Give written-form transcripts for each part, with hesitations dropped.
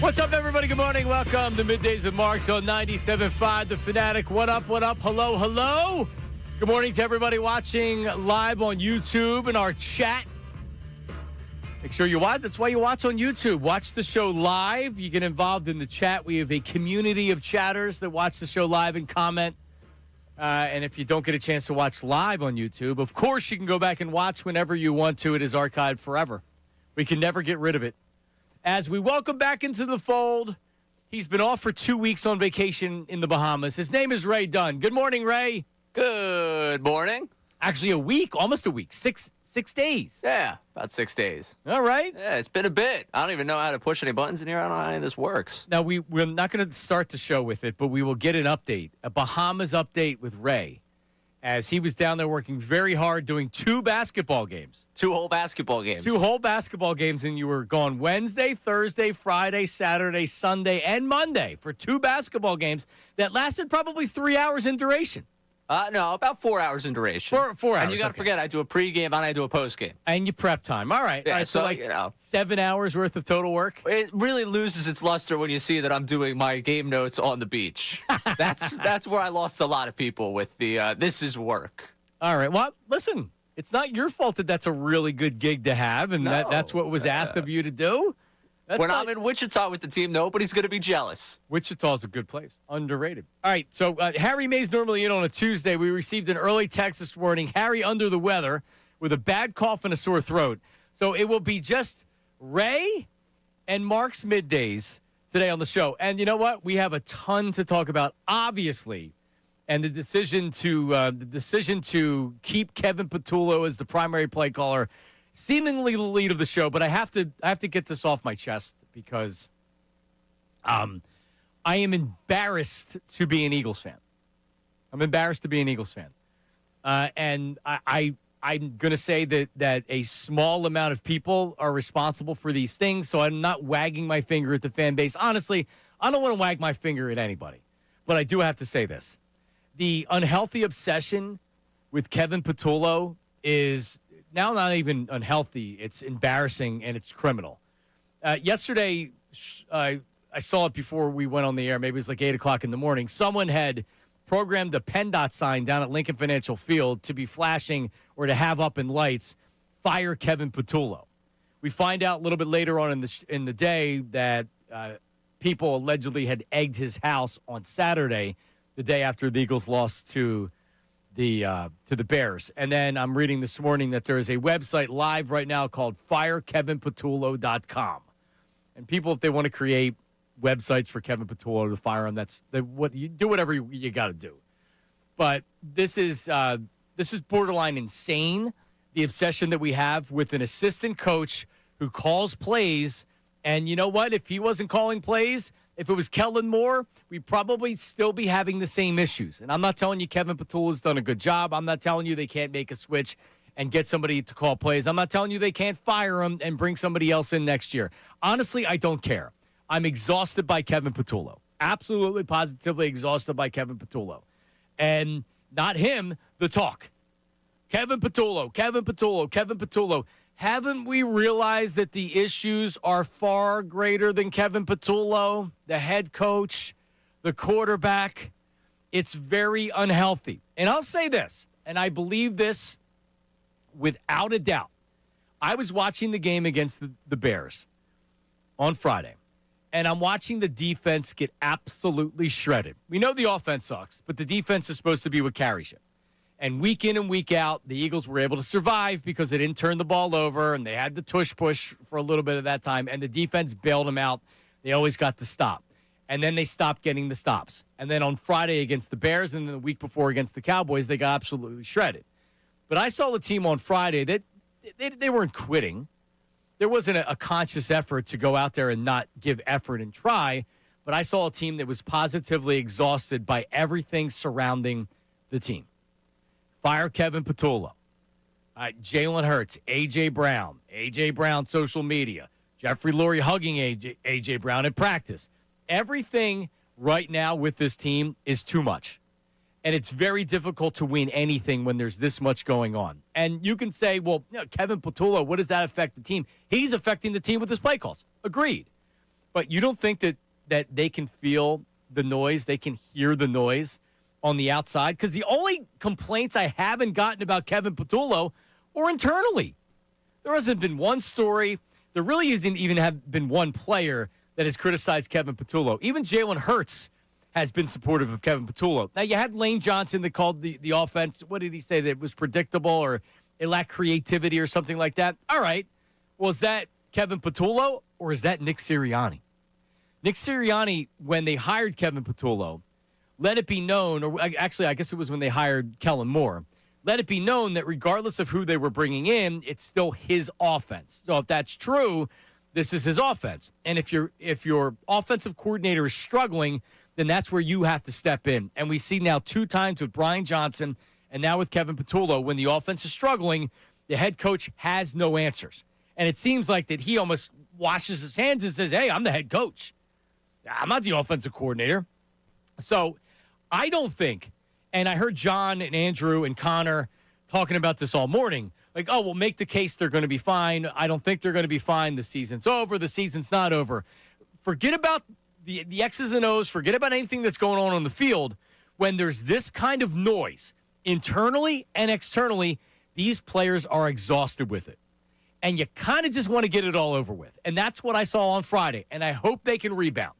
What's up, everybody? Good morning. Welcome to Middays with Marks on 97.5 The Fanatic. What up, what up? Hello, hello. Good morning to everybody watching live on YouTube and our chat. Make sure you watch. That's why you watch on YouTube. Watch the show live. You get involved in the chat. We have a community of chatters that watch the show live and comment. And if you don't get a chance to watch live on YouTube, of course you can go back and watch whenever you want to. It is archived forever. We can never get rid of it. As we welcome back into the fold, he's been off for 2 weeks on vacation in the Bahamas. His name is Ray Dunn. Good morning, Ray. Good morning. Actually, a week, almost a week, six days. Yeah, about 6 days. All right. Yeah, it's been a bit. I don't even know how to push any buttons in here. I don't know how any of this works. Now, we're not going to start the show with it, but we will get an update, a Bahamas update with Ray, as he was down there working very hard doing 2 basketball games. 2 whole basketball games. 2 whole basketball games, and you were gone Wednesday, Thursday, Friday, Saturday, Sunday, and Monday for 2 basketball games that lasted probably 3 hours in duration. No, about 4 hours in duration. 4 hours. And you got to forget, I do a pregame and I do a postgame. And you prep time. All right. Yeah, all right. So, like 7 hours worth of total work? It really loses its luster when you see that I'm doing my game notes on the beach. That's where I lost a lot of people with the this is work. All right. Well, listen, it's not your fault that that's a really good gig to have, and that's what was asked of you to do. When I'm in Wichita with the team, nobody's going to be jealous. Wichita's a good place. Underrated. All right, so Harry May's normally in on a Tuesday. We received an early text this morning. Harry under the weather with a bad cough and a sore throat. So it will be just Ray and Mark's Middays today on the show. And you know what? We have a ton to talk about, obviously. And the decision to keep Kevin Patullo as the primary play caller, seemingly the lead of the show, but I have to get this off my chest because I am embarrassed to be an Eagles fan. I'm embarrassed to be an Eagles fan. And I'm going to say that a small amount of people are responsible for these things, so I'm not wagging my finger at the fan base. Honestly, I don't want to wag my finger at anybody, but I do have to say this. The unhealthy obsession with Kevin Patullo is now not even unhealthy. It's embarrassing, and it's criminal. Yesterday, I saw it before we went on the air. Maybe it was like 8 o'clock in the morning. Someone had programmed a PennDOT sign down at Lincoln Financial Field to be flashing or to have up in lights, "Fire Kevin Patullo." We find out a little bit later on in the day that people allegedly had egged his house on Saturday, the day after the Eagles lost to the Bears. And then I'm reading this morning that there is a website live right now called firekevinpatullo.com. And people, if they want to create websites for Kevin Patullo to fire him, what you do, whatever you got to do. But this is borderline insane, the obsession that we have with an assistant coach who calls plays. And you know what? If he wasn't calling plays, if it was Kellen Moore, we'd probably still be having the same issues. And I'm not telling you Kevin Patullo's done a good job. I'm not telling you they can't make a switch and get somebody to call plays. I'm not telling you they can't fire him and bring somebody else in next year. Honestly, I don't care. I'm exhausted by Kevin Patullo. Absolutely, positively exhausted by Kevin Patullo. And not him, the talk. Kevin Patullo, Kevin Patullo, Kevin Patullo. Haven't we realized that the issues are far greater than Kevin Patullo, the head coach, the quarterback? It's very unhealthy. And I'll say this, and I believe this without a doubt. I was watching the game against the Bears on Friday, and I'm watching the defense get absolutely shredded. We know the offense sucks, but the defense is supposed to be what carries you. And week in and week out, the Eagles were able to survive because they didn't turn the ball over, and they had the tush push for a little bit of that time, and the defense bailed them out. They always got the stop. And then they stopped getting the stops. And then on Friday against the Bears and then the week before against the Cowboys, they got absolutely shredded. But I saw the team on Friday that they weren't quitting. There wasn't a conscious effort to go out there and not give effort and try. But I saw a team that was positively exhausted by everything surrounding the team. Fire Kevin Patullo. Jalen Hurts, A.J. Brown. A.J. Brown social media. Jeffrey Lurie hugging A.J. Brown in practice. Everything right now with this team is too much. And it's very difficult to win anything when there's this much going on. And you can say, well, Kevin Patullo, what does that affect the team? He's affecting the team with his play calls. Agreed. but you don't think that they can feel the noise, they can hear the noise on the outside? Because the only complaints I haven't gotten about Kevin Patullo were internally. There hasn't been one story. There really hasn't even been one player that has criticized Kevin Patullo. Even Jalen Hurts has been supportive of Kevin Patullo. Now, you had Lane Johnson that called the offense. What did he say? That it was predictable or it lacked creativity or something like that? All right. Well, is that Kevin Patullo or is that Nick Sirianni? Nick Sirianni, when they hired Kevin Patullo, let it be known, or actually, I guess it was when they hired Kellen Moore, let it be known that regardless of who they were bringing in, it's still his offense. So if that's true, this is his offense. And if your offensive coordinator is struggling, then that's where you have to step in. And we see now 2 times with Brian Johnson and now with Kevin Patullo, when the offense is struggling, the head coach has no answers. And it seems like that he almost washes his hands and says, hey, I'm the head coach. I'm not the offensive coordinator. So I don't think, and I heard John and Andrew and Connor talking about this all morning, like, oh, we'll make the case they're going to be fine. I don't think they're going to be fine. The season's over. The season's not over. Forget about the X's and O's. Forget about anything that's going on the field. When there's this kind of noise, internally and externally, these players are exhausted with it. And you kind of just want to get it all over with. And that's what I saw on Friday. And I hope they can rebound.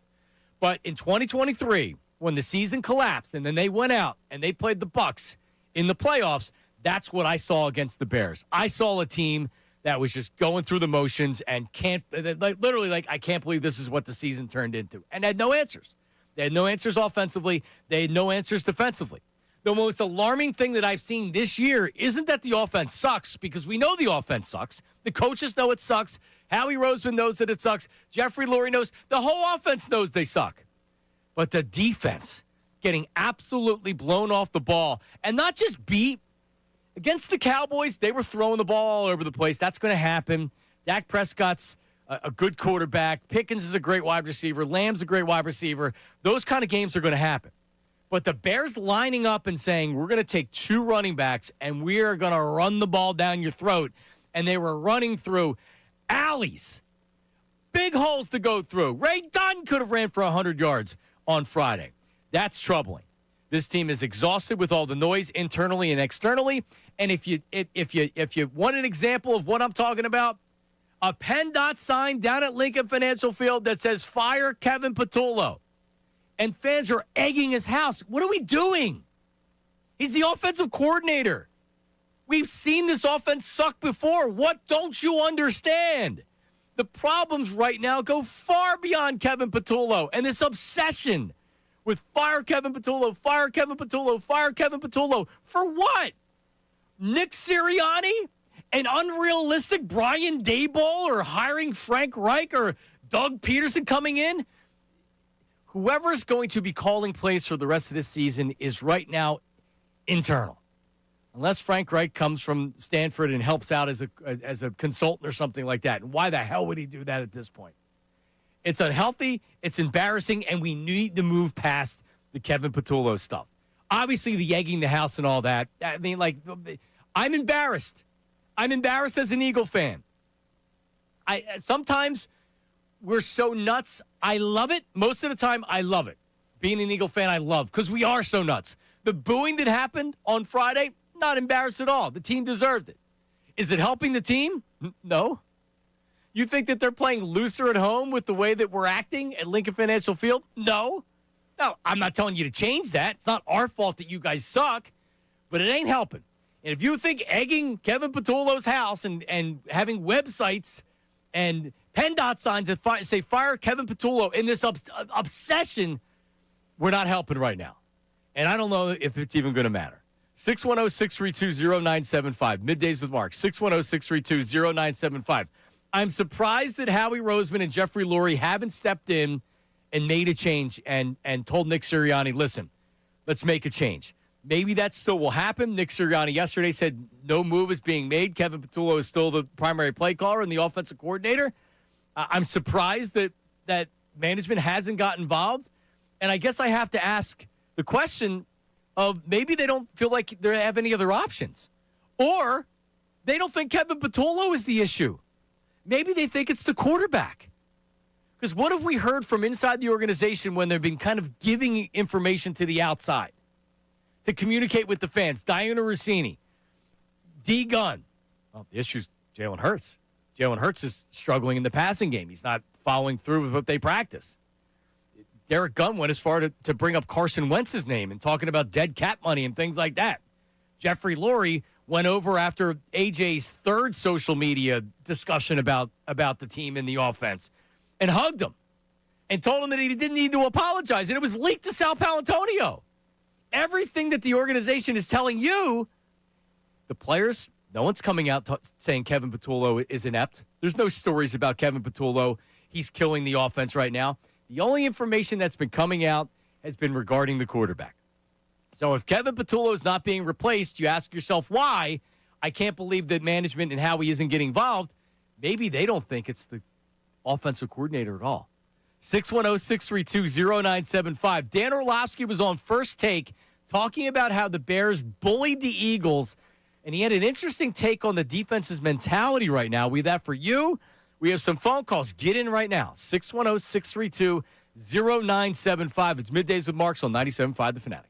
But in 2023, when the season collapsed and then they went out and they played the Bucs in the playoffs, that's what I saw against the Bears. I saw a team that was just going through the motions and literally, I can't believe this is what the season turned into. And had no answers. They had no answers offensively. They had no answers defensively. The most alarming thing that I've seen this year isn't that the offense sucks, because we know the offense sucks. The coaches know it sucks. Howie Roseman knows that it sucks. Jeffrey Lurie knows. The whole offense knows they suck. But the defense getting absolutely blown off the ball, and not just beat. Against the Cowboys, they were throwing the ball all over the place. That's going to happen. Dak Prescott's a good quarterback. Pickens is a great wide receiver. Lamb's a great wide receiver. Those kind of games are going to happen. But the Bears lining up and saying, we're going to take 2 running backs and we are going to run the ball down your throat. And they were running through alleys, big holes to go through. Ray Dunn could have ran for 100 yards on Friday. That's troubling. This team is exhausted with all the noise internally and externally. And if you want an example of what I'm talking about, a PennDOT sign down at Lincoln Financial Field that says, fire Kevin Patullo. And fans are egging his house. What are we doing? He's the offensive coordinator. We've seen this offense suck before. What don't you understand? The problems right now go far beyond Kevin Patullo and this obsession with fire Kevin Patullo, fire Kevin Patullo, fire Kevin Patullo. For what? Nick Sirianni? An unrealistic Brian Daboll, or hiring Frank Reich or Doug Peterson coming in? Whoever's going to be calling plays for the rest of this season is right now internal. Unless Frank Reich comes from Stanford and helps out as a consultant or something like that. And why the hell would he do that at this point? It's unhealthy, it's embarrassing, and we need to move past the Kevin Patullo stuff. Obviously, the egging the house and all that. I mean, I'm embarrassed. I'm embarrassed as an Eagle fan. Sometimes we're so nuts. I love it. Most of the time, I love it. Being an Eagle fan, I love, because we are so nuts. The booing that happened on Friday, not embarrassed at all. The team deserved it. Is it helping the team? No. You think that they're playing looser at home with the way that we're acting at Lincoln Financial Field? No. No, I'm not telling you to change that. It's not our fault that you guys suck, but it ain't helping. And if you think egging Kevin Patullo's house and having websites and PennDOT signs that say fire Kevin Patullo in this obsession, we're not helping right now. And I don't know if it's even going to matter. 610-632-0975. Middays with Mark. 610-632-0975. I'm surprised that Howie Roseman and Jeffrey Lurie haven't stepped in and made a change and told Nick Sirianni, listen, let's make a change. Maybe that still will happen. Nick Sirianni yesterday said no move is being made. Kevin Patullo is still the primary play caller and the offensive coordinator. I'm surprised that management hasn't got involved. And I guess I have to ask the question of maybe they don't feel like they have any other options. Or they don't think Kevin Patullo is the issue. Maybe they think it's the quarterback. Because what have we heard from inside the organization when they've been kind of giving information to the outside to communicate with the fans? Diana Rossini, D. Gunn. Well, the issue's Jalen Hurts. Jalen Hurts is struggling in the passing game. He's not following through with what they practice. Derek Gunn went as far to bring up Carson Wentz's name and talking about dead cat money and things like that. Jeffrey Lurie went over after AJ's third social media discussion about the team and the offense and hugged him and told him that he didn't need to apologize. And it was leaked to Sal Palantonio. Everything that the organization is telling you, the players, no one's coming out saying Kevin Patullo is inept. There's no stories about Kevin Patullo. He's killing the offense right now. The only information that's been coming out has been regarding the quarterback. So if Kevin Patullo is not being replaced, you ask yourself why. I can't believe that management and Howie isn't getting involved. Maybe they don't think it's the offensive coordinator at all. 610-632-0975. Dan Orlovsky was on First Take talking about how the Bears bullied the Eagles, and he had an interesting take on the defense's mentality right now. We have that for you. We have some phone calls. Get in right now. 610-632-0975. It's Middays with Marks on 97.5 The Fanatic.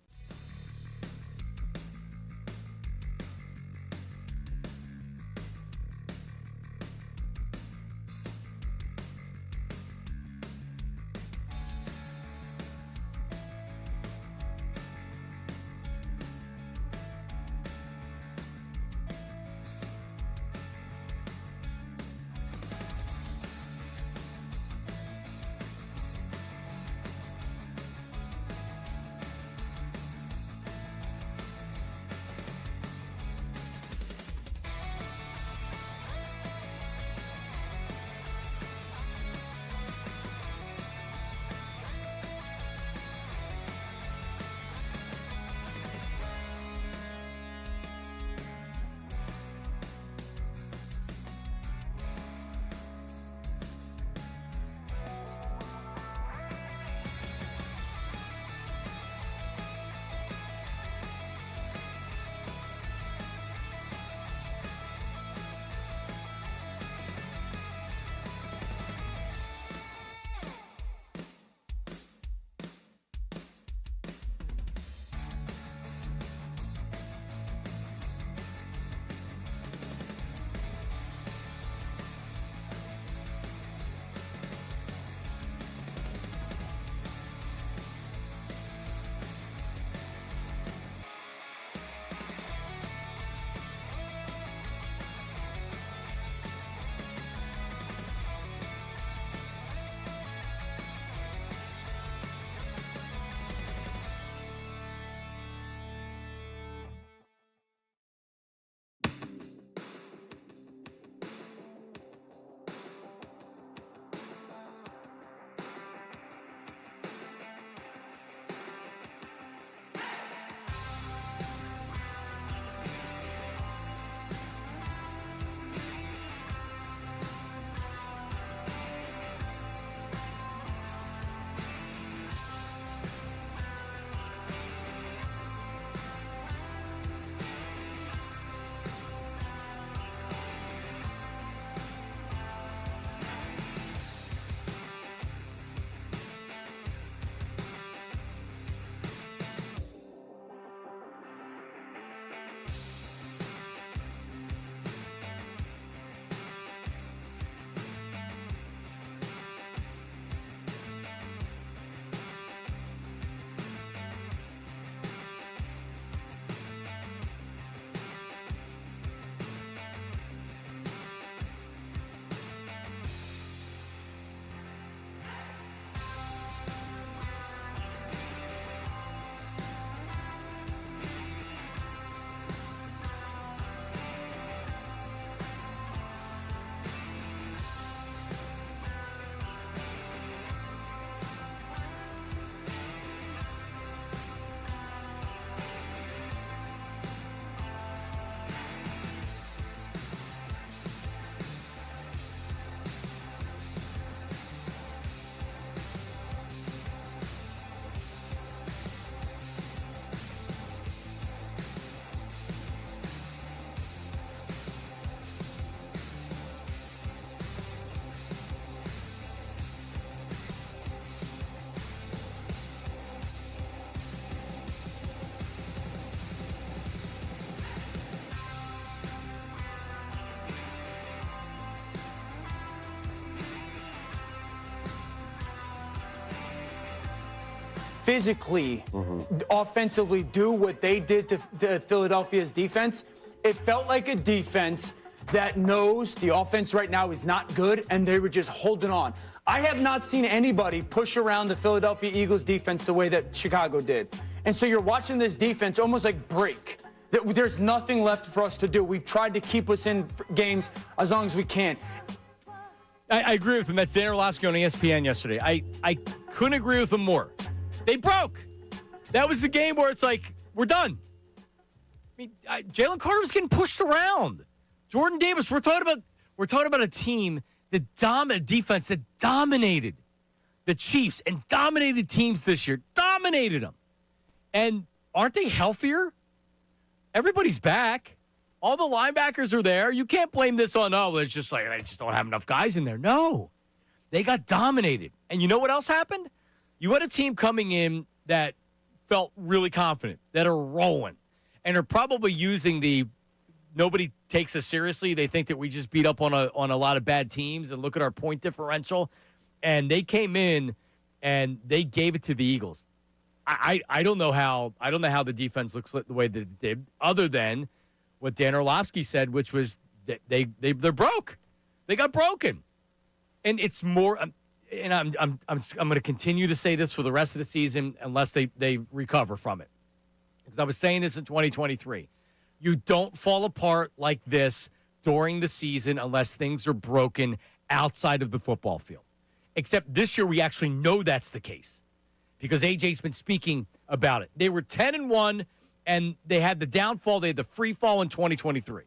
physically, offensively do what they did to Philadelphia's defense, it felt like a defense that knows the offense right now is not good, and they were just holding on. I have not seen anybody push around the Philadelphia Eagles defense the way that Chicago did. And so you're watching this defense almost like break. There's nothing left for us to do. We've tried to keep us in games as long as we can. I agree with him. That's Dan Orlovsky on ESPN yesterday. I couldn't agree with him more. They broke. That was the game where it's like, we're done. I mean, Jalen Carter was getting pushed around. Jordan Davis, we're talking about a team that defense that dominated the Chiefs and dominated teams this year. Dominated them. And aren't they healthier? Everybody's back. All the linebackers are there. You can't blame this on, it's just like, they just don't have enough guys in there. No. They got dominated. And you know what else happened? You had a team coming in that felt really confident, that are rolling, and are probably using the nobody takes us seriously. They think that we just beat up on a lot of bad teams and look at our point differential. And they came in and they gave it to the Eagles. I don't know how the defense looks the way that it did, other than what Dan Orlovsky said, which was that they're broke. They got broken. And it's more, and I'm going to continue to say this for the rest of the season unless they recover from it. Because I was saying this in 2023. You don't fall apart like this during the season unless things are broken outside of the football field. Except this year we actually know that's the case because AJ's been speaking about it. They were 10-1, and they had the downfall. They had the free fall in 2023.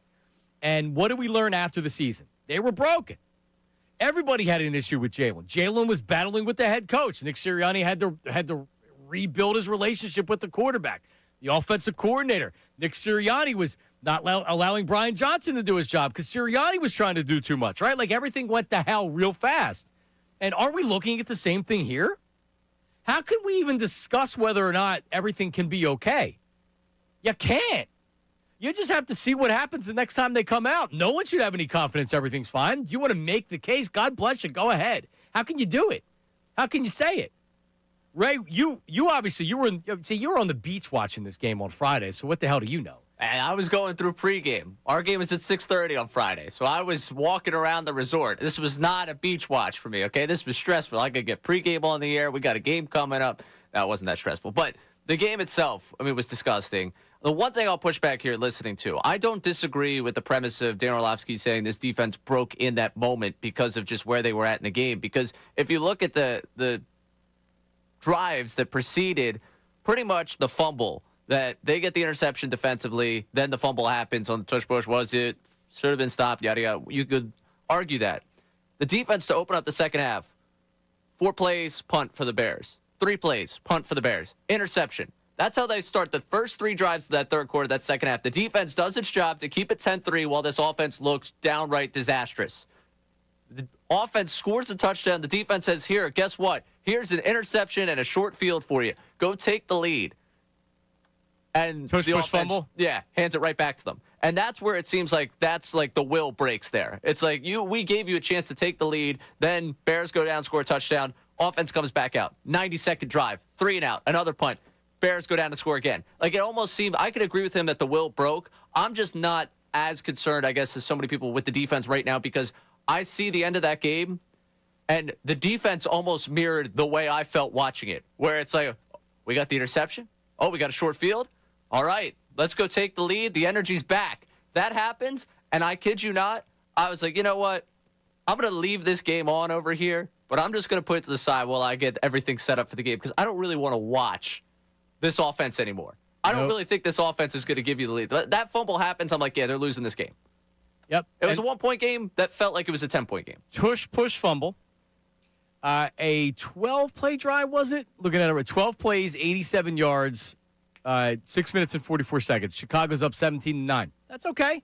And what did we learn after the season? They were broken. Everybody had an issue with Jalen. Jalen was battling with the head coach. Nick Sirianni had to rebuild his relationship with the quarterback. The offensive coordinator, Nick Sirianni, was not allowing Brian Johnson to do his job because Sirianni was trying to do too much, right? Like everything went to hell real fast. And aren't we looking at the same thing here? How can we even discuss whether or not everything can be okay? You can't. You just have to see what happens the next time they come out. No one should have any confidence everything's fine. Do you want to make the case? God bless you. Go ahead. How can you do it? How can you say it? Ray, you obviously you were on the beach watching this game on Friday. So what the hell do you know? And I was going through pregame. Our game is at 6:30 on Friday, so I was walking around the resort. This was not a beach watch for me, okay? This was stressful. I could get pregame on the air. We got a game coming up. That wasn't that stressful. But the game itself, was disgusting. The one thing I'll push back here listening to, I don't disagree with the premise of Dan Orlovsky saying this defense broke in that moment because of just where they were at in the game. Because if you look at the drives that preceded pretty much the fumble, that they get the interception defensively, then the fumble happens on the tush push. Was it? Should have been stopped, yada, yada. You could argue that. The defense to open up the second half, 4 plays, punt for the Bears. 3 plays, punt for the Bears. Interception. That's how they start the first 3 drives of that third quarter, that second half. The defense does its job to keep it 10-3 while this offense looks downright disastrous. The offense scores a touchdown. The defense says, here, guess what? Here's an interception and a short field for you. Go take the lead. And push, the offense, fumble? Yeah, hands it right back to them. And that's where it seems like that's like the will breaks there. It's like we gave you a chance to take the lead. Then Bears go down, score a touchdown. Offense comes back out. 90-second drive, 3 and out, another punt. Bears go down to score again. Like it almost seemed, I could agree with him that the will broke. I'm just not as concerned, I guess, as so many people with the defense right now because I see the end of that game and the defense almost mirrored the way I felt watching it, where it's like, we got the interception. Oh, we got a short field. All right, let's go take the lead. The energy's back. That happens, and I kid you not, I was like, you know what? I'm going to leave this game on over here, but I'm just going to put it to the side while I get everything set up for the game because I don't really want to watch this offense anymore. I don't really think this offense is going to give you the lead. That fumble happens, I'm like, yeah, they're losing this game. Yep. It was a 1-point game that felt like it was a 10-point game. Push, fumble. A 12-play drive, was it? Looking at it, 12 plays, 87 yards, 6 minutes and 44 seconds. Chicago's up 17-9. That's okay.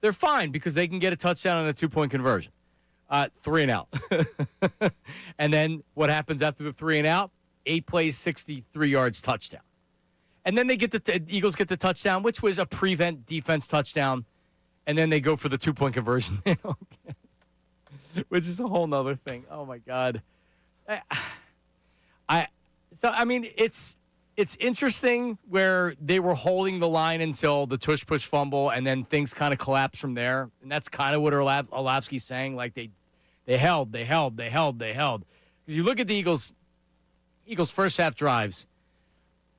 They're fine because they can get a touchdown on a 2-point conversion. 3 and out. And then what happens after the 3 and out? 8 plays, 63 yards, touchdown. And then they get the Eagles get the touchdown, which was a prevent defense touchdown. And then they go for the 2-point conversion. Which is a whole nother thing. Oh, my God. So, I mean, it's interesting where they were holding the line until the tush-push fumble, and then things kind of collapsed from there. And that's kind of what Orlovsky's saying. Like, they held. Because you look at the Eagles' first half drives,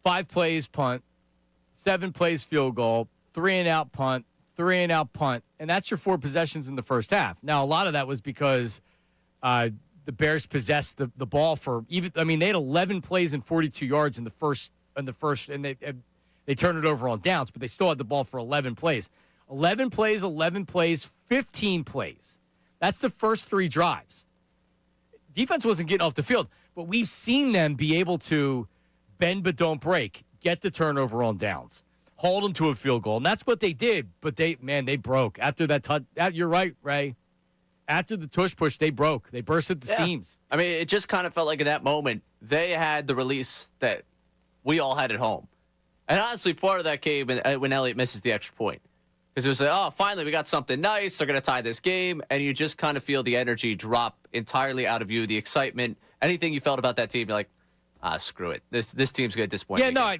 5 plays punt, 7 plays field goal, 3-and-out punt, 3-and-out punt. And that's your 4 possessions in the first half. Now, a lot of that was because the Bears possessed the ball for they had 11 plays and 42 yards in the first, and they turned it over on downs, but they still had the ball for 11 plays. 11 plays, 15 plays. That's the first 3 drives. Defense wasn't getting off the field, but we've seen them be able to bend but don't break, get the turnover on downs, hold them to a field goal, and that's what they did. But they broke after that. You're right, Ray. After the tush push, they broke. They burst at the seams. I mean, it just kind of felt like in that moment, they had the release that we all had at home. And honestly, part of that came when Elliott misses the extra point. Because it was like, oh, finally, we got something nice. They're going to tie this game. And you just kind of feel the energy drop entirely out of you, the excitement. Anything you felt about that team, you're like, screw it. This team's going to disappoint me. Yeah,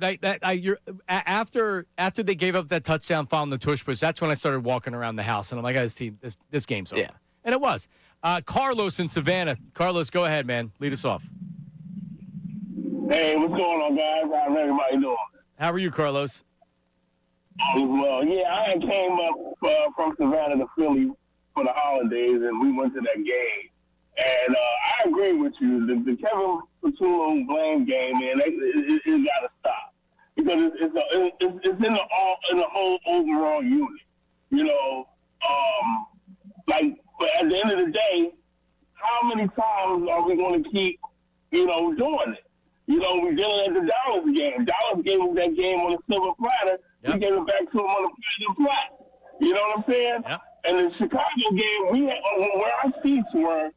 after they gave up that touchdown following the tush push, that's when I started walking around the house. And I'm like, this game's over. Yeah. And it was. Carlos in Savannah. Carlos, go ahead, man. Lead us off. Hey, what's going on, guys? How's everybody doing? How are you, Carlos? All is well. Yeah, I came up from Savannah to Philly for the holidays, and we went to that game. And I agree with you. The Kevin Patullo blame game, man, it got to stop. Because it's in the whole overall unit. You know, but at the end of the day, how many times are we going to keep, doing it? We're dealing at the Dallas game. Dallas gave us that game on a silver platter. Yep. We gave it back to them on a platinum platter. You know what I'm saying? Yep. And the Chicago game, we had, where our seats were,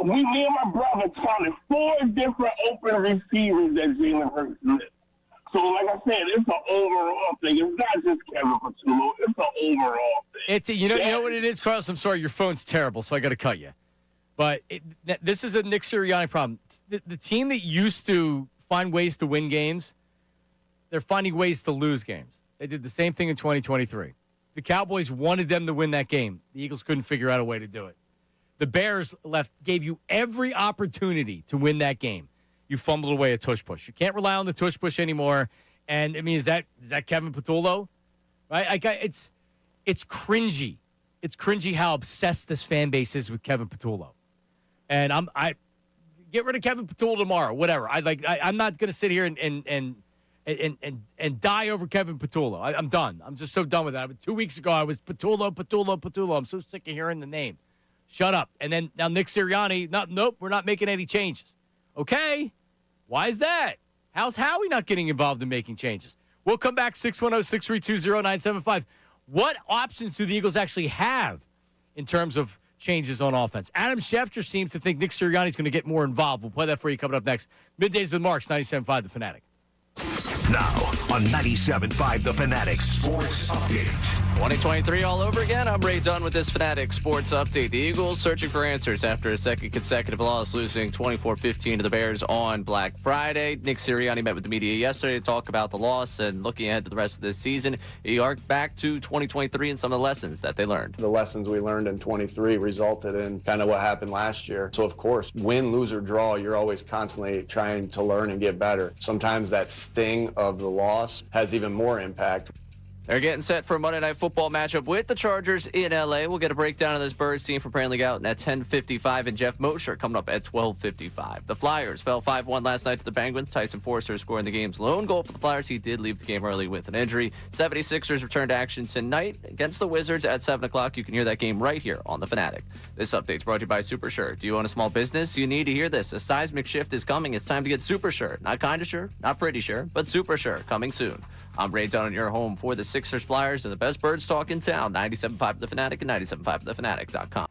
me and my brother counted 4 different open receivers that Jalen Hurts missed. So, like I said, it's an overall thing. It's not just Kevin Patullo. It's an overall thing. You know what it is, Carlos? I'm sorry, your phone's terrible, so I got to cut you. But this is a Nick Sirianni problem. The team that used to find ways to win games, they're finding ways to lose games. They did the same thing in 2023. The Cowboys wanted them to win that game. The Eagles couldn't figure out a way to do it. The Bears gave you every opportunity to win that game. You fumbled away a tush push. You can't rely on the tush push anymore. And I mean, is that Kevin Patullo? Right? It's cringy. It's cringy how obsessed this fan base is with Kevin Patullo. And I get rid of Kevin Patullo tomorrow. Whatever. I'm not going to sit here and die over Kevin Patullo. I'm done. I'm just so done with that. 2 weeks ago, I was Patullo. I'm so sick of hearing the name. Shut up. And then now Nick Sirianni, nope, we're not making any changes. Okay. Why is that? How's Howie not getting involved in making changes? We'll come back 610-632-0975. What options do the Eagles actually have in terms of changes on offense? Adam Schefter seems to think Nick Sirianni is going to get more involved. We'll play that for you coming up next. Middays with Marks, 97.5 The Fanatic. Now on 97.5 The Fanatic Sports Update. 2023 all over again. I'm Ray Dunn with this Fanatic Sports Update. The Eagles searching for answers after a second consecutive loss, losing 24-15 to the Bears on Black Friday. Nick Sirianni met with the media yesterday to talk about the loss and looking ahead to the rest of this season. He arced back to 2023 and some of the lessons that they learned. The lessons we learned in 23 resulted in kind of what happened last year. So, of course, win, lose, or draw, you're always constantly trying to learn and get better. Sometimes that sting of the loss has even more impact. They're getting set for a Monday Night Football matchup with the Chargers in L.A. We'll get a breakdown of this Birds team from Brantley Gouton at 10:55 and Jeff Mosher coming up at 12:55. The Flyers fell 5-1 last night to the Penguins. Tyson Forster scoring the game's lone goal for the Flyers. He did leave the game early with an injury. 76ers return to action tonight against the Wizards at 7 o'clock. You can hear that game right here on The Fanatic. This update's brought to you by Super Sure. Do you own a small business? You need to hear this. A seismic shift is coming. It's time to get Super Sure. Not kind of sure, not pretty sure, but Super Sure coming soon. I'm Ray Dunn, your home for the Sixers, Flyers, and the best Birds talk in town. 97.5 The Fanatic and 97.5thefanatic.com.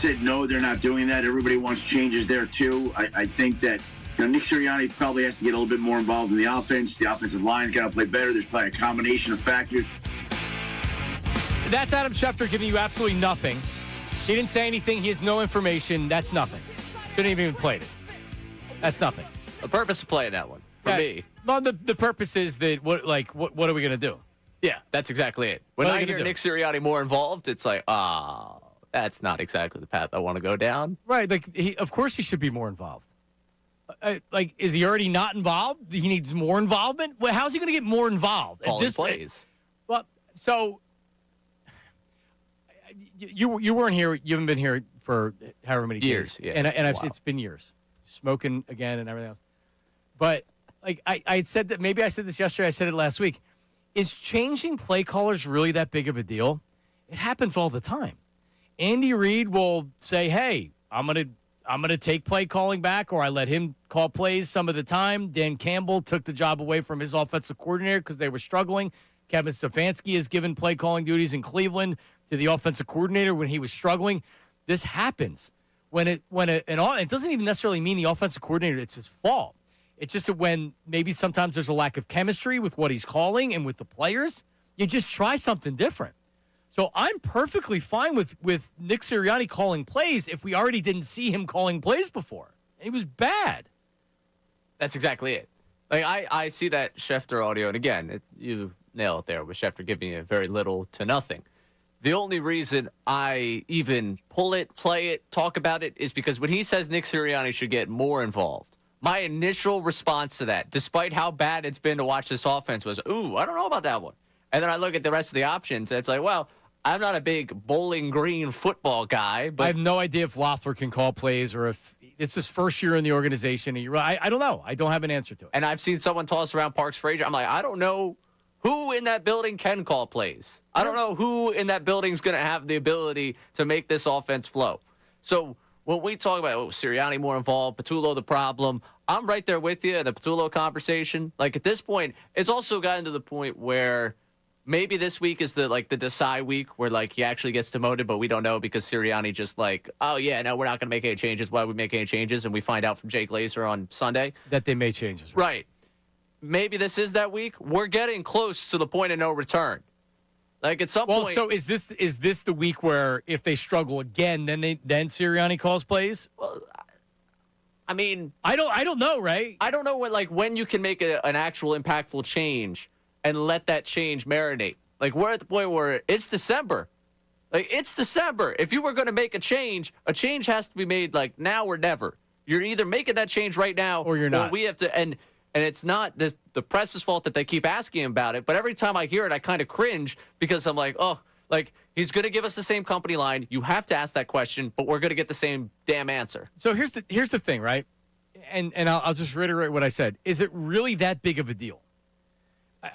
said, no, they're not doing that. Everybody wants changes there, too. I think that Nick Sirianni probably has to get a little bit more involved in the offense. The offensive line's got to play better. There's probably a combination of factors. That's Adam Schefter giving you absolutely nothing. He didn't say anything. He has no information. That's nothing. Shouldn't have even played it. That's nothing. The purpose of playing that one, for me. Well, the purpose is that, what are we going to do? Yeah, that's exactly it. When I hear Nick Sirianni more involved, it's like, that's not exactly the path I want to go down. Right. Like, of course he should be more involved. Like, is he already not involved? He needs more involvement? Well, how's he going to get more involved? Calling plays. Well, so you weren't here. You haven't been here for however many years. days. Yeah, and it's been years. Smoking again and everything else. But, like, I had said that, maybe I said this yesterday, I said it last week. Is changing play callers really that big of a deal? It happens all the time. Andy Reid will say, hey, I'm gonna take play calling back, or I let him call plays some of the time. Dan Campbell took the job away from his offensive coordinator because they were struggling. Kevin Stefanski has given play calling duties in Cleveland to the offensive coordinator when he was struggling. This happens it doesn't even necessarily mean the offensive coordinator, it's his fault. It's just that when maybe sometimes there's a lack of chemistry with what he's calling and with the players, you just try something different. So I'm perfectly fine with Nick Sirianni calling plays if we already didn't see him calling plays before. He was bad. That's exactly it. Like, I see that Schefter audio, and again, you nail it there with Schefter giving you very little to nothing. The only reason I even pull it, play it, talk about it is because when he says Nick Sirianni should get more involved, my initial response to that, despite how bad it's been to watch this offense, was, ooh, I don't know about that one. And then I look at the rest of the options, and it's like, well, I'm not a big Bowling Green football guy, but I have no idea if Loeffler can call plays or if it's his first year in the organization. I don't know. I don't have an answer to it. And I've seen someone toss around Parks Frazier. I'm like, I don't know who in that building can call plays. I don't know who in that building is going to have the ability to make this offense flow. So when we talk about Sirianni more involved, Patullo the problem, I'm right there with you in the Patullo conversation. Like, at this point, it's also gotten to the point where maybe this week is the decide week where, like, he actually gets demoted, but we don't know because Sirianni just like, oh, yeah, no, we're not going to make any changes. Why would we make any changes? And we find out from Jake Glazer on Sunday that they made changes. Right. Maybe this is that week. We're getting close to the point of no return. Like, at some point. Well, so is this the week where if they struggle again, then Sirianni calls plays? Well, I mean, I don't know, right? I don't know when you can make an actual impactful change and let that change marinate. Like, we're at the point where it's December. Like, it's December. If you were going to make a change has to be made like now or never. You're either making that change right now or you're not. Or we have to, and it's not the press's fault that they keep asking him about it, but every time I hear it, I kind of cringe because I'm like, oh, like, he's going to give us the same company line. You have to ask that question, but we're going to get the same damn answer. So here's the thing, right? And I'll just reiterate what I said. Is it really that big of a deal?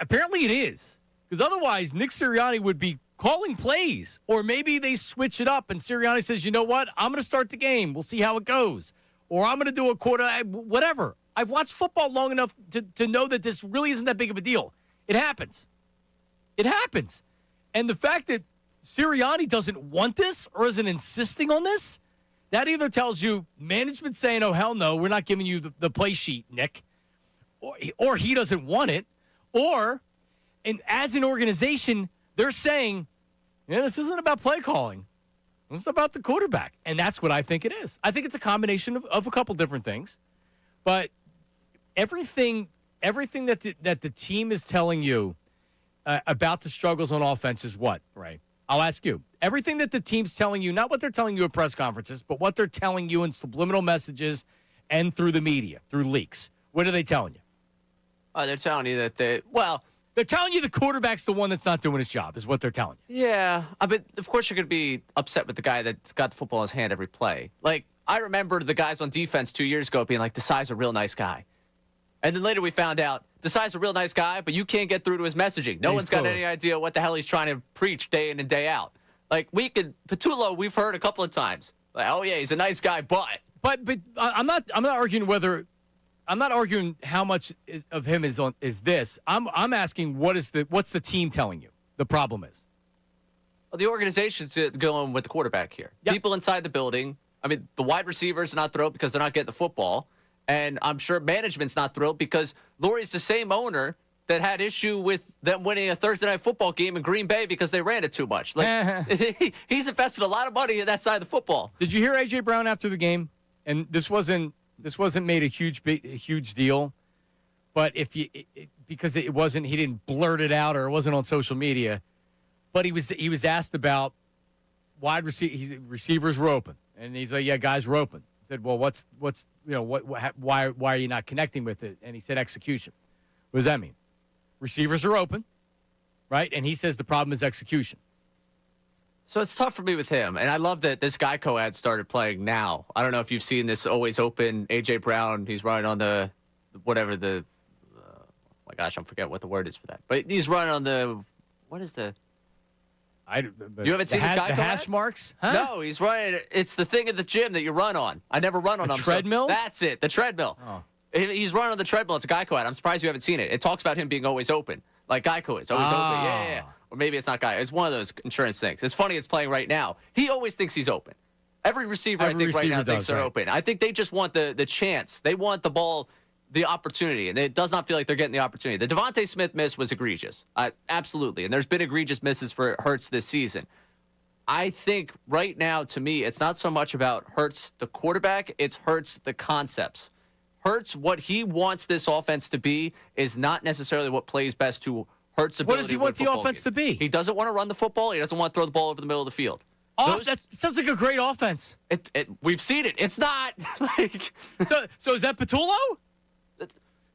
Apparently it is, because otherwise Nick Sirianni would be calling plays, or maybe they switch it up and Sirianni says, you know what, I'm going to start the game. We'll see how it goes. Or I'm going to do a quarter, whatever. I've watched football long enough to know that this really isn't that big of a deal. It happens. It happens. And the fact that Sirianni doesn't want this or isn't insisting on this, that either tells you management saying, oh, hell no, we're not giving you the play sheet, Nick, or he doesn't want it, or and as an organization, they're saying, yeah, this isn't about play calling. It's about the quarterback. And that's what I think it is. I think it's a combination of a couple different things. But everything that the team is telling you about the struggles on offense is what, right? I'll ask you. Everything that the team's telling you, not what they're telling you at press conferences, but what they're telling you in subliminal messages and through the media, through leaks. What are they telling you? They're telling you that they're telling you the quarterback's the one that's not doing his job, is what they're telling you. Yeah. But of course you're going to be upset with the guy that's got the football in his hand every play. Like, I remember the guys on defense 2 years ago being like, Desai's a real nice guy. And then later we found out Desai's a real nice guy, but you can't get through to his messaging. No one's got any idea what the hell he's trying to preach day in and day out. Like, Patullo, we've heard a couple of times. Like, oh yeah, he's a nice guy, but I'm not arguing how much of him is this. I'm asking what's the team telling you the problem is? Well, the organization's going with the quarterback here. Yep. People inside the building. I mean, the wide receivers are not thrilled because they're not getting the football. And I'm sure management's not thrilled because Lurie's the same owner that had issue with them winning a Thursday night football game in Green Bay because they ran it too much. Like, he's invested a lot of money in that side of the football. Did you hear A.J. Brown after the game? And this wasn't made a huge deal, but because he didn't blurt it out or it wasn't on social media, but he was asked about receivers were open, and he's like, yeah, guys were open. He said, well, why are you not connecting with it? And he said execution. What does that mean? Receivers are open, right? And he says the problem is execution. So it's tough for me with him. And I love that this Geico ad started playing now. I don't know if you've seen this always open. A.J. Brown, he's running on the oh my gosh, I'm forgetting what the word is for that. But he's running on what is the? You haven't seen the Geico the hash ad? marks? Huh? No, he's running. It's the thing at the gym that you run on. I never run on them. Treadmill? That's it, the treadmill. Oh. He's running on the treadmill. It's a Geico ad. I'm surprised you haven't seen it. It talks about him being always open, like Geico is always open. Yeah. Or maybe it's not Geico. It's one of those insurance things. It's funny it's playing right now. He always thinks he's open. Every receiver I think right now thinks they're open. I think they just want the chance. They want the ball, the opportunity, and it does not feel like they're getting the opportunity. The Devontae Smith miss was egregious. Absolutely. And there's been egregious misses for Hurts this season. I think right now, to me, it's not so much about Hurts, the quarterback. It's Hurts, the concepts. Hurts, what he wants this offense to be is not necessarily what plays best to Hurts' ability. What does he want the offense to be? He doesn't want to run the football. He doesn't want to throw the ball over the middle of the field. That sounds like a great offense. We've seen it. It's not. So is that Patullo?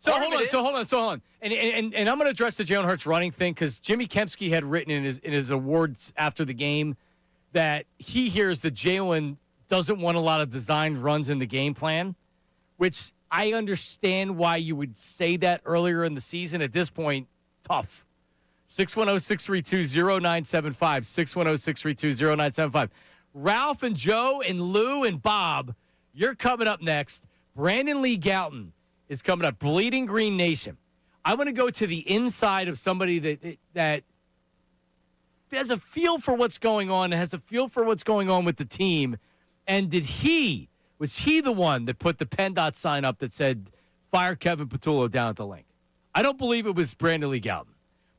Hold on. And I'm going to address the Jalen Hurts running thing because Jimmy Kempski had written in his awards after the game that he hears that Jalen doesn't want a lot of designed runs in the game plan, which I understand why you would say that earlier in the season. At this point, tough. 610-632-0975. 610-632-0975. Ralph and Joe and Lou and Bob, you're coming up next. Brandon Lee Gouton is coming up. Bleeding Green Nation. I want to go to the inside of somebody that has a feel for what's going on and has a feel for what's going on with the team. And was he the one that put the PennDOT sign up that said, fire Kevin Patullo down at the link? I don't believe it was Brandon Lee Gouton.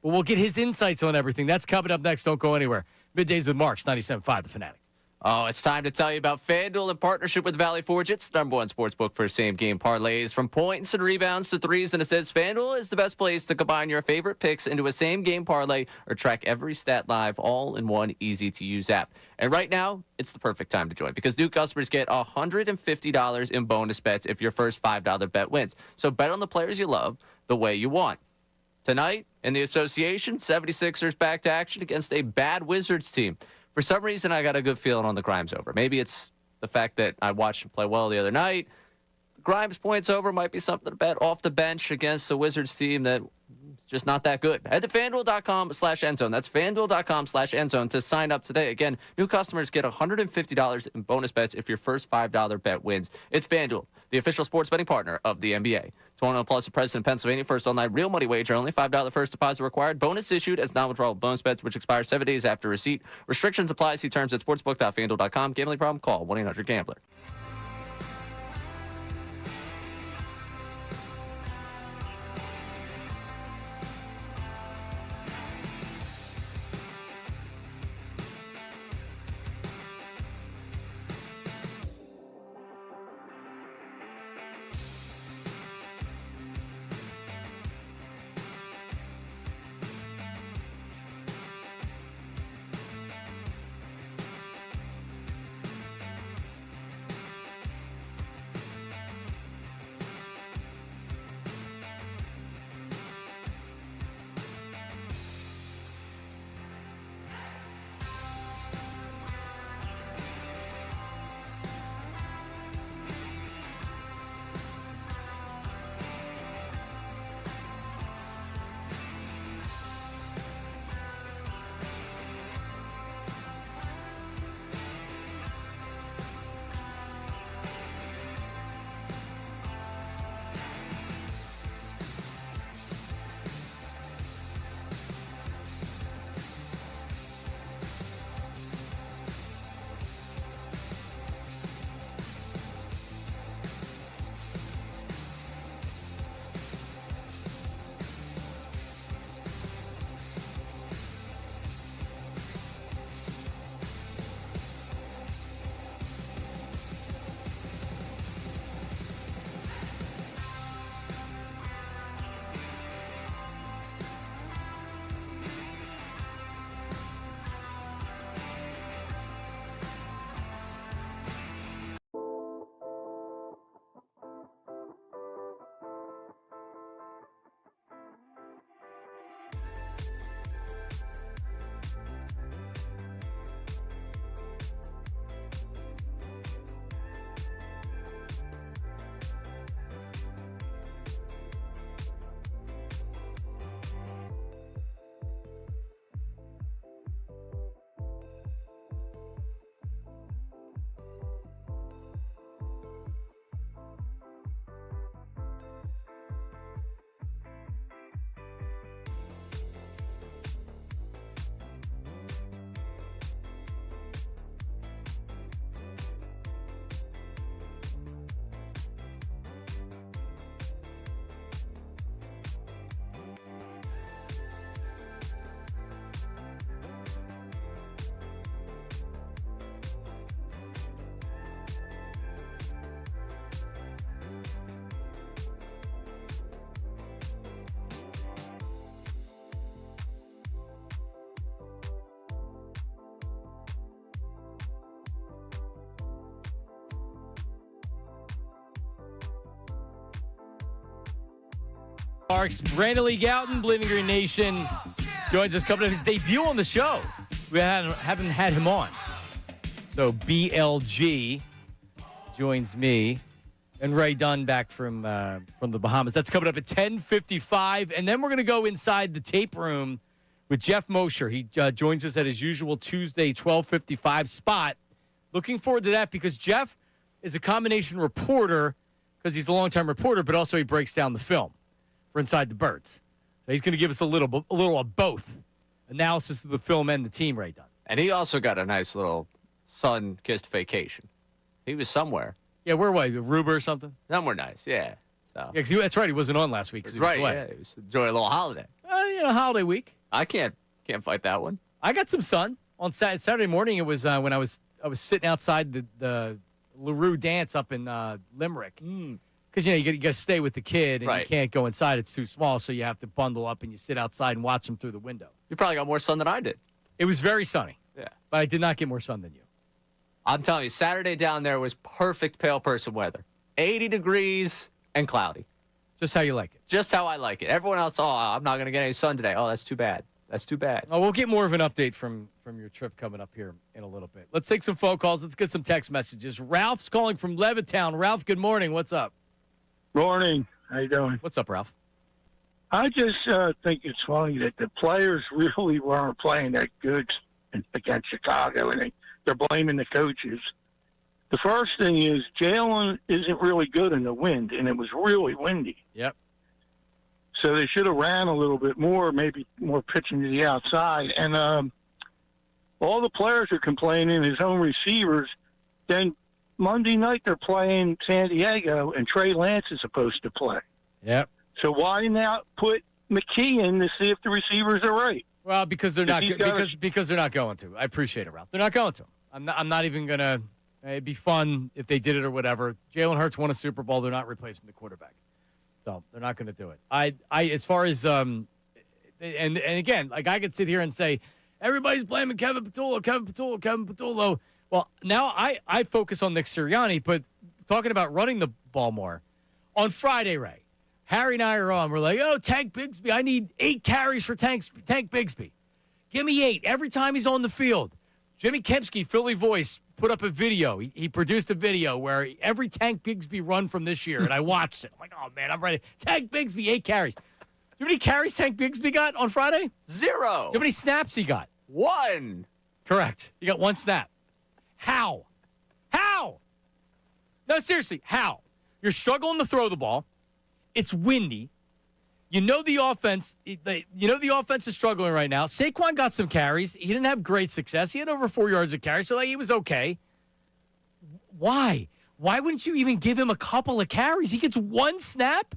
But we'll get his insights on everything. That's coming up next. Don't go anywhere. Middays with Marks, 97.5, The Fanatic. Oh, it's time to tell you about FanDuel in partnership with Valley Forge. It's the #1 sportsbook for same-game parlays. From points and rebounds to threes and assists, FanDuel is the best place to combine your favorite picks into a same-game parlay or track every stat live all in one easy-to-use app. And right now, it's the perfect time to join because new customers get $150 in bonus bets if your first $5 bet wins. So bet on the players you love the way you want. Tonight, in the association, 76ers back to action against a bad Wizards team. For some reason, I got a good feeling on the Grimes over. Maybe it's the fact that I watched him play well the other night. Grimes points over might be something to bet off the bench against the Wizards team that is just not that good. Head to FanDuel.com/endzone. That's FanDuel.com/endzone to sign up today. Again, new customers get $150 in bonus bets if your first $5 bet wins. It's FanDuel, the official sports betting partner of the NBA. 21 plus, the president of Pennsylvania. First online real money wager only. $5 first deposit required. Bonus issued as non-withdrawable bonus bets, which expire 7 days after receipt. Restrictions apply. See terms at sportsbook.fanduel.com. Gambling problem? Call 1-800-GAMBLER. Parks, Brandon Lee Gouton, Bleeding Green Nation, joins us coming up his debut on the show. We haven't had him on. So BLG joins me and Ray Dunn back from the Bahamas. That's coming up at 10:55, and then we're going to go inside the tape room with Jeff Mosher. He joins us at his usual Tuesday 12:55 spot. Looking forward to that because Jeff is a combination reporter because he's a longtime reporter, but also he breaks down the film for Inside the Birds. So he's going to give us a little of both analysis of the film and the team, Ray Dunn. And he also got a nice little sun-kissed vacation. He was somewhere. Yeah, where was he? Aruba or something? Somewhere nice, yeah. So. Yeah, 'cause that's right. He wasn't on last week. That's right, yeah. He was enjoying a little holiday. Holiday week. I can't fight that one. I got some sun on Saturday morning. It was when I was sitting outside the LaRue dance up in Limerick. Because, you got to stay with the kid, and right. You can't go inside. It's too small, so you have to bundle up, and you sit outside and watch them through the window. You probably got more sun than I did. It was very sunny. Yeah. But I did not get more sun than you. I'm telling you, Saturday down there was perfect pale person weather. 80 degrees and cloudy. Just how you like it. Just how I like it. Everyone else, I'm not going to get any sun today. Oh, that's too bad. That's too bad. Oh, we'll get more of an update from your trip coming up here in a little bit. Let's take some phone calls. Let's get some text messages. Ralph's calling from Levittown. Ralph, good morning. What's up? Morning. How you doing? What's up, Ralph? I just think it's funny that the players really weren't playing that good against Chicago, and they're blaming the coaches. The first thing is Jalen isn't really good in the wind, and it was really windy. Yep. So they should have ran a little bit more, maybe more pitching to the outside. And all the players are complaining, his own receivers. Then Monday night they're playing San Diego, and Trey Lance is supposed to play. Yep. So why not put McKee in to see if the receivers are right? Well, because they're not because they're not going to. I appreciate it, Ralph. They're not going to. I'm not even gonna. It'd be fun if they did it or whatever. Jalen Hurts won a Super Bowl. They're not replacing the quarterback, so they're not going to do it. I as far as and again, like I could sit here and say everybody's blaming Kevin Patullo. Well, now I focus on Nick Sirianni, but talking about running the ball more on Friday, Ray. Harry and I are on. We're like, oh, Tank Bigsby. I need 8 carries for Tank Bigsby. Give me 8 every time he's on the field. Jimmy Kempski, Philly voice, put up a video. He produced a video where every Tank Bigsby run from this year, and I watched it. I'm like, oh, man, I'm ready. Tank Bigsby, 8 carries. Do you know how many carries Tank Bigsby got on Friday? 0. Do you know how many snaps he got? 1. Correct. He got 1 snap. How? No, seriously, how? You're struggling to throw the ball. It's windy. You know the offense is struggling right now. Saquon got some carries. He didn't have great success. He had over 4 yards of carry, so he was okay. Why? Why wouldn't you even give him a couple of carries? He gets 1 snap.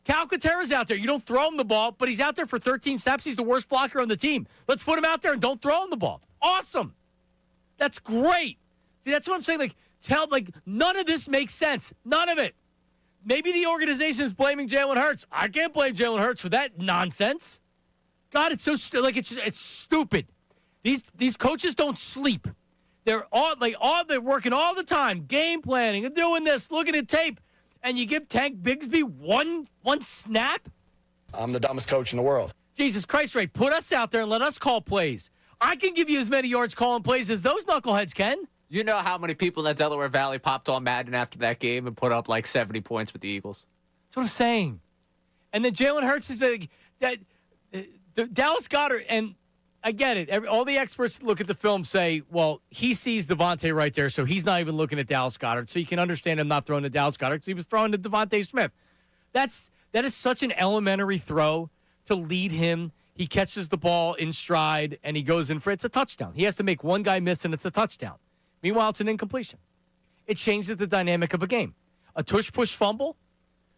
Calcaterra's out there. You don't throw him the ball, but he's out there for 13 snaps. He's the worst blocker on the team. Let's put him out there and don't throw him the ball. Awesome. That's great. See, that's what I'm saying. None of this makes sense. None of it. Maybe the organization is blaming Jalen Hurts. I can't blame Jalen Hurts for that nonsense. God, it's so it's stupid. These coaches don't sleep. They're they're working all the time, game planning and doing this, looking at tape, and you give Tank Bigsby one snap. I'm the dumbest coach in the world. Jesus Christ, Ray, put us out there and let us call plays. I can give you as many yards calling plays as those knuckleheads can. You know how many people in that Delaware Valley popped on Madden after that game and put up like 70 points with the Eagles? That's what I'm saying. And then Jalen Hurts has been Dallas Goedert, and I get it. All the experts look at the film say, well, he sees Devontae right there, so he's not even looking at Dallas Goedert. So you can understand him not throwing to Dallas Goedert because he was throwing to Devontae Smith. That is such an elementary throw to lead him. He catches the ball in stride, and he goes in for it's a touchdown. He has to make one guy miss, and it's a touchdown. Meanwhile, it's an incompletion. It changes the dynamic of a game. A tush-push fumble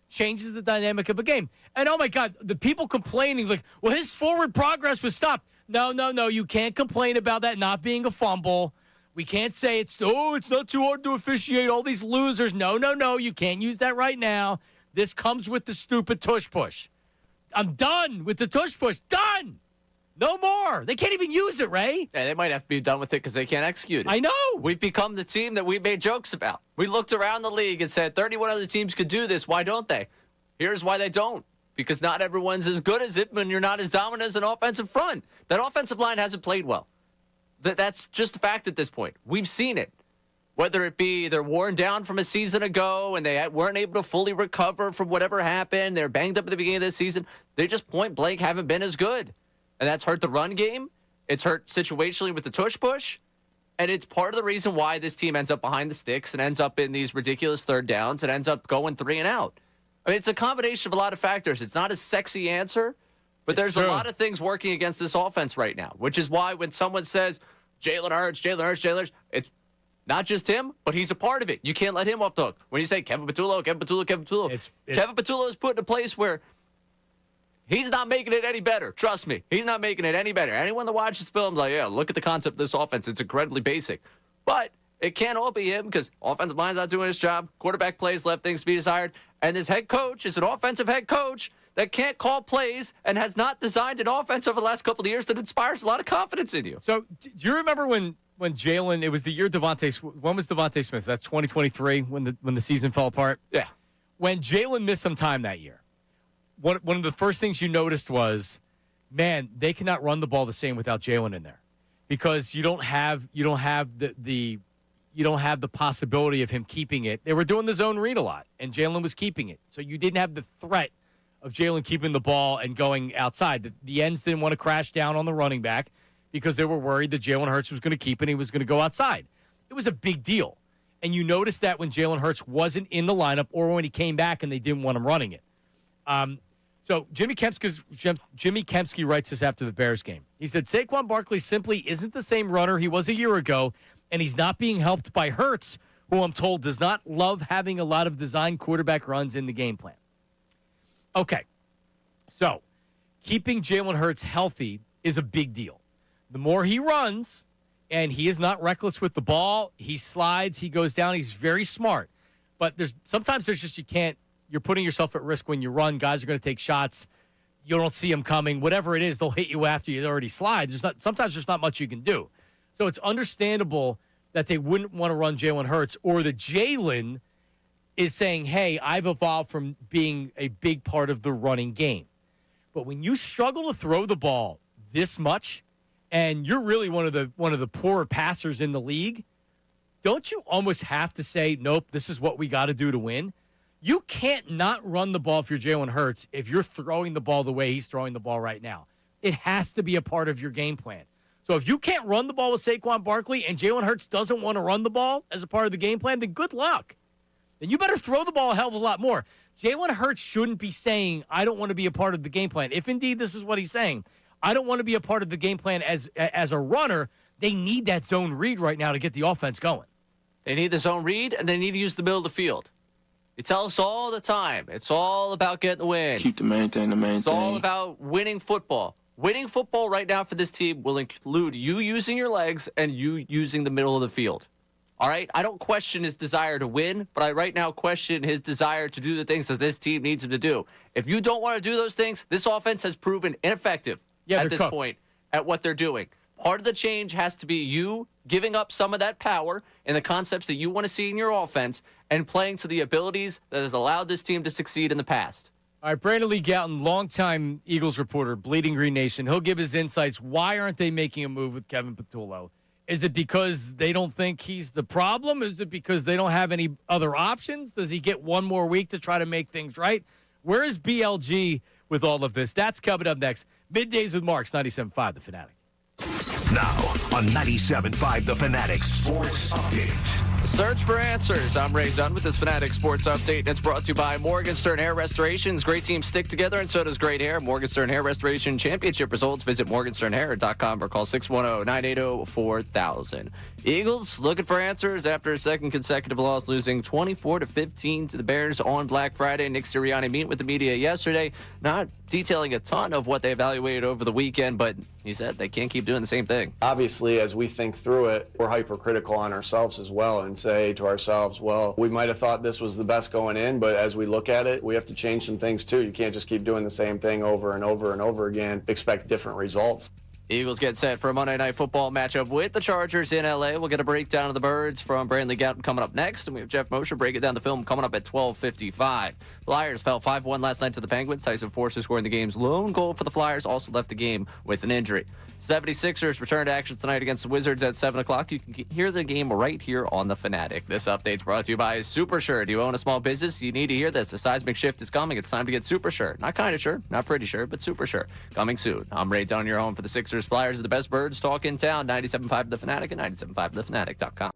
changes the dynamic of a game. And, oh, my God, the people complaining, like, well, his forward progress was stopped. No. You can't complain about that not being a fumble. We can't say it's not too hard to officiate, all these losers. No. You can't use that right now. This comes with the stupid tush-push. I'm done with the tush-push. Done. No more. They can't even use it, Ray. Yeah, they might have to be done with it because they can't execute it. I know. We've become the team that we made jokes about. We looked around the league and said 31 other teams could do this. Why don't they? Here's why they don't. because not everyone's as good as it when you're not as dominant as an offensive front. That offensive line hasn't played well. That's just a fact at this point. We've seen it. Whether it be they're worn down from a season ago and they weren't able to fully recover from whatever happened, they're banged up at the beginning of this season, they just point blank haven't been as good. And that's hurt the run game. It's hurt situationally with the tush push. And it's part of the reason why this team ends up behind the sticks and ends up in these ridiculous third downs and ends up going 3 and out. I mean, it's a combination of a lot of factors. It's not a sexy answer, but there's a lot of things working against this offense right now, which is why when someone says Jalen Hurts, it's not just him, but he's a part of it. You can't let him off the hook. When you say Kevin Patullo, Kevin Patullo is put in a place where he's not making it any better. Trust me, he's not making it any better. Anyone that watches films like, yeah, look at the concept of this offense. It's incredibly basic. But it can't all be him because offensive line's not doing his job. Quarterback plays, left things to be desired. And this head coach is an offensive head coach that can't call plays and has not designed an offense over the last couple of years that inspires a lot of confidence in you. So do you remember when Jalen, it was the year when was Devontae Smith? That's 2023 when the season fell apart? Yeah. When Jalen missed some time that year, one of the first things you noticed was, man, they cannot run the ball the same without Jalen in there because you don't have the possibility of him keeping it. They were doing the zone read a lot, and Jalen was keeping it. So you didn't have the threat of Jalen keeping the ball and going outside. The ends didn't want to crash down on the running back because they were worried that Jalen Hurts was going to keep it and he was going to go outside. It was a big deal. And you noticed that when Jalen Hurts wasn't in the lineup or when he came back and they didn't want him running it. So Jimmy Kempski writes this after the Bears game. He said, Saquon Barkley simply isn't the same runner he was a year ago, and he's not being helped by Hurts, who I'm told does not love having a lot of design quarterback runs in the game plan. Okay, so keeping Jalen Hurts healthy is a big deal. The more he runs, and he is not reckless with the ball, he slides, he goes down, he's very smart. But sometimes you're putting yourself at risk when you run. Guys are going to take shots. You don't see them coming. Whatever it is, they'll hit you after you already slide. Sometimes there's not much you can do. So it's understandable that they wouldn't want to run Jalen Hurts, or that Jalen is saying, hey, I've evolved from being a big part of the running game. But when you struggle to throw the ball this much, and you're really one of the poorer passers in the league, don't you almost have to say, nope, this is what we got to do to win? You can't not run the ball if you're Jalen Hurts if you're throwing the ball the way he's throwing the ball right now. It has to be a part of your game plan. So if you can't run the ball with Saquon Barkley and Jalen Hurts doesn't want to run the ball as a part of the game plan, then good luck. Then you better throw the ball a hell of a lot more. Jalen Hurts shouldn't be saying, I don't want to be a part of the game plan. If indeed this is what he's saying, I don't want to be a part of the game plan as a runner. They need that zone read right now to get the offense going. They need the zone read, and they need to use the middle of the field. You tell us all the time, it's all about getting the win. Keep the main thing the main thing. It's all about winning football. Winning football right now for this team will include you using your legs and you using the middle of the field. All right? I don't question his desire to win, but I right now question his desire to do the things that this team needs him to do. If you don't want to do those things, this offense has proven ineffective at this point at what they're doing. Part of the change has to be you giving up some of that power and the concepts that you want to see in your offense and playing to the abilities that has allowed this team to succeed in the past. All right, Brandon Lee Gowton, longtime Eagles reporter, Bleeding Green Nation. He'll give his insights. Why aren't they making a move with Kevin Patullo? Is it because they don't think he's the problem? Is it because they don't have any other options? Does he get one more week to try to make things right? Where is BLG with all of this? That's coming up next. Middays with Marks, 97.5 The Fanatic. Now on 97.5 The Fanatic Sports Update. Search for answers. I'm Ray Dunn with this Fanatic Sports Update, and it's brought to you by Morgenstern Hair Restorations. Great teams stick together, and so does great hair. Morgenstern Hair Restoration Championship results. Visit morgensternhair.com or call 610-980-4000. Eagles looking for answers after a second consecutive loss, losing 24-15 to the Bears on Black Friday. Nick Sirianni meeting with the media yesterday, not detailing a ton of what they evaluated over the weekend, but he said they can't keep doing the same thing. Obviously, as we think through it, we're hypercritical on ourselves as well and say to ourselves, well, we might have thought this was the best going in, but as we look at it, we have to change some things too. You can't just keep doing the same thing over and over and over again, expect different results. Eagles get set for a Monday Night Football matchup with the Chargers in L.A. We'll get a breakdown of the Birds from Brandley Gowton coming up next, and we have Jeff Mosher breaking down the film coming up at 12:55. Flyers fell 5-1 last night to the Penguins. Tyson Foerster scoring the game's lone goal for the Flyers, also left the game with an injury. 76ers return to action tonight against the Wizards at 7 o'clock. You can hear the game right here on the Fanatic. This update's brought to you by Super Sure. Do you own a small business? You need to hear this. A seismic shift is coming. It's time to get Super Sure. Not kind of sure, not pretty sure, but Super Sure. Coming soon. I'm Ray Dunn, your home for the Sixers. Flyers are the best Birds talk in town. 97.5 The Fanatic and 97.5thefanatic.com.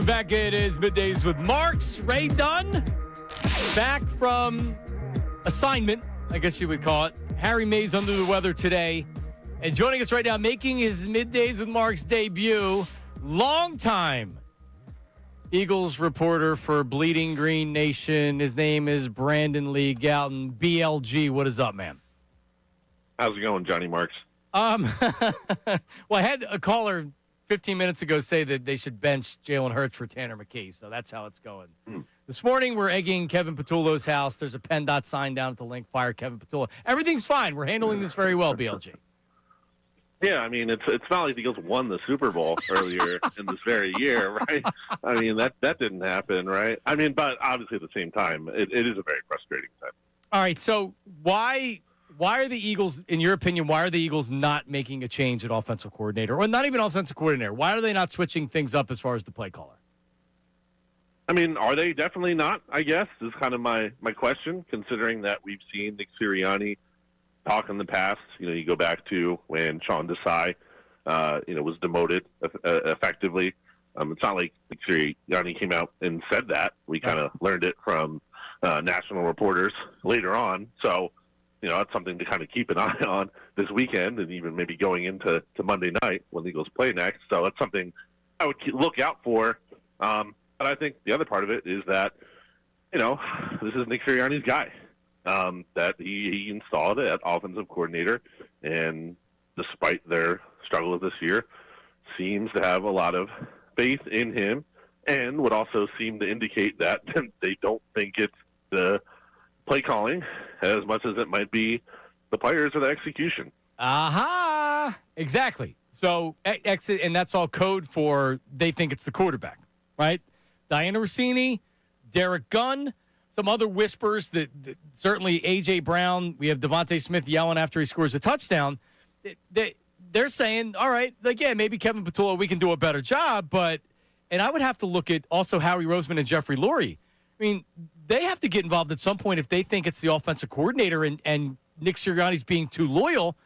back. It is Middays with Marks. Ray Dunn back from assignment, I guess you would call it. Harry Mays under the weather today. And joining us right now, making his Middays with Marks debut, longtime Eagles reporter for Bleeding Green Nation. His name is Brandon Lee Galton. BLG, what is up, man? How's it going, Johnny Marks? Well, I had a caller 15 minutes ago say that they should bench Jalen Hurts for Tanner McKee, so that's how it's going. This morning, we're egging Kevin Patullo's house. There's a PennDOT sign down at the link. Fire Kevin Patullo. Everything's fine. We're handling this very well, BLG. Yeah, I mean, it's not like the Eagles won the Super Bowl earlier in this very year, right? I mean, that didn't happen, right? I mean, but obviously at the same time, it is a very frustrating time. All right, so why are the Eagles, in your opinion, why are the Eagles not making a change at offensive coordinator, or not even offensive coordinator? Why are they not switching things up as far as the play caller? I mean, are they definitely not, I guess, is kind of my question, considering that we've seen Nick Sirianni talk in the past. You know, you go back to when Sean Desai, was demoted effectively. It's not like Nick Sirianni came out and said that. We kind of learned it from national reporters later on. So, you know, that's something to kind of keep an eye on this weekend and even maybe going into Monday night when the Eagles play next. So that's something I would look out for. But I think the other part of it is that, you know, this is Nick Sirianni's guy. That he installed at offensive coordinator, and despite their struggles this year, seems to have a lot of faith in him, and would also seem to indicate that they don't think it's the play calling as much as it might be the players or the execution. Aha! Exactly. So exit, and that's all code for they think it's the quarterback, right? Diana Rossini, Derek Gunn. Some other whispers that certainly A.J. Brown, we have Devontae Smith yelling after he scores a touchdown. They're saying, all right, like, yeah, maybe Kevin Patullo, we can do a better job. And I would have to look at also Howie Roseman and Jeffrey Lurie. I mean, they have to get involved at some point if they think it's the offensive coordinator and Nick Sirianni's being too loyal.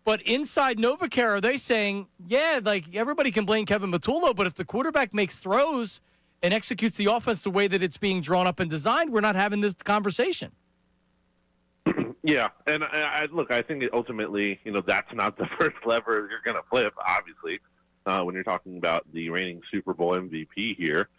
But inside Novacare, are they saying, yeah, like everybody can blame Kevin Patullo, but if the quarterback makes throws and executes the offense the way that it's being drawn up and designed, we're not having this conversation. Yeah, and I think ultimately, you know, that's not the first lever you're going to flip, obviously, when you're talking about the reigning Super Bowl MVP here.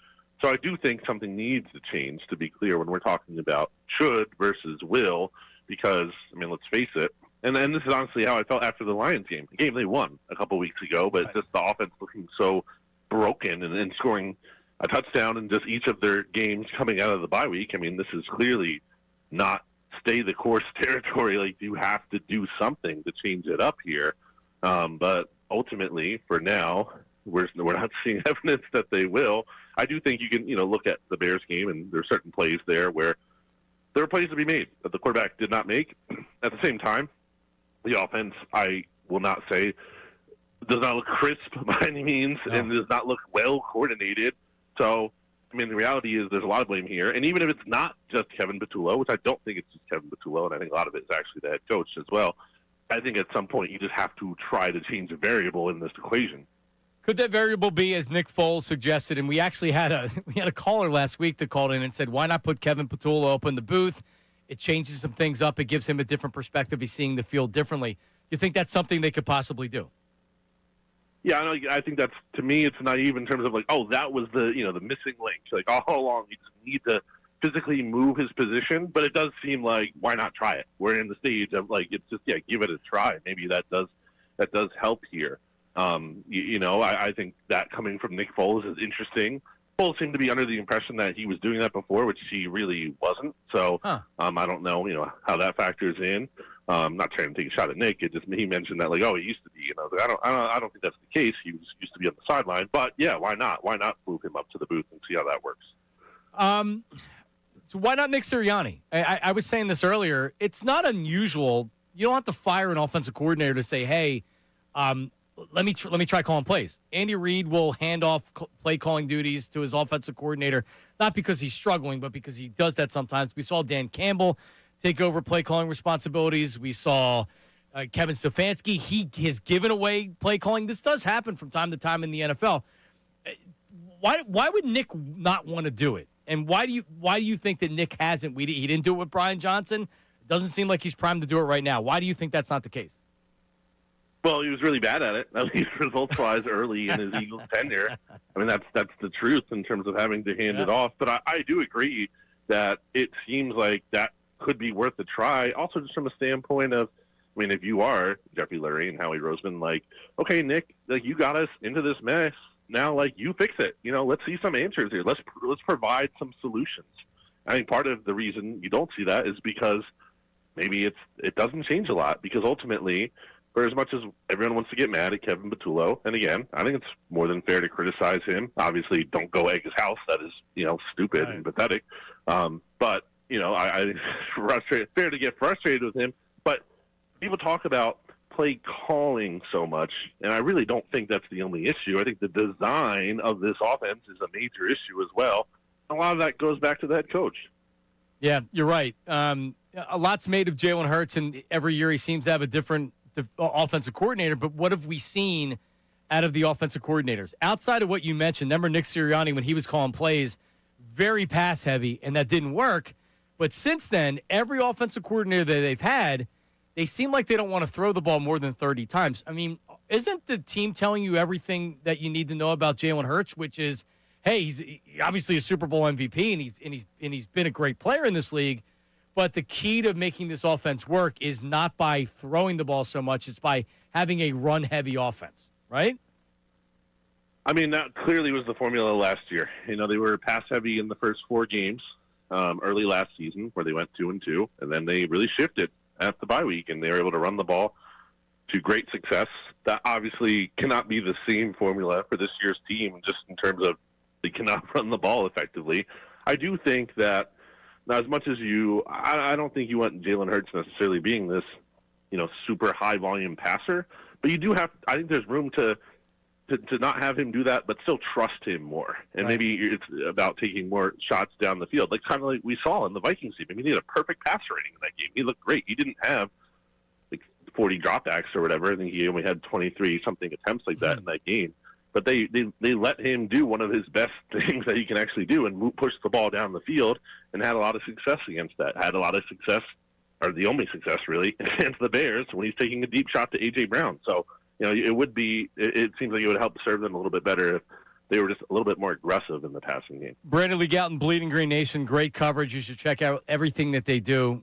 So I do think something needs to change, to be clear, when we're talking about should versus will, because, I mean, let's face it, and this is honestly how I felt after the Lions game. The game they won a couple weeks ago, but just the offense looking so broken and scoring a touchdown in just each of their games coming out of the bye week. I mean, this is clearly not stay the course territory. Like, you have to do something to change it up here. But ultimately, for now, we're not seeing evidence that they will. I do think you can, you know, look at the Bears game, and there are certain plays there where there are plays to be made that the quarterback did not make. At the same time, the offense, I will not say, does not look crisp by any means, and does not look well coordinated. So, I mean, the reality is there's a lot of blame here. And even if it's not just Kevin Patullo, which I don't think it's just Kevin Patullo, and I think a lot of it is actually the head coach as well, I think at some point you just have to try to change a variable in this equation. Could that variable be, as Nick Foles suggested, and we actually had a caller last week that called in and said, why not put Kevin Patullo up in the booth? It changes some things up. It gives him a different perspective. He's seeing the field differently. You think that's something they could possibly do? Yeah, I think that's, to me, it's naive in terms of like, oh, that was the missing link. Like, all along, you just need to physically move his position. But it does seem like, why not try it? We're in the stage of like, it's just, give it a try. Maybe that does help here. I think that coming from Nick Foles is interesting. Foles seemed to be under the impression that he was doing that before, which he really wasn't. So I don't know, how that factors in. I'm not trying to take a shot at Nick. It just, he mentioned that, like, oh, he used to be. And I was like, I don't think that's the case. He used to be on the sideline. But yeah, why not? Why not move him up to the booth and see how that works? So why not Nick Sirianni? I was saying this earlier. It's not unusual. You don't have to fire an offensive coordinator to say, hey, let me try calling plays. Andy Reid will hand off play calling duties to his offensive coordinator, not because he's struggling, but because he does that sometimes. We saw Dan Campbell take over play calling responsibilities. We saw Kevin Stefanski. He has given away play calling. This does happen from time to time in the NFL. why would Nick not want to do it? And why do you think that Nick hasn't? He didn't do it with Brian Johnson. It doesn't seem like he's primed to do it right now. Why do you think that's not the case? Well, he was really bad at it, at least results-wise, early in his Eagles tenure. I mean, that's the truth in terms of having to hand it off. But I do agree that it seems like that could be worth a try. Also, just from a standpoint of, I mean, if you are Jeffrey Lurie and Howie Roseman, like, okay, Nick, like, you got us into this mess. Now, like, you fix it. You know, let's see some answers here. Let's provide some solutions. I think part of the reason you don't see that is because maybe it doesn't change a lot. Because ultimately, for as much as everyone wants to get mad at Kevin Patullo, and again, I think it's more than fair to criticize him. Obviously, don't go egg his house. That is, stupid and pathetic. But, I think it's fair to get frustrated with him. But people talk about play calling so much, and I really don't think that's the only issue. I think the design of this offense is a major issue as well. A lot of that goes back to the head coach. Yeah, you're right. A lot's made of Jalen Hurts, and every year he seems to have a different offensive coordinator. But what have we seen out of the offensive coordinators? Outside of what you mentioned, remember Nick Sirianni, when he was calling plays, very pass-heavy, and that didn't work. But since then, every offensive coordinator that they've had, they seem like they don't want to throw the ball more than 30 times. I mean, isn't the team telling you everything that you need to know about Jalen Hurts, which is, hey, he's obviously a Super Bowl MVP, and he's been a great player in this league, but the key to making this offense work is not by throwing the ball so much, it's by having a run-heavy offense, right? I mean, that clearly was the formula last year. They were pass-heavy in the first 4 games early last season, where they went 2-2, and then they really shifted at the bye week, and they were able to run the ball to great success. That obviously cannot be the same formula for this year's team, just in terms of they cannot run the ball effectively. I do think that, now, as much as I don't think you want Jalen Hurts necessarily being this, super high-volume passer, but you do have, I think there's room to not have him do that, but still trust him more. And right. Maybe it's about taking more shots down the field, like kind of like we saw in the Vikings game. I mean, he had a perfect passer rating in that game. He looked great. He didn't have like 40 dropbacks or whatever. I think he only had 23 something attempts like that in that game. But they let him do one of his best things that he can actually do and push the ball down the field, and had a lot of success against that. Had a lot of success, or the only success really, against the Bears when he's taking a deep shot to A.J. Brown. So, it seems like it would help serve them a little bit better if they were just a little bit more aggressive in the passing game. Brandon Lee Gowton, Bleeding Green Nation, great coverage. You should check out everything that they do.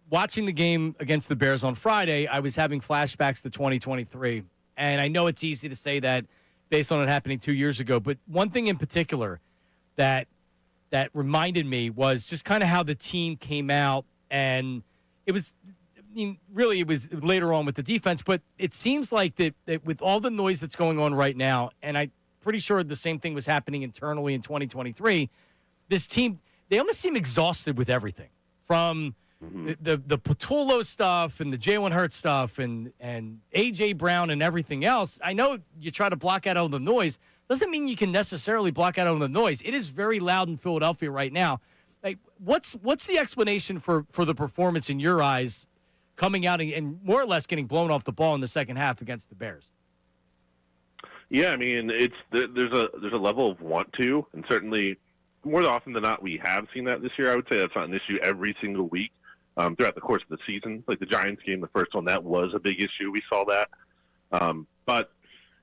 Watching the game against the Bears on Friday, I was having flashbacks to 2023. And I know it's easy to say that based on it happening 2 years ago, but one thing in particular that reminded me was just kind of how the team came out, and it was – really, it was later on with the defense, but it seems like that with all the noise that's going on right now, and I'm pretty sure the same thing was happening internally in 2023, this team, they almost seem exhausted with everything, from the Patullo stuff and the Jalen Hurts stuff and A.J. Brown and everything else. I know you try to block out all the noise. Doesn't mean you can necessarily block out all the noise. It is very loud in Philadelphia right now. Like, what's the explanation for the performance in your eyes coming out and more or less getting blown off the ball in the second half against the Bears? Yeah, I mean, there's a level of want to, and certainly more often than not we have seen that this year. I would say that's not an issue every single week throughout the course of the season. Like the Giants game, the first one, that was a big issue. We saw that. But,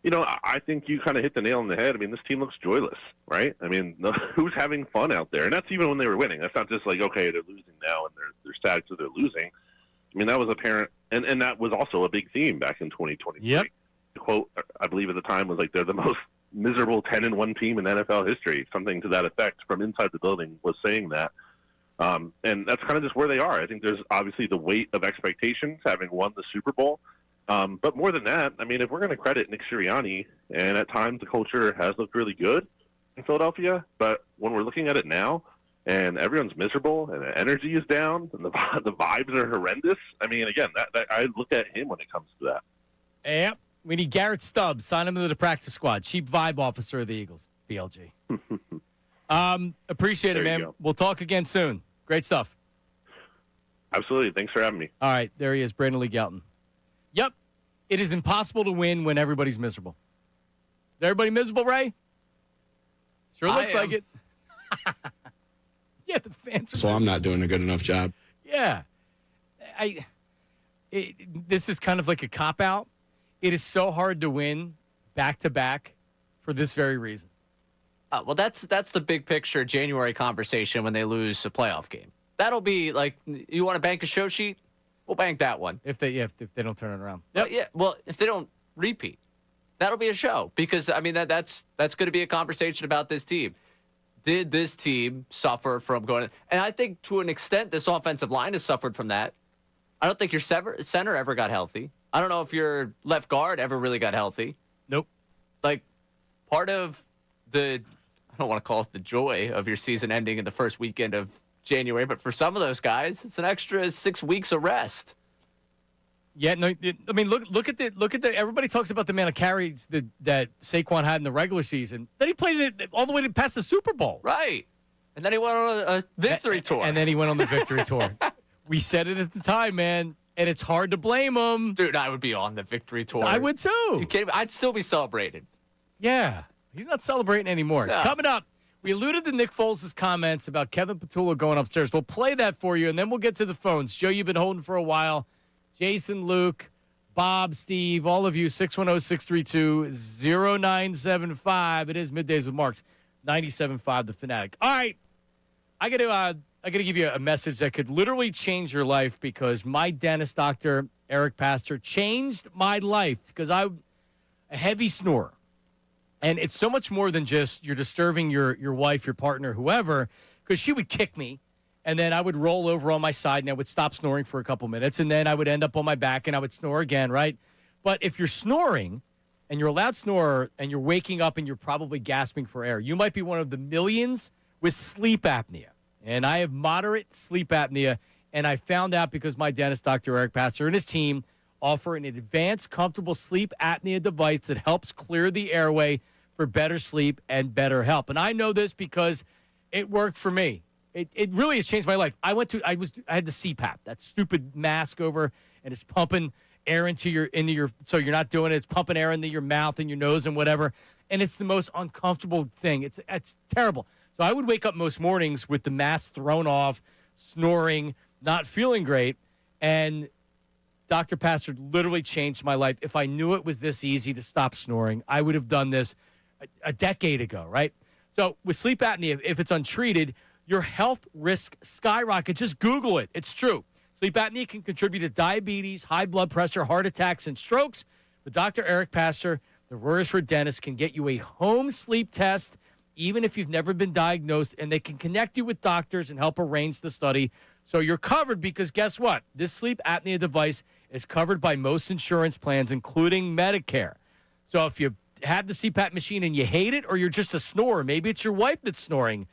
I think you kind of hit the nail on the head. I mean, this team looks joyless, right? I mean, who's having fun out there? And that's even when they were winning. That's not just like, okay, they're losing now and they're sad because they're losing. I mean, that was apparent, and that was also a big theme back in 2023. Yep. The quote, I believe at the time, was like, they're the most miserable 10-1 team in NFL history. Something to that effect from inside the building was saying that. And that's kind of just where they are. I think there's obviously the weight of expectations, having won the Super Bowl. But more than that, I mean, if we're going to credit Nick Sirianni, and at times the culture has looked really good in Philadelphia, but when we're looking at it now, and everyone's miserable, and the energy is down, and the vibes are horrendous. I mean, again, that I look at him when it comes to that. Yep. We need Garrett Stubbs. Sign him to the practice squad. Chief vibe officer of the Eagles, BLG. Appreciate it, man. We'll talk again soon. Great stuff. Absolutely. Thanks for having me. All right. There he is, Brandon Lee Gowton. Yep. It is impossible to win when everybody's miserable. Is everybody miserable, Ray? Sure I looks like am. it. Yeah, the fans are. So I'm not doing a good enough job. Yeah. This is kind of like a cop-out. It is so hard to win back-to-back for this very reason. Well, that's the big picture January conversation when they lose a playoff game. That'll be like, you want to bank a show sheet? We'll bank that one. If they don't turn it around. Yeah. Well, if they don't repeat, that'll be a show because I mean that's going to be a conversation about this team. Did this team suffer from going? And I think to an extent, this offensive line has suffered from that. I don't think your center ever got healthy. I don't know if your left guard ever really got healthy. Nope. Like part of I don't want to call it the joy of your season ending in the first weekend of January, but for some of those guys, it's an extra 6 weeks of rest. Yeah, no. I mean, look at the. Everybody talks about the amount of carries that Saquon had in the regular season. Then he played it all the way to past the Super Bowl. Right. And then he went on a victory tour. And then he went on the victory tour. We said it at the time, man, and it's hard to blame him. Dude, I would be on the victory tour. I would too. You kidding me? I'd still be celebrating. Yeah, he's not celebrating anymore. No. Coming up, we alluded to Nick Foles' comments about Kevin Patullo going upstairs. We'll play that for you, and then we'll get to the phones. Joe, you've been holding for a while. Jason, Luke, Bob, Steve, all of you, 610-632-0975. It is Middays with Marks, 97.5 The Fanatic. All right, I got to give you a message that could literally change your life because my dentist, Dr. Eric Pastor, changed my life because I'm a heavy snorer. And it's so much more than just you're disturbing your wife, your partner, whoever, because she would kick me, and then I would roll over on my side, and I would stop snoring for a couple minutes, and then I would end up on my back, and I would snore again, right? But if you're snoring, and you're a loud snorer, and you're waking up, and you're probably gasping for air, you might be one of the millions with sleep apnea. And I have moderate sleep apnea, and I found out because my dentist, Dr. Eric Pastor, and his team offer an advanced, comfortable sleep apnea device that helps clear the airway for better sleep and better health. And I know this because it worked for me. It really has changed my life. I had the CPAP, that stupid mask over, and it's pumping air into your so you're not doing it. It's pumping air into your mouth and your nose and whatever. And it's the most uncomfortable thing. It's terrible. So I would wake up most mornings with the mask thrown off, snoring, not feeling great. And Dr. Pastor literally changed my life. If I knew it was this easy to stop snoring, I would have done this a decade ago, right? So with sleep apnea, if it's untreated, your health risk skyrockets. Just Google it. It's true. Sleep apnea can contribute to diabetes, high blood pressure, heart attacks, and strokes. But Dr. Eric Pastor, the Royersford dentist, can get you a home sleep test, even if you've never been diagnosed, and they can connect you with doctors and help arrange the study. So you're covered because guess what? This sleep apnea device is covered by most insurance plans, including Medicare. So if you have the CPAP machine and you hate it, or you're just a snorer, maybe it's your wife that's snoring.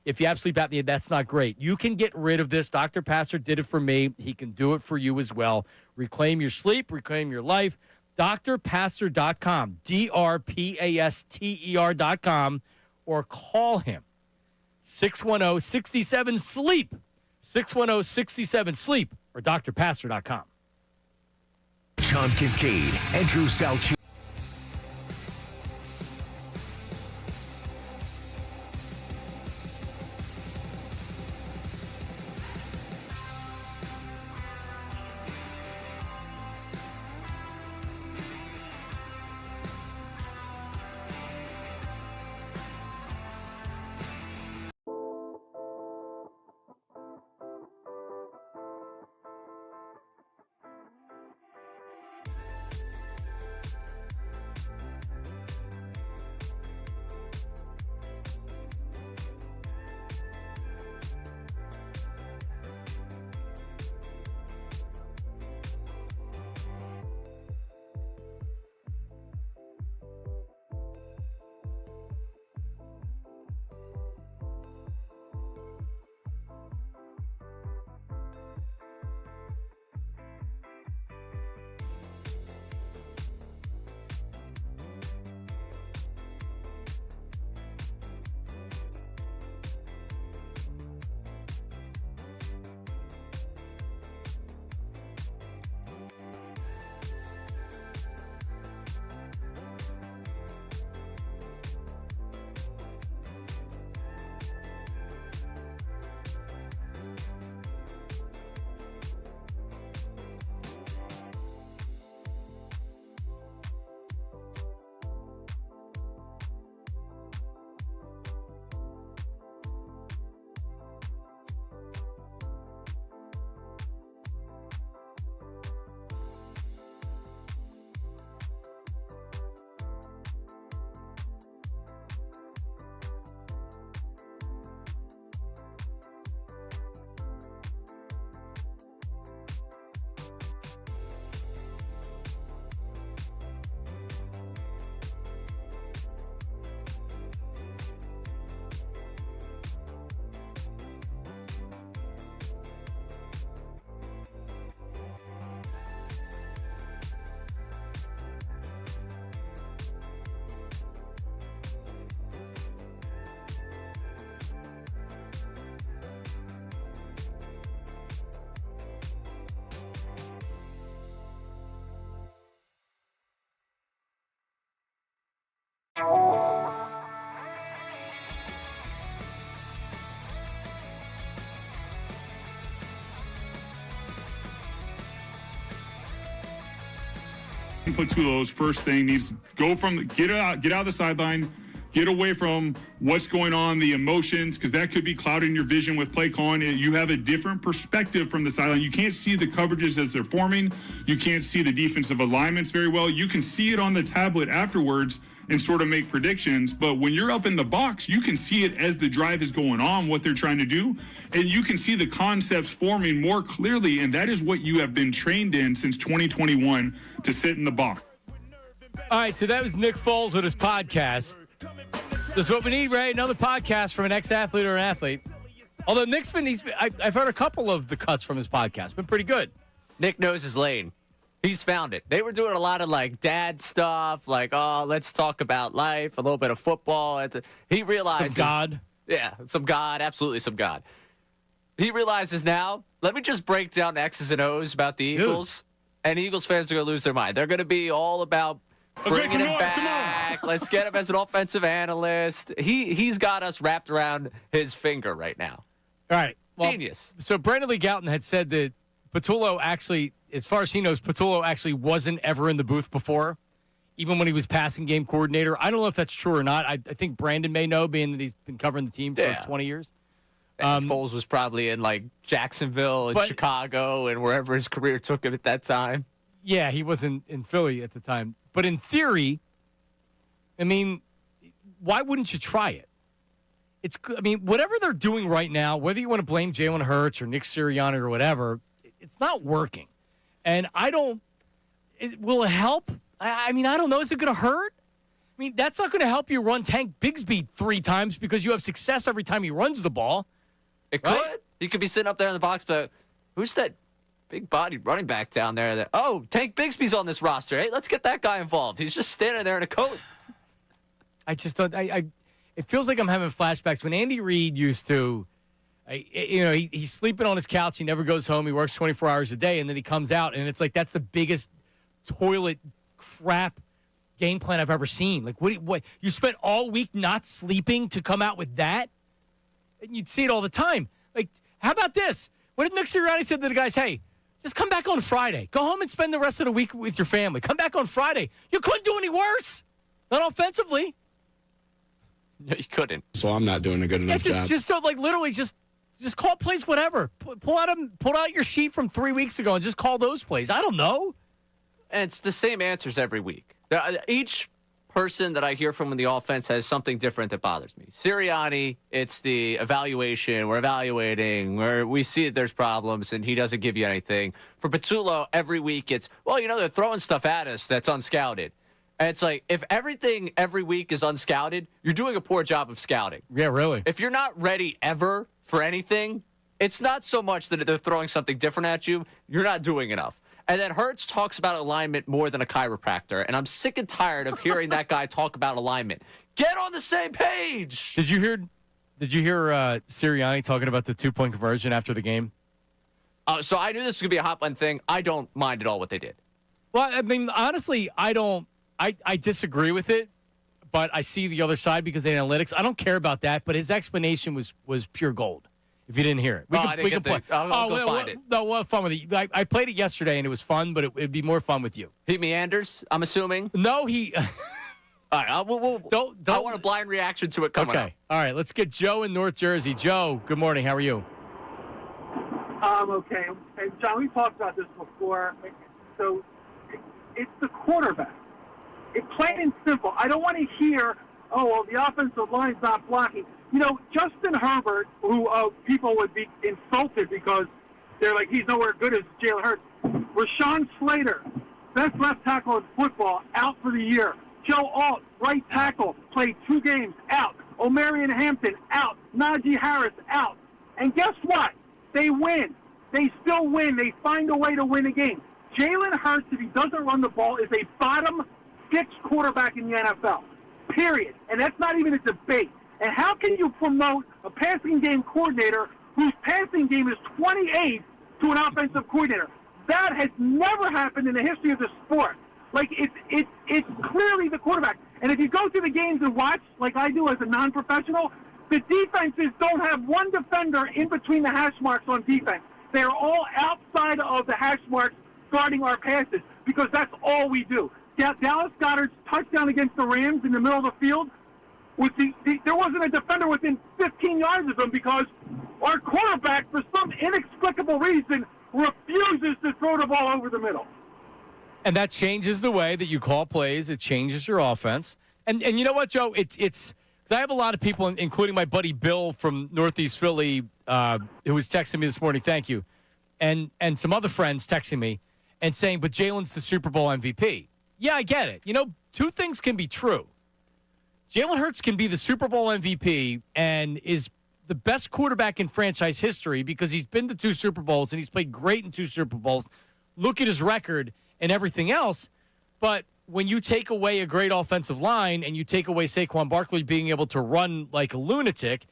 If you have sleep apnea, that's not great. You can get rid of this. Dr. Pastor did it for me. He can do it for you as well. Reclaim your sleep, reclaim your life. drpastor.com, drpaster.com, or call him. 610-67-SLEEP, 610-67-SLEEP, or drpastor.com. John Kincade, Andrew Salciunas. Patulo's first thing needs to get out of the sideline, get away from what's going on, the emotions, because that could be clouding your vision with play calling. You have a different perspective from the sideline. You can't see the coverages as they're forming. You can't see the defensive alignments very well. You can see it on the tablet afterwards and sort of make predictions. But when you're up in the box, you can see it as the drive is going on, what they're trying to do. And you can see the concepts forming more clearly. And that is what you have been trained in since 2021 to sit in the box. All right, so that was Nick Foles with his podcast. This is what we need, right? Another podcast from an ex-athlete or an athlete. Although Nick's I've heard a couple of the cuts from his podcast. Been pretty good. Nick knows his lane. He's found it. They were doing a lot of dad stuff, let's talk about life, a little bit of football. He realizes some God. Yeah, some God, absolutely some God. He realizes now, let me just break down the X's and O's about the Eagles, and Eagles fans are going to lose their mind. They're going to be all about bringing him back. Let's get him as an offensive analyst. He's got us wrapped around his finger right now. All right. Well, genius. So Brandon Lee Gouton had said that Patullo actually, as far as he knows, Patullo actually wasn't ever in the booth before, even when he was passing game coordinator. I don't know if that's true or not. I think Brandon may know, being that he's been covering the team for 20 years. And Foles was probably in Jacksonville and Chicago and wherever his career took him at that time. Yeah, he wasn't in Philly at the time. But in theory, I mean, why wouldn't you try it? Whatever they're doing right now, whether you want to blame Jalen Hurts or Nick Sirianni or whatever, it's not working. And will it help? I don't know. Is it going to hurt? That's not going to help you run Tank Bigsby 3 times because you have success every time he runs the ball. It could. He could be sitting up there in the box, but who's that big-bodied running back down there? Tank Bigsby's on this roster. Hey, let's get that guy involved. He's just standing there in a coat. I just don't. It feels like I'm having flashbacks when Andy Reid used to. He's sleeping on his couch. He never goes home. He works 24 hours a day, and then he comes out, and it's like that's the biggest toilet crap game plan I've ever seen. What you spent all week not sleeping to come out with that? And you'd see it all the time. How about this? What did Nick Sirianni said to the guys? Hey, just come back on Friday. Go home and spend the rest of the week with your family. Come back on Friday. You couldn't do any worse. Not offensively. No, you couldn't. So I'm not doing a good enough job. Just literally just call plays, whatever. Pull out your sheet from 3 weeks ago and just call those plays. I don't know. And it's the same answers every week. Each person that I hear from in the offense has something different that bothers me. Sirianni, it's the evaluation. We're evaluating. We see that there's problems, and he doesn't give you anything. For Patullo, every week it's, they're throwing stuff at us that's unscouted. And it's if everything every week is unscouted, you're doing a poor job of scouting. Yeah, really. If you're not ready ever for anything, it's not so much that they're throwing something different at you. You're not doing enough. And then Hurts talks about alignment more than a chiropractor. And I'm sick and tired of hearing that guy talk about alignment. Get on the same page. Did you hear Sirianni talking about the 2-point conversion after the game? So I knew this was going to be a hot button thing. I don't mind at all what they did. Well, honestly, I don't. I disagree with it, but I see the other side because of the analytics. I don't care about that, but his explanation was pure gold. If you didn't hear it, we can play. I'll go find it. No, we'll have fun with it. I played it yesterday, and it was fun, but it'd be more fun with you. He meanders, I'm assuming? No, he... All right, I want a blind reaction to it coming up. All right, let's get Joe in North Jersey. Joe, good morning. How are you? Okay. Hey, John, we talked about this before. So it's the quarterback. It's plain and simple. I don't want to hear, the offensive line's not blocking. Justin Herbert, who people would be insulted because they're like, he's nowhere good as Jalen Hurts. Rashawn Slater, best left tackle in football, out for the year. Joe Alt, right tackle, played 2 games, out. Omarion Hampton, out. Najee Harris, out. And guess what? They win. They still win. They find a way to win a game. Jalen Hurts, if he doesn't run the ball, is a bottom 6 quarterback in the NFL, period. And that's not even a debate. And how can you promote a passing game coordinator whose passing game is 28th to an offensive coordinator? That has never happened in the history of the sport. It's clearly the quarterback. And if you go to the games and watch, like I do as a non-professional, the defenses don't have one defender in between the hash marks on defense. They're all outside of the hash marks guarding our passes because that's all we do. Dallas Goedert's touchdown against the Rams in the middle of the field, there wasn't a defender within 15 yards of him because our quarterback, for some inexplicable reason, refuses to throw the ball over the middle. And that changes the way that you call plays. It changes your offense. And you know what, Joe? It's because I have a lot of people, including my buddy Bill from Northeast Philly, who was texting me this morning. Thank you. And some other friends texting me and saying, but Jalen's the Super Bowl MVP. Yeah, I get it. You know, two things can be true. Jalen Hurts can be the Super Bowl MVP and is the best quarterback in franchise history because he's been to 2 Super Bowls and he's played great in 2 Super Bowls. Look at his record and everything else. But when you take away a great offensive line and you take away Saquon Barkley being able to run like a lunatic,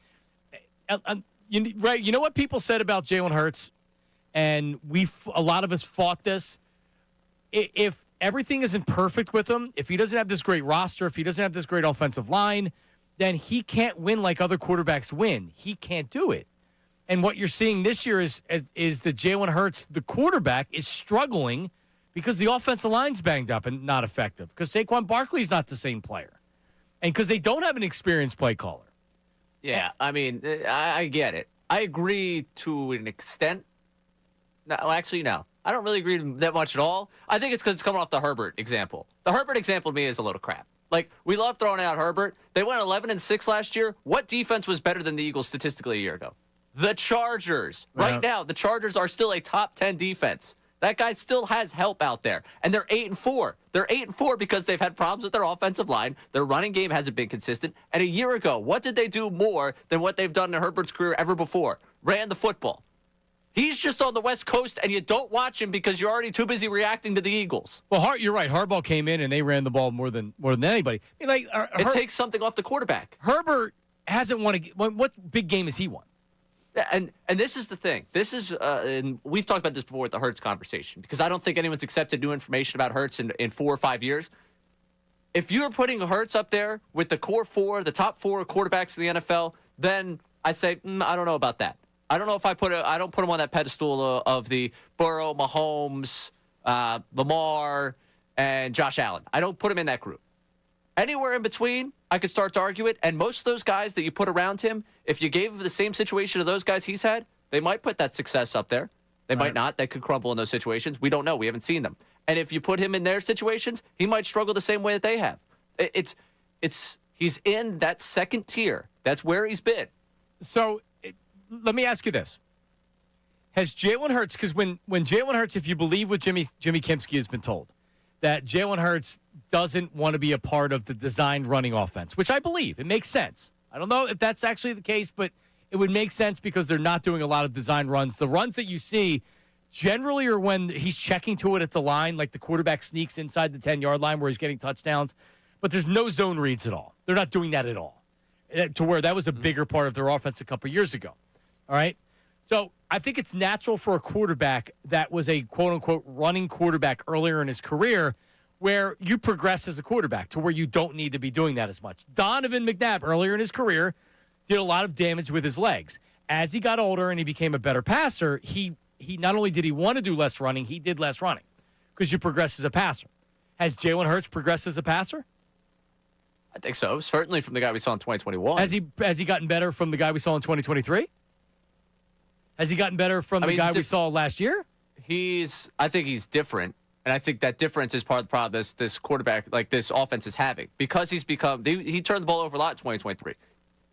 right? You know what people said about Jalen Hurts? And a lot of us fought this. If everything isn't perfect with him, if he doesn't have this great roster, if he doesn't have this great offensive line, then he can't win like other quarterbacks win. He can't do it. And what you're seeing this year is that Jalen Hurts, the quarterback, is struggling because the offensive line's banged up and not effective, because Saquon Barkley's not the same player, and because they don't have an experienced play caller. Yeah, I mean, I get it. I agree to an extent. No, actually, no. I don't really agree that much at all. I think it's because it's coming off the Herbert example. The Herbert example to me is a load of crap. Like, we love throwing out Herbert. They went 11-6 last year. What defense was better than the Eagles statistically a year ago? The Chargers. Right now, the Chargers are still a top 10 defense. That guy still has help out there. And they're 8-4. They're 8-4 because they've had problems with their offensive line. Their running game hasn't been consistent. And a year ago, what did they do more than what they've done in Herbert's career ever before? Ran the football. He's just on the West Coast, and you don't watch him because you're already too busy reacting to the Eagles. Well, you're right. Harbaugh came in, and they ran the ball more than anybody. I mean, like, it takes something off the quarterback. Herbert hasn't won what big game has he won? And this is the thing. This is, and we've talked about this before with the Hurts conversation, because I don't think anyone's accepted new information about Hurts in 4 or 5 years. If you're putting Hurts up there with the core 4, the top 4 quarterbacks in the NFL, then I say, I don't know about that. I don't know if I don't put him on that pedestal of the Burrow, Mahomes, Lamar, and Josh Allen. I don't put him in that group. Anywhere in between, I could start to argue it. And most of those guys that you put around him, if you gave the same situation to those guys he's had, they might put that success up there. They might not. They could crumble in those situations. We don't know. We haven't seen them. And if you put him in their situations, he might struggle the same way that they have. He's in that second tier. That's where he's been. So let me ask you this. Has Jalen Hurts, because when Jalen Hurts, if you believe what Jimmy Kimsky has been told, that Jalen Hurts doesn't want to be a part of the designed running offense, which I believe. It makes sense. I don't know if that's actually the case, but it would make sense because they're not doing a lot of design runs. The runs that you see generally are when he's checking to it at the line, like the quarterback sneaks inside the 10-yard line where he's getting touchdowns, but there's no zone reads at all. They're not doing that at all, to where that was a bigger part of their offense a couple years ago. All right? So I think it's natural for a quarterback that was a quote-unquote running quarterback earlier in his career where you progress as a quarterback to where you don't need to be doing that as much. Donovan McNabb, earlier in his career, did a lot of damage with his legs. As he got older and he became a better passer, he not only did he want to do less running, he did less running because you progress as a passer. Has Jalen Hurts progressed as a passer? I think so. Certainly from the guy we saw in 2021. Has he gotten better from the guy we saw in 2023? Has he gotten better from the guy we saw last year? I think he's different. And I think that difference is part of the problem this quarterback, like this offense is having. Because he turned the ball over a lot in 2023.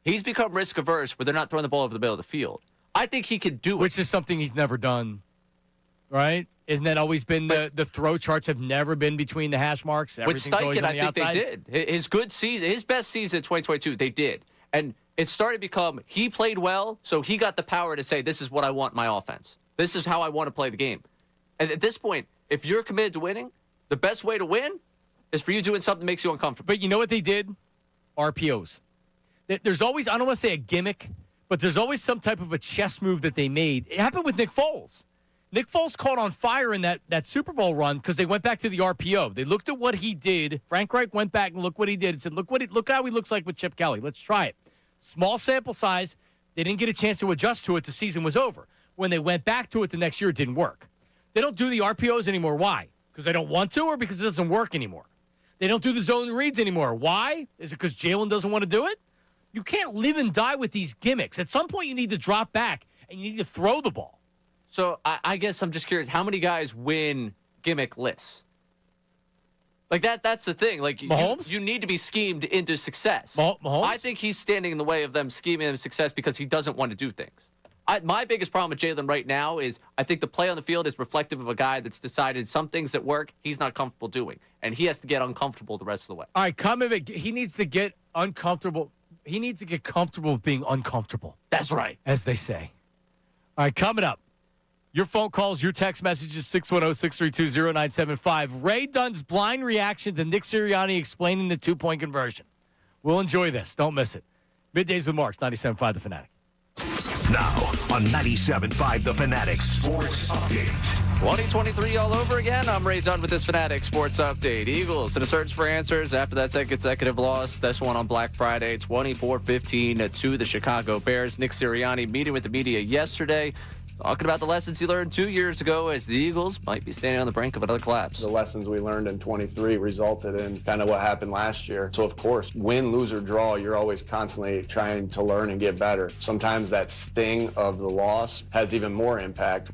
He's become risk averse where they're not throwing the ball over the middle of the field. I think he could do it. Which is something he's never done, right? Isn't that always been the throw charts have never been between the hash marks? With Steichen, I think they did. His good season, his best season in 2022, they did. And it started to become, he played well, so he got the power to say, this is what I want in my offense. This is how I want to play the game. And at this point, if you're committed to winning, the best way to win is for you doing something that makes you uncomfortable. But you know what they did? RPOs. There's always, I don't want to say a gimmick, but there's always some type of a chess move that they made. It happened with Nick Foles. Nick Foles caught on fire in that Super Bowl run because they went back to the RPO. They looked at what he did. Frank Reich went back and looked what he did and said, look how he looks like with Chip Kelly. Let's try it. Small sample size. They didn't get a chance to adjust to it. The season was over. When they went back to it the next year, it didn't work. They don't do the RPOs anymore. Why? Because they don't want to or because it doesn't work anymore? They don't do the zone reads anymore. Why? Is it because Jalen doesn't want to do it? You can't live and die with these gimmicks. At some point, you need to drop back and you need to throw the ball. So I guess I'm just curious, how many guys win gimmick lists? Like that's the thing. Like Mahomes? You need to be schemed into success. Mahomes? I think he's standing in the way of them scheming him success because he doesn't want to do things. My biggest problem with Jalen right now is I think the play on the field is reflective of a guy that's decided some things that work he's not comfortable doing, and he has to get uncomfortable the rest of the way. All right, he needs to get uncomfortable. He needs to get comfortable with being uncomfortable. That's right. As they say. All right, coming up. Your phone calls, your text messages, 610-632-0975. Ray Dunn's blind reaction to Nick Sirianni explaining the two-point conversion. We'll enjoy this. Don't miss it. Middays with Marks, 97.5 The Fanatic. Now on 97.5 The Fanatic Sports Update. 2023 all over again. I'm Ray Dunn with this Fanatic Sports Update. Eagles in a search for answers after that second consecutive loss. This one on Black Friday, 24-15 to the Chicago Bears. Nick Sirianni meeting with the media yesterday, talking about the lessons he learned 2 years ago as the Eagles might be standing on the brink of another collapse. The lessons we learned in 23 resulted in kind of what happened last year. So, of course, win, lose, or draw, you're always constantly trying to learn and get better. Sometimes that sting of the loss has even more impact.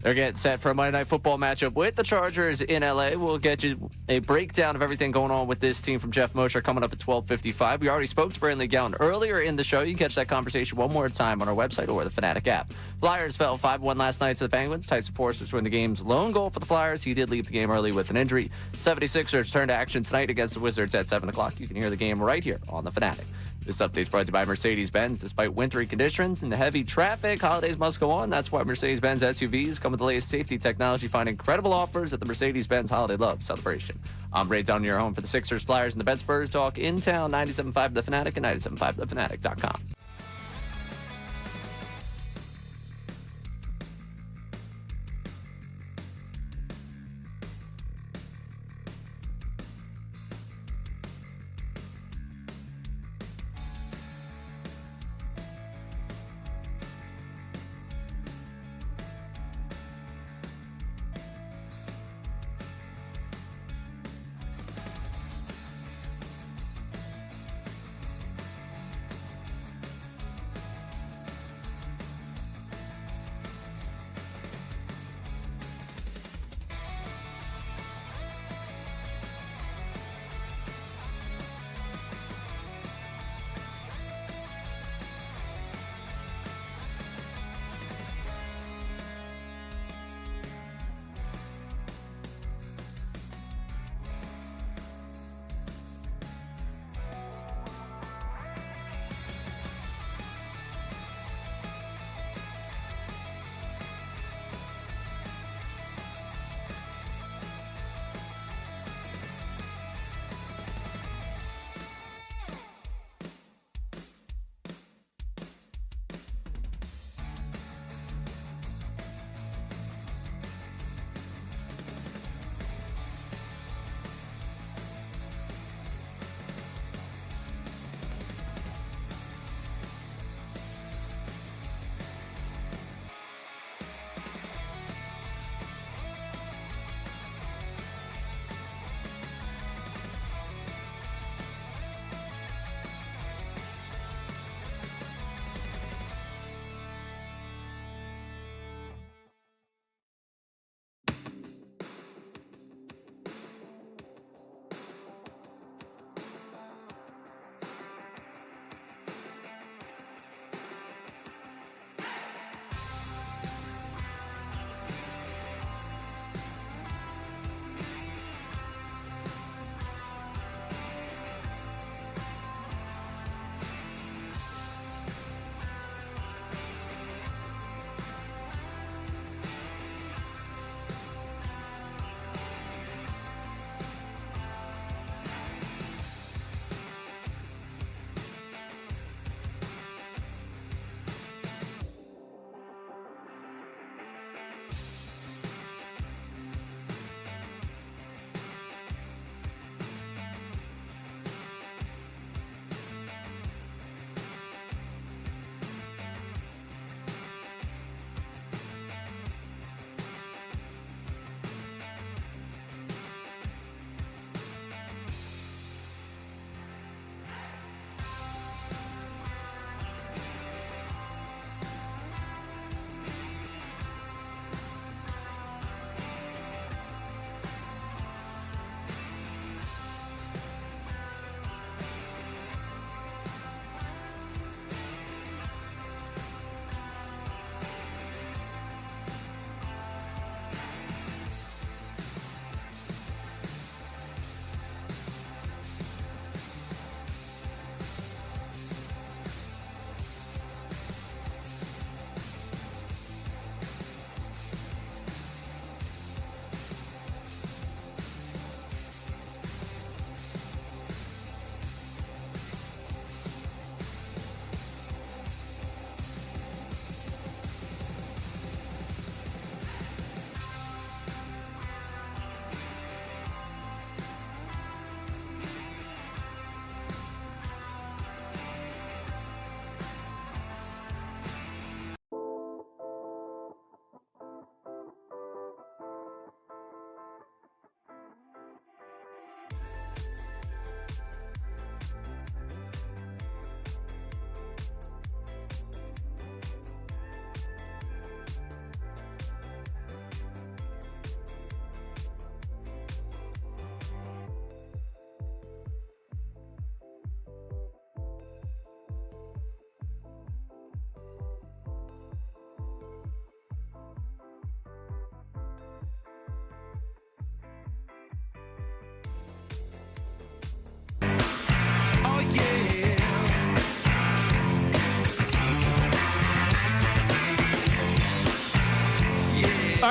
They're getting set for a Monday Night Football matchup with the Chargers in L.A. We'll get you a breakdown of everything going on with this team from Jeff Mosher coming up at 12:55. We already spoke to Brandley Gowton earlier in the show. You can catch that conversation one more time on our website or the Fanatic app. Flyers fell 5-1 last night to the Penguins. Tyson Forster's win the game's lone goal for the Flyers. He did leave the game early with an injury. 76ers turn to action tonight against the Wizards at 7 o'clock. You can hear the game right here on the Fanatic. This update's brought to you by Mercedes-Benz. Despite wintry conditions and the heavy traffic, holidays must go on. That's why Mercedes-Benz SUVs come with the latest safety technology. Find incredible offers at the Mercedes-Benz Holiday Love Celebration. I'm Ray Down your home for the Sixers, Flyers, and the Bet Spurs talk in town. 97.5 The Fanatic and 97.5thefanatic.com.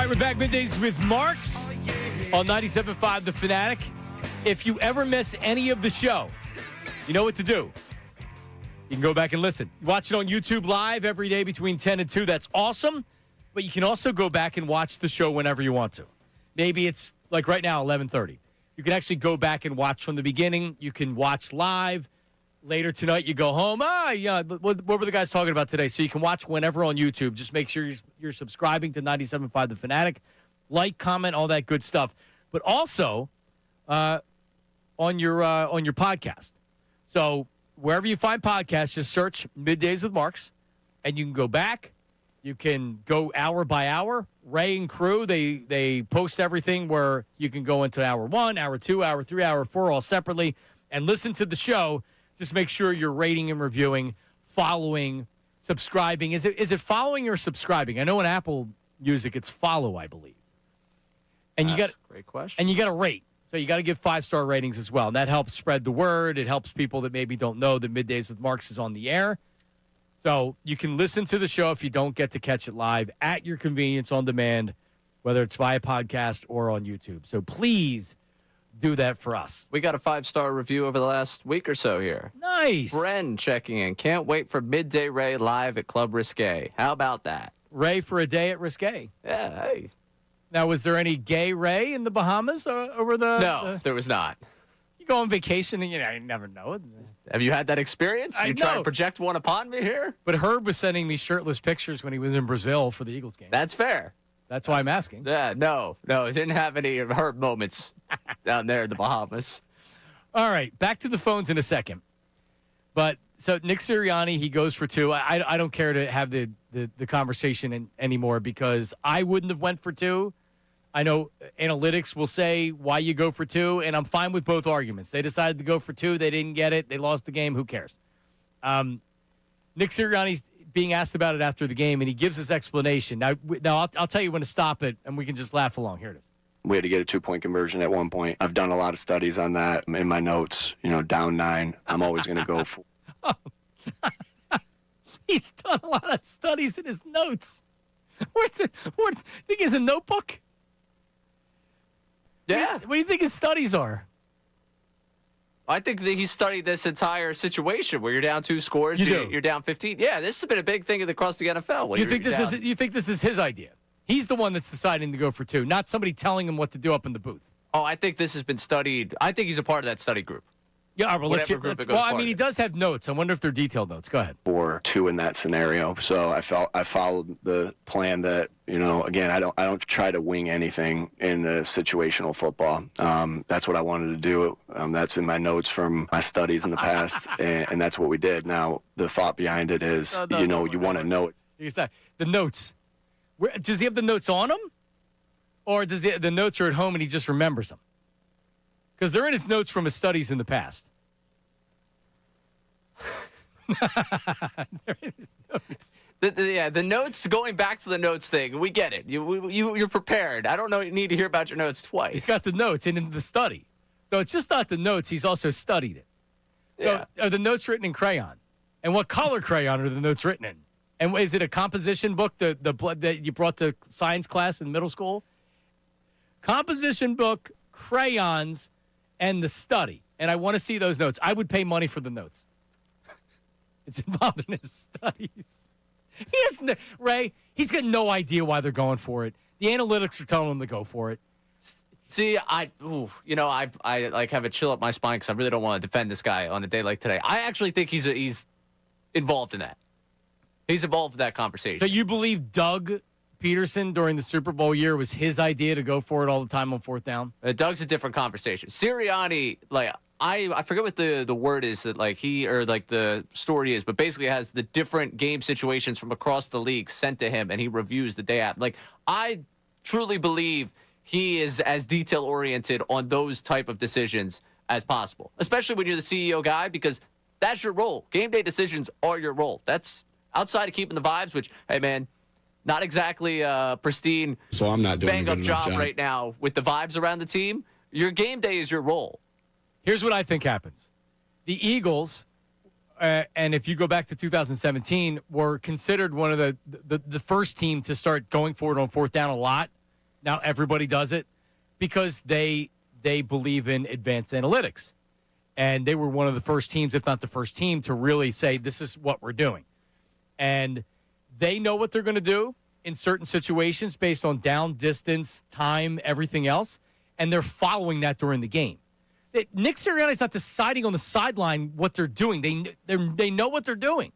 All right, we're back middays with Marks on 97.5 The Fanatic. If you ever miss any of the show, you know what to do. You can go back and listen. Watch it on YouTube Live every day between 10 and 2. That's awesome. But you can also go back and watch the show whenever you want to. Maybe it's like right now, 11:30. You can actually go back and watch from the beginning. You can watch live. Later tonight, you go home. What were the guys talking about today? So you can watch whenever on YouTube. Just make sure you're subscribing to 97.5 The Fanatic. Like, comment, all that good stuff. But also on your podcast. So wherever you find podcasts, just search Middays with Marks, and you can go back. You can go hour by hour. Ray and crew, they post everything where you can go into hour 1, hour 2, hour 3, hour 4, all separately, and listen to the show. Just make sure you're rating and reviewing, following, subscribing. Is it following or subscribing? I know in Apple Music it's follow, I believe. And That's a great question. And you got to rate. So you got to give 5-star ratings as well. And that helps spread the word. It helps people that maybe don't know that Middays with Marks is on the air. So you can listen to the show if you don't get to catch it live at your convenience on demand, whether it's via podcast or on YouTube. So please do that for us. We got a 5-star review over the last week or so here. Nice. Bren checking in. Can't wait for Midday Ray live at Club Risque. How about that? Ray for a day at Risque. Yeah, hey. Now, was there any gay Ray in the Bahamas over the... No, there was not. You go on vacation and you never know it. Have you had that experience? I You try know. to project one upon me here? But Herb was sending me shirtless pictures when he was in Brazil for the Eagles game. That's fair. That's why I'm asking. Yeah, no, it didn't have any Herb moments down there in the Bahamas. All right, back to the phones in a second. But so Nick Sirianni, he goes for 2. I don't care to have the conversation anymore because I wouldn't have went for 2. I know analytics will say why you go for 2, and I'm fine with both arguments. They decided to go for 2. They didn't get it. They lost the game. Who cares? Nick Sirianni's being asked about it after the game, and he gives his explanation. Now I'll tell you when to stop it, and we can just laugh along. Here it is. We had to get a 2-point conversion at one point. I've done a lot of studies on that in my notes. Down 9. I'm always going to go for. He's done a lot of studies in his notes. What think he has a notebook? Yeah. What do you think his studies are? I think that he studied this entire situation where you're down 2 scores, you're down 15. Yeah, this has been a big thing across the NFL. You think this is his idea? He's the one that's deciding to go for 2, not somebody telling him what to do up in the booth. Oh, I think this has been studied. I think he's a part of that study group. Yeah, well, I mean, he it. does have notes. I wonder if they're detailed notes. Go ahead. For 2 in that scenario. So I followed the plan that, again, I don't try to wing anything in the situational football. That's what I wanted to do. That's in my notes from my studies in the past, and that's what we did. Now, the thought behind it is, you want to know it. The notes. Does he have the notes on him? Or does the notes are at home and he just remembers them? Because they're in his notes from his studies in the past. They're in his notes. The notes, going back to the notes thing, we get it. You're prepared. I don't need to hear about your notes twice. He's got the notes in the study. So it's just not the notes. He's also studied it. So are the notes written in crayon? And what color crayon are the notes written in? And is it a composition book, the blood that you brought to science class in middle school? Composition book, crayons, and the study. And I want to see those notes. I would pay money for the notes. It's involved in his studies. Ray, he's got no idea why they're going for it. The analytics are telling him to go for it. See, I have a chill up my spine because I really don't want to defend this guy on a day like today. I actually think he's involved in that. He's involved in that conversation. So you believe Doug Peterson during the Super Bowl year was his idea to go for it all the time on 4th down? Doug's a different conversation. Sirianni, I forget what the word is that the story is, but basically it has the different game situations from across the league sent to him, and he reviews the day after. I truly believe he is as detail oriented on those type of decisions as possible, especially when you're the CEO guy, because that's your role. Game day decisions are your role. That's outside of keeping the vibes, which, hey man, not exactly pristine. So I'm not doing bang-up job right now with the vibes around the team. Your game day is your role. Here's what I think happens. The Eagles, and if you go back to 2017, were considered one of the first team to start going for it on 4th down a lot Now everybody does it because they believe in advanced analytics. And they were one of the first teams, if not the first team, to really say this is what we're doing. And they know what they're going to do in certain situations based on down, distance, time, everything else. And they're following that during the game. Nick Sirianni's not deciding on the sideline what they're doing. They know what they're doing.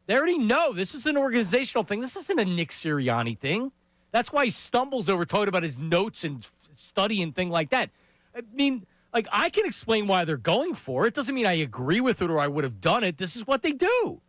They already know this is an organizational thing. This isn't a Nick Sirianni thing. That's why he stumbles over talking about his notes and study and thing like that. I mean, like, I can explain why they're going for it. Doesn't mean I agree with it or I would have done it. This is what they do.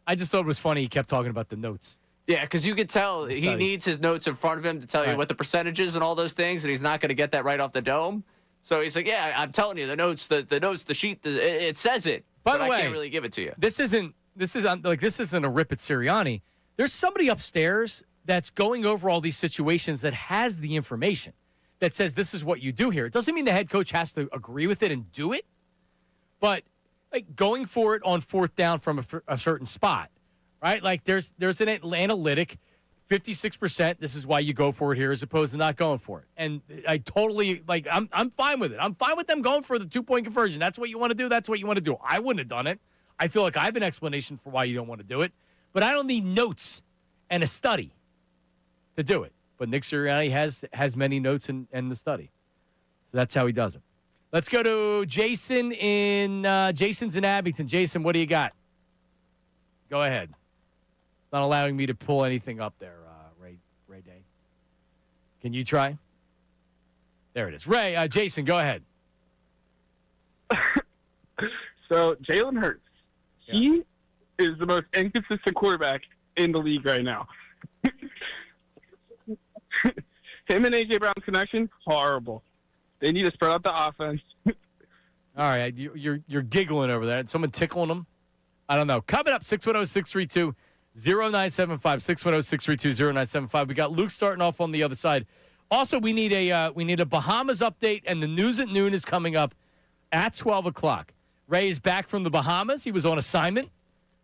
I just thought it was funny he kept talking about the notes. Yeah, because you could tell he needs his notes in front of him to tell you what the percentages and all those things, and he's not going to get that right off the dome. So he's like, yeah, I'm telling you, the notes, the sheet, it says it. By the way, I can't really give it to you. This isn't a rip at Sirianni. There's somebody upstairs that's going over all these situations that has the information that says this is what you do here. It doesn't mean the head coach has to agree with it and do it, but like going for it on fourth down from a certain spot, right? Like there's an analytic, 56%. This is why you go for it here as opposed to not going for it. And I totally I'm fine with it. I'm fine with them going for the 2-point conversion. That's what you want to do. That's what you want to do. I wouldn't have done it. I feel like I have an explanation for why you don't want to do it, but I don't need notes and a study to do it. But Nick Sirianni has many notes and the study. So that's how he does it. Let's go to Jason Jason's in Abington. Jason, what do you got? Go ahead. Not allowing me to pull anything up there, Ray Day. Can you try? There it is. Ray, Jason, go ahead. So Jalen Hurts, he is the most inconsistent quarterback in the league right now. Him and A.J. Brown's connection, horrible. They need to spread out the offense. All right, you're giggling over there. Someone tickling them? I don't know. Coming up, 610-632-0975, 610-632-0975. We got Luke starting off on the other side. Also, we need a Bahamas update, and the news at noon is coming up at 12 o'clock. Ray is back from the Bahamas. He was on assignment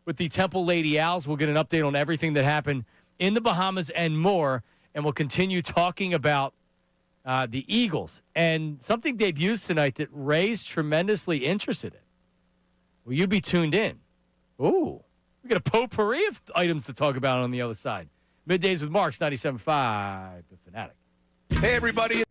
with the Temple Lady Owls. We'll get an update on everything that happened in the Bahamas and more, and we'll continue talking about the Eagles. And something debuts tonight that Ray's tremendously interested in. Will you be tuned in? Ooh, we got a potpourri of items to talk about on the other side. Middays with Marks, 97.5, The Fanatic. Hey, everybody.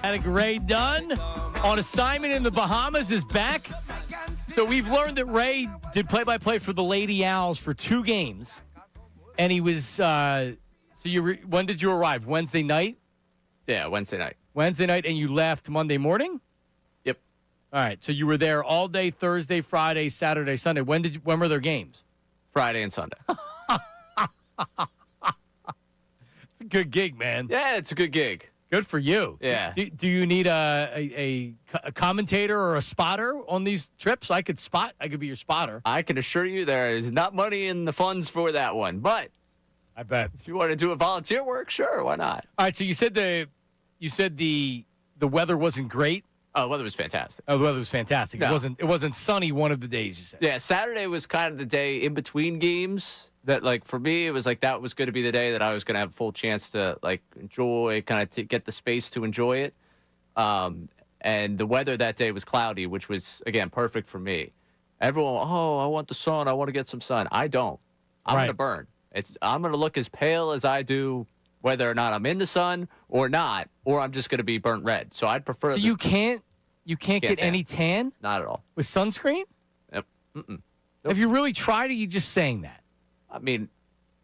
Fanatic Ray Dunn on assignment in the Bahamas is back. So we've learned that Ray did play-by-play for the Lady Owls for 2 games. And he was, when did you arrive? Wednesday night? Yeah, Wednesday night. Wednesday night, and you left Monday morning? Yep. All right, so you were there all day Thursday, Friday, Saturday, Sunday. When were their games? Friday and Sunday. It's a good gig, man. Yeah, it's a good gig. Good for you. Yeah. Do you need a commentator or a spotter on these trips? I could be your spotter. I can assure you there is not money in the funds for that one. But I bet if you want to do a volunteer work, sure, why not? All right. So you said the weather wasn't great. Oh, the weather was fantastic. Oh, the weather was fantastic. No. It wasn't sunny one of the days, you said. Yeah, Saturday was kind of the day in between games that, like, for me, it was like that was going to be the day that I was going to have a full chance to, like, enjoy, kind of get the space to enjoy it. And the weather that day was cloudy, which was, again, perfect for me. Everyone, I want the sun. I want to get some sun. I don't. I'm going to burn. I'm going to look as pale as I do whether or not I'm in the sun or not, or I'm just going to be burnt red. So I'd prefer. So you can't get any tan? Not at all. With sunscreen? Yep. Nope. Have you really tried, or are you just saying that? I mean,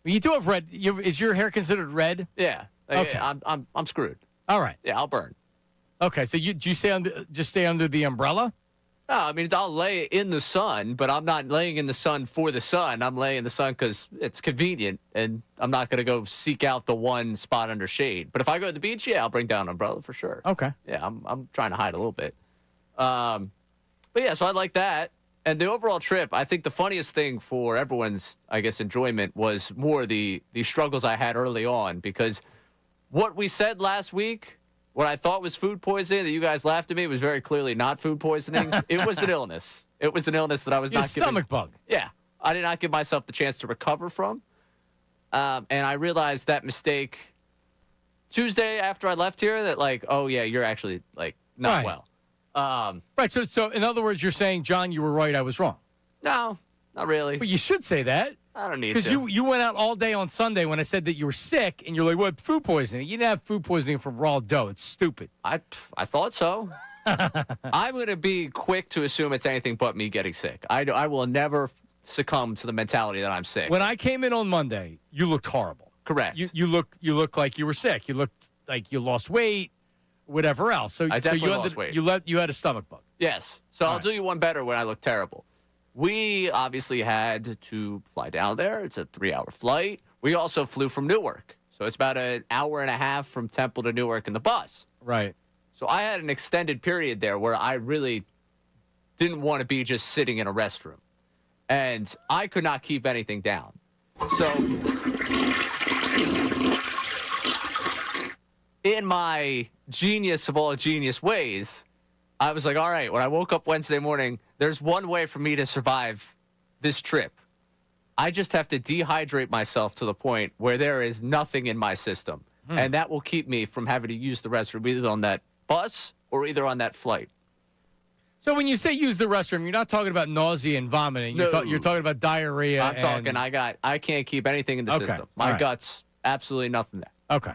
you do have red. Is your hair considered red? Yeah. Okay. I'm screwed. All right. Yeah, I'll burn. Okay. So do you stay under the umbrella? No, I mean, I'll lay in the sun, but I'm not laying in the sun for the sun. I'm laying in the sun because it's convenient, and I'm not going to go seek out the one spot under shade. But if I go to the beach, yeah, I'll bring down an umbrella for sure. Okay. Yeah, I'm trying to hide a little bit. But yeah, so I like that. And the overall trip, I think the funniest thing for everyone's, I guess, enjoyment was more the struggles I had early on, because what we said last week, what I thought was food poisoning that you guys laughed at me, was very clearly not food poisoning. It was an illness. It was an illness that I was not giving. Stomach bug. Yeah. I did not give myself the chance to recover from. And I realized that mistake Tuesday after I left here, that, like, oh, yeah, you're actually, like, not well. Right. So in other words, you're saying, John, you were right, I was wrong. No, not really. But you should say that. I don't need to. Because you went out all day on Sunday when I said that you were sick, and you're like, what, food poisoning? You didn't have food poisoning from raw dough. It's stupid. I thought so. I'm going to be quick to assume it's anything but me getting sick. I will never succumb to the mentality that I'm sick. When I came in on Monday, you looked horrible. Correct. You looked like you were sick. You looked like you lost weight, whatever else. So I definitely lost weight. You had a stomach bug. Yes. So I'll do you one better when I look terrible. We obviously had to fly down there. It's a 3-hour flight. We also flew from Newark. So it's about an hour and a half from Temple to Newark in the bus. Right. So I had an extended period there where I really didn't want to be just sitting in a restroom. And I could not keep anything down. So in my genius of all genius ways, I was like, all right, when I woke up Wednesday morning, there's one way for me to survive this trip. I just have to dehydrate myself to the point where there is nothing in my system. And that will keep me from having to use the restroom either on that bus or either on that flight. So when you say use the restroom, you're not talking about nausea and vomiting. No. You're talking about diarrhea. I'm talking, I can't keep anything in the system. My guts, absolutely nothing there. Okay.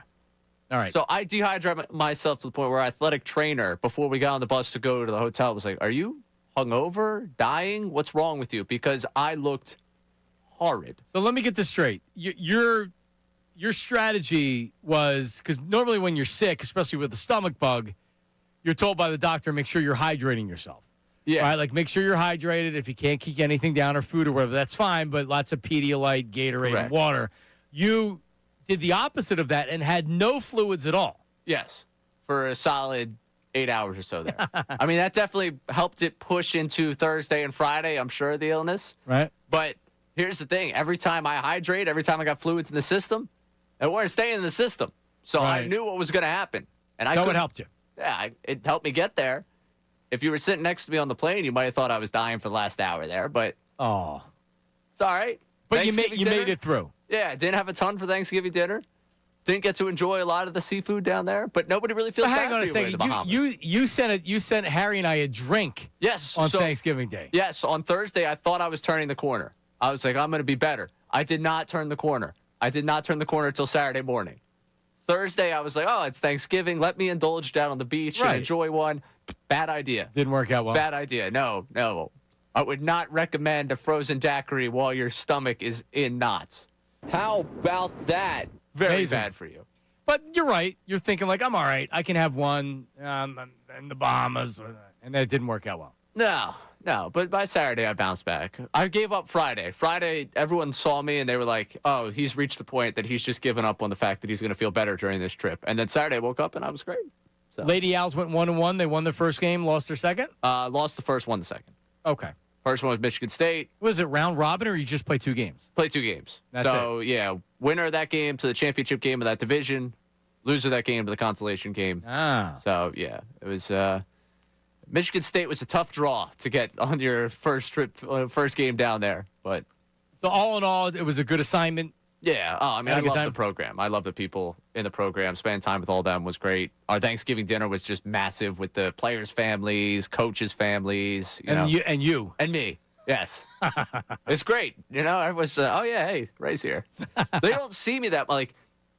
All right. So I dehydrate myself to the point where our athletic trainer, before we got on the bus to go to the hotel, was like, are you hungover, dying? What's wrong with you? Because I looked horrid. So let me get this straight. Your strategy was, because normally when you're sick, especially with the stomach bug, you're told by the doctor, make sure you're hydrating yourself. Yeah. Right? Like, make sure you're hydrated. If you can't keep anything down or food or whatever, that's fine, but lots of Pedialyte, Gatorade, and water. You did the opposite of that and had no fluids at all. Yes. For a solid 8 hours or so there. I mean, that definitely helped it push into Thursday and Friday, I'm sure, the illness. Right. But here's the thing. Every time I hydrate, every time I got fluids in the system, they weren't staying in the system. So I knew what was going to happen. And So it helped you. Yeah, it helped me get there. If you were sitting next to me on the plane, you might have thought I was dying for the last hour there, but it's all right. But you made it through. Yeah, didn't have a ton for Thanksgiving dinner. Didn't get to enjoy a lot of the seafood down there, but nobody really feels bad hang on for a you in the second. Bahamas. You sent Harry and I a drink. Yes, on Thanksgiving Day. Yes, on Thursday I thought I was turning the corner. I was like, I'm going to be better. I did not turn the corner. I did not turn the corner until Saturday morning. Thursday, I was like, oh, it's Thanksgiving. Let me indulge down on the beach and enjoy one. Bad idea. Didn't work out well. Bad idea. No. I would not recommend a frozen daiquiri while your stomach is in knots. How about that? Very Amazing. bad for you. But you're right. You're thinking like, I'm all right. I can have one in the Bahamas. And that didn't work out well. No. But by Saturday, I bounced back. I gave up Friday. Friday, everyone saw me, and they were like, oh, he's reached the point that he's just given up on the fact that he's going to feel better during this trip. And then Saturday, I woke up, and I was great. So. Lady Owls went 1-1. They won their first game, lost their second? Lost the first, won the second. Okay. First one was Michigan State. Was it round robin, or you just play 2 games? Play 2 games. That's so, yeah, winner of that game to the championship game of that division, loser of that game to the consolation game. So, yeah, it was Michigan State was a tough draw to get on your first trip, first game down there. But so, all in all, it was a good assignment. Yeah. Oh, I mean, I love the program. I love the people in the program. Spending time with all of them was great. Our Thanksgiving dinner was just massive with the players' families, coaches' families. You. And me. Yes. It's great. I was, hey, Ray's here. They don't see me that, like,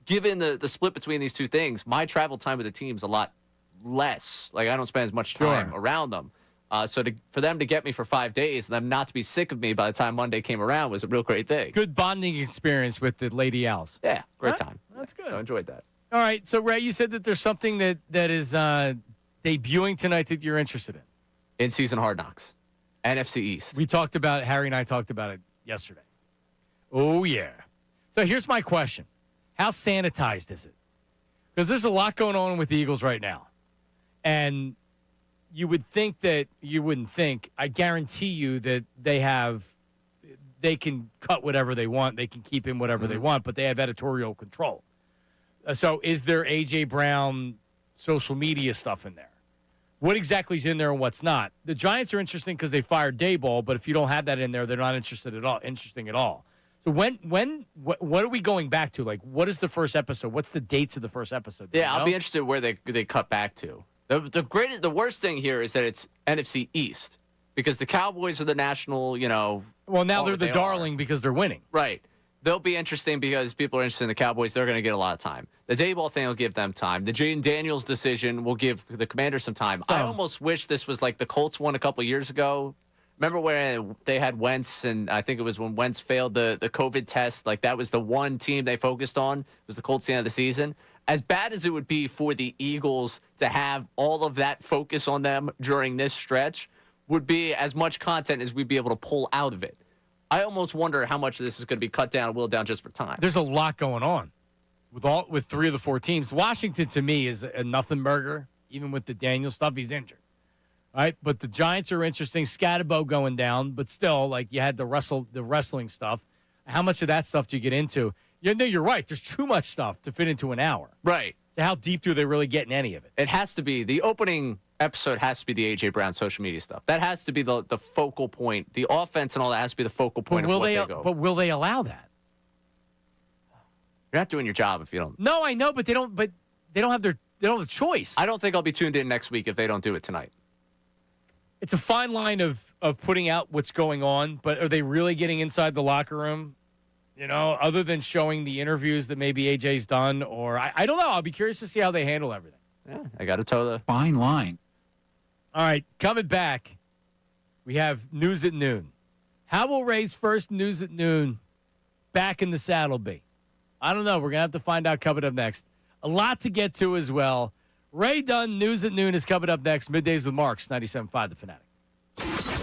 given the split between these two things, my travel time with the team's a lot less. Like, I don't spend as much time around them. So for them to get me for 5 days and them not to be sick of me by the time Monday came around was a real great thing. Good bonding experience with the Lady Owls. Yeah, great time. That's good. So I enjoyed that. All right. So, Ray, you said that there's something that is debuting tonight that you're interested in. In-season Hard Knocks. NFC East. We talked about it. Harry and I talked about it yesterday. Oh, yeah. So here's my question. How sanitized is it? Because there's a lot going on with the Eagles right now. And you would think that you wouldn't think. I guarantee you that they can cut whatever they want. They can keep in whatever they want, but they have editorial control. So is there A.J. Brown social media stuff in there? What exactly is in there and what's not? The Giants are interesting because they fired Daboll, but if you don't have that in there, they're not interesting at all. So what are we going back to? Like, what is the first episode? What's the dates of the first episode? I'll be interested where they cut back to. The worst thing here is that it's NFC East because the Cowboys are the national, Well, now they're the darling because they're winning. Right. They'll be interesting because people are interested in the Cowboys. They're going to get a lot of time. The Daboll thing will give them time. The Jaden Daniels decision will give the Commanders some time. I almost wish this was like the Colts one a couple years ago. Remember where they had Wentz, and I think it was when Wentz failed the COVID test. Like, that was the one team they focused on, was the Colts at the end of the season. As bad as it would be for the Eagles to have all of that focus on them during this stretch would be as much content as we'd be able to pull out of it. I almost wonder how much of this is going to be cut down and whittled down just for time. There's a lot going on with 3 of the 4 teams. Washington, to me, is a nothing burger. Even with the Daniel stuff, he's injured. All right, but the Giants are interesting. Scatterbo going down, but still, like, you had the wrestling stuff. How much of that stuff do you get into? You're right. There's too much stuff to fit into an hour. Right. So how deep do they really get in any of it? It has to be. The opening episode has to be the A.J. Brown social media stuff. That has to be the focal point. The offense and all that has to be the focal point of what they go. But will they allow that? You're not doing your job if you don't. No, I know, but they don't have the choice. I don't think I'll be tuned in next week if they don't do it tonight. It's a fine line of putting out what's going on, but are they really getting inside the locker room? Other than showing the interviews that maybe AJ's done, or I don't know. I'll be curious to see how they handle everything. Yeah, I got to toe the fine line. All right, coming back, we have News at Noon. How will Ray's first News at Noon back in the saddle be? I don't know. We're going to have to find out coming up next. A lot to get to as well. Ray Dunn, News at Noon is coming up next. Middays with Marks, 97.5 The Fanatic.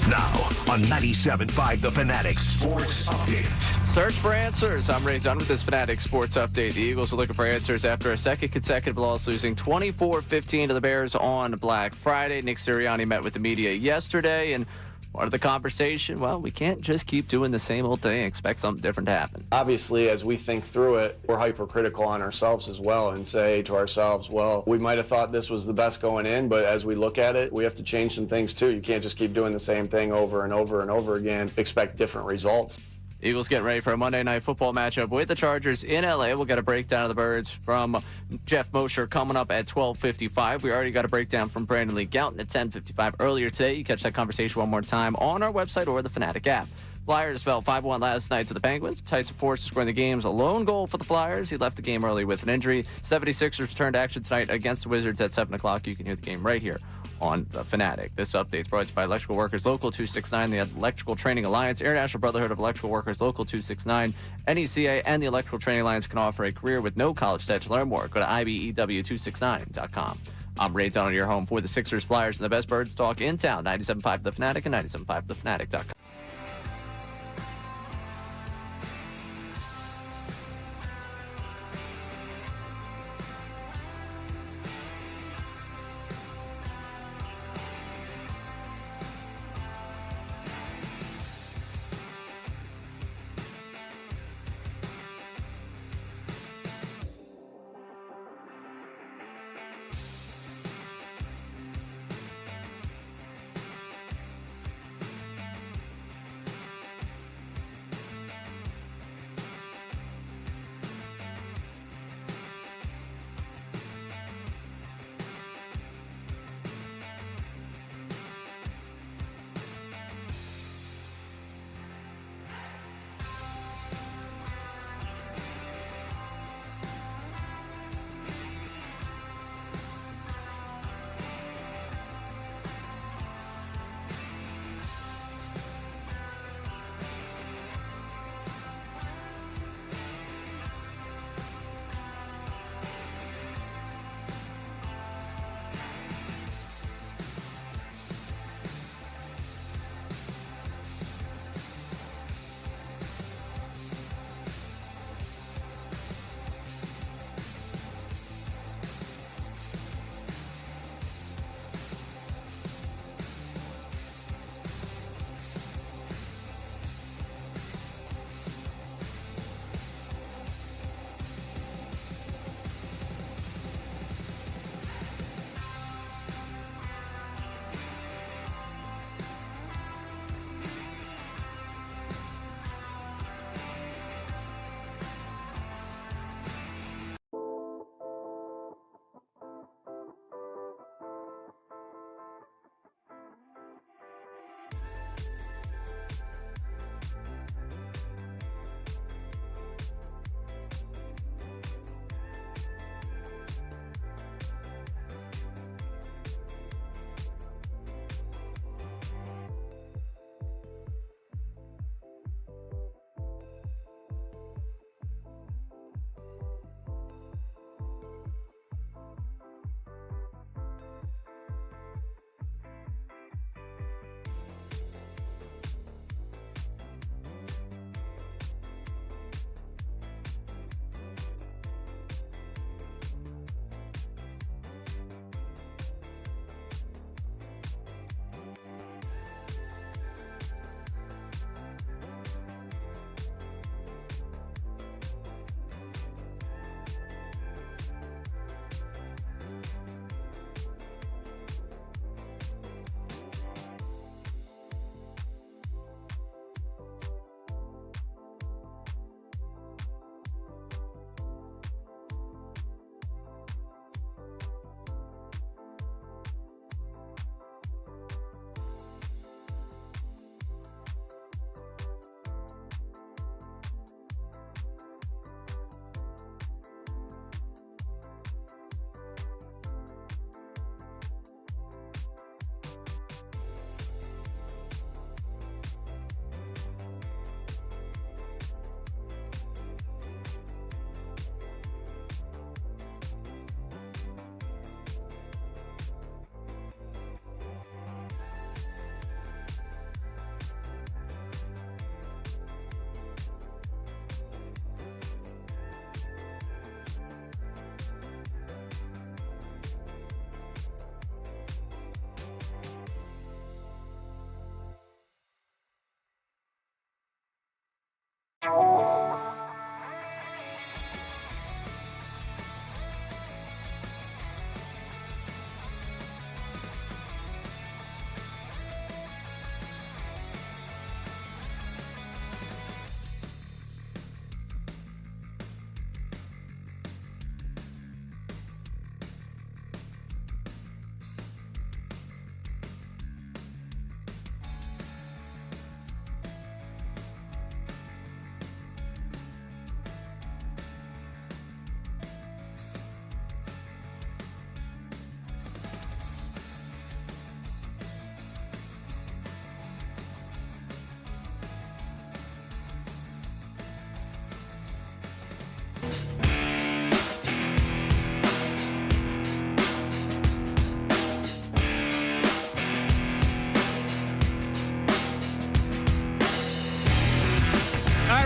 Now on 97.5 The Fanatic Sports Update. Search for answers. I'm Ray Dunn with this Fanatic Sports Update. The Eagles are looking for answers after a second consecutive loss, losing 24-15 to the Bears on Black Friday. Nick Sirianni met with the media yesterday, and part of the conversation, well, we can't just keep doing the same old thing and expect something different to happen. Obviously, as we think through it, we're hypercritical on ourselves as well and say to ourselves, well, we might have thought this was the best going in, but as we look at it, we have to change some things too. You can't just keep doing the same thing over and over and over again, expect different results. Eagles getting ready for a Monday Night Football matchup with the Chargers in L.A. We'll get a breakdown of the Birds from Jeff Mosher coming up at 12:55. We already got a breakdown from Brandon Lee Gouton at 10:55 earlier today. You catch that conversation one more time on our website or the Fanatic app. Flyers fell 5-1 last night to the Penguins. Tyson Foerster scoring the game's lone goal for the Flyers. He left the game early with an injury. 76ers return to action tonight against the Wizards at 7 o'clock. You can hear the game right here on the Fanatic. This update is brought to you by Electrical Workers Local 269, the Electrical Training Alliance, International Brotherhood of Electrical Workers Local 269, NECA, and the Electrical Training Alliance can offer a career with no college debt. To learn more, go to IBEW269.com. I'm Ray Donald, your home for the Sixers, Flyers, and the best birds talk in town. 97.5 The Fanatic and 97.5thefanatic.com.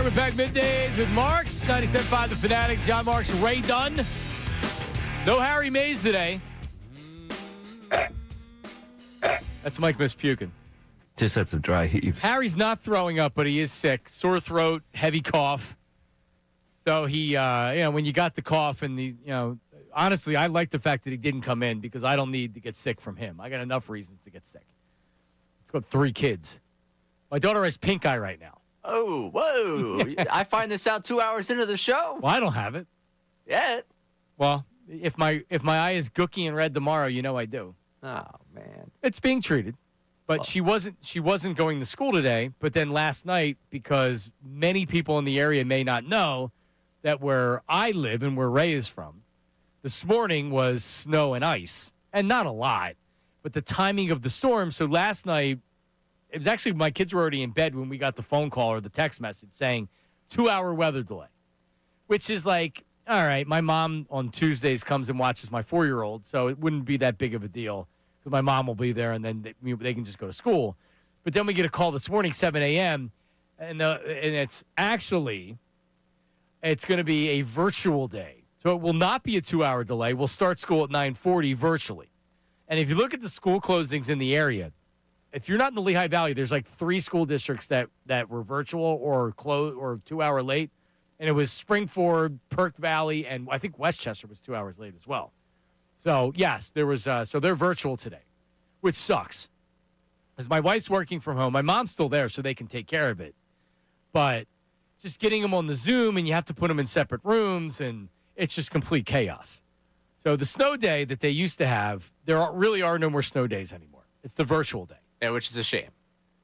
we're back middays with Marks, 97.5 The Fanatic, John Marks, Ray Dunn. No Harry Mays today. That's Mike Mispukin. Just had some dry heaves. Harry's not throwing up, but he is sick. Sore throat, heavy cough. So he, when you got the cough and honestly, I like the fact that he didn't come in because I don't need to get sick from him. I got enough reasons to get sick. It's got 3 kids. My daughter has pink eye right now. Oh, whoa. I find this out 2 hours into the show. Well, I don't have it. Yeah. Well, if my eye is gooky and red tomorrow, I do. Oh, man. It's being treated. But she wasn't going to school today. But then last night, because many people in the area may not know that where I live and where Ray is from, this morning was snow and ice. And not a lot, but the timing of the storm. So last night, it was actually my kids were already in bed when we got the phone call or the text message saying 2-hour weather delay, which is like, all right, my mom on Tuesdays comes and watches my 4-year-old, so it wouldn't be that big of a deal because my mom will be there and then they can just go to school. But then we get a call this morning, 7 a.m., and it's going to be a virtual day. So it will not be a 2-hour delay. We'll start school at 9:40 virtually. And if you look at the school closings in the area, if you're not in the Lehigh Valley, there's like 3 school districts that were virtual or closed or 2-hour late. And it was Springford, Perk Valley, and I think Westchester was 2 hours late as well. So, yes, there was so they're virtual today, which sucks. Because my wife's working from home. My mom's still there, so they can take care of it. But just getting them on the Zoom, and you have to put them in separate rooms, and it's just complete chaos. So the snow day that they used to have, really are no more snow days anymore. It's the virtual day. Yeah, which is a shame.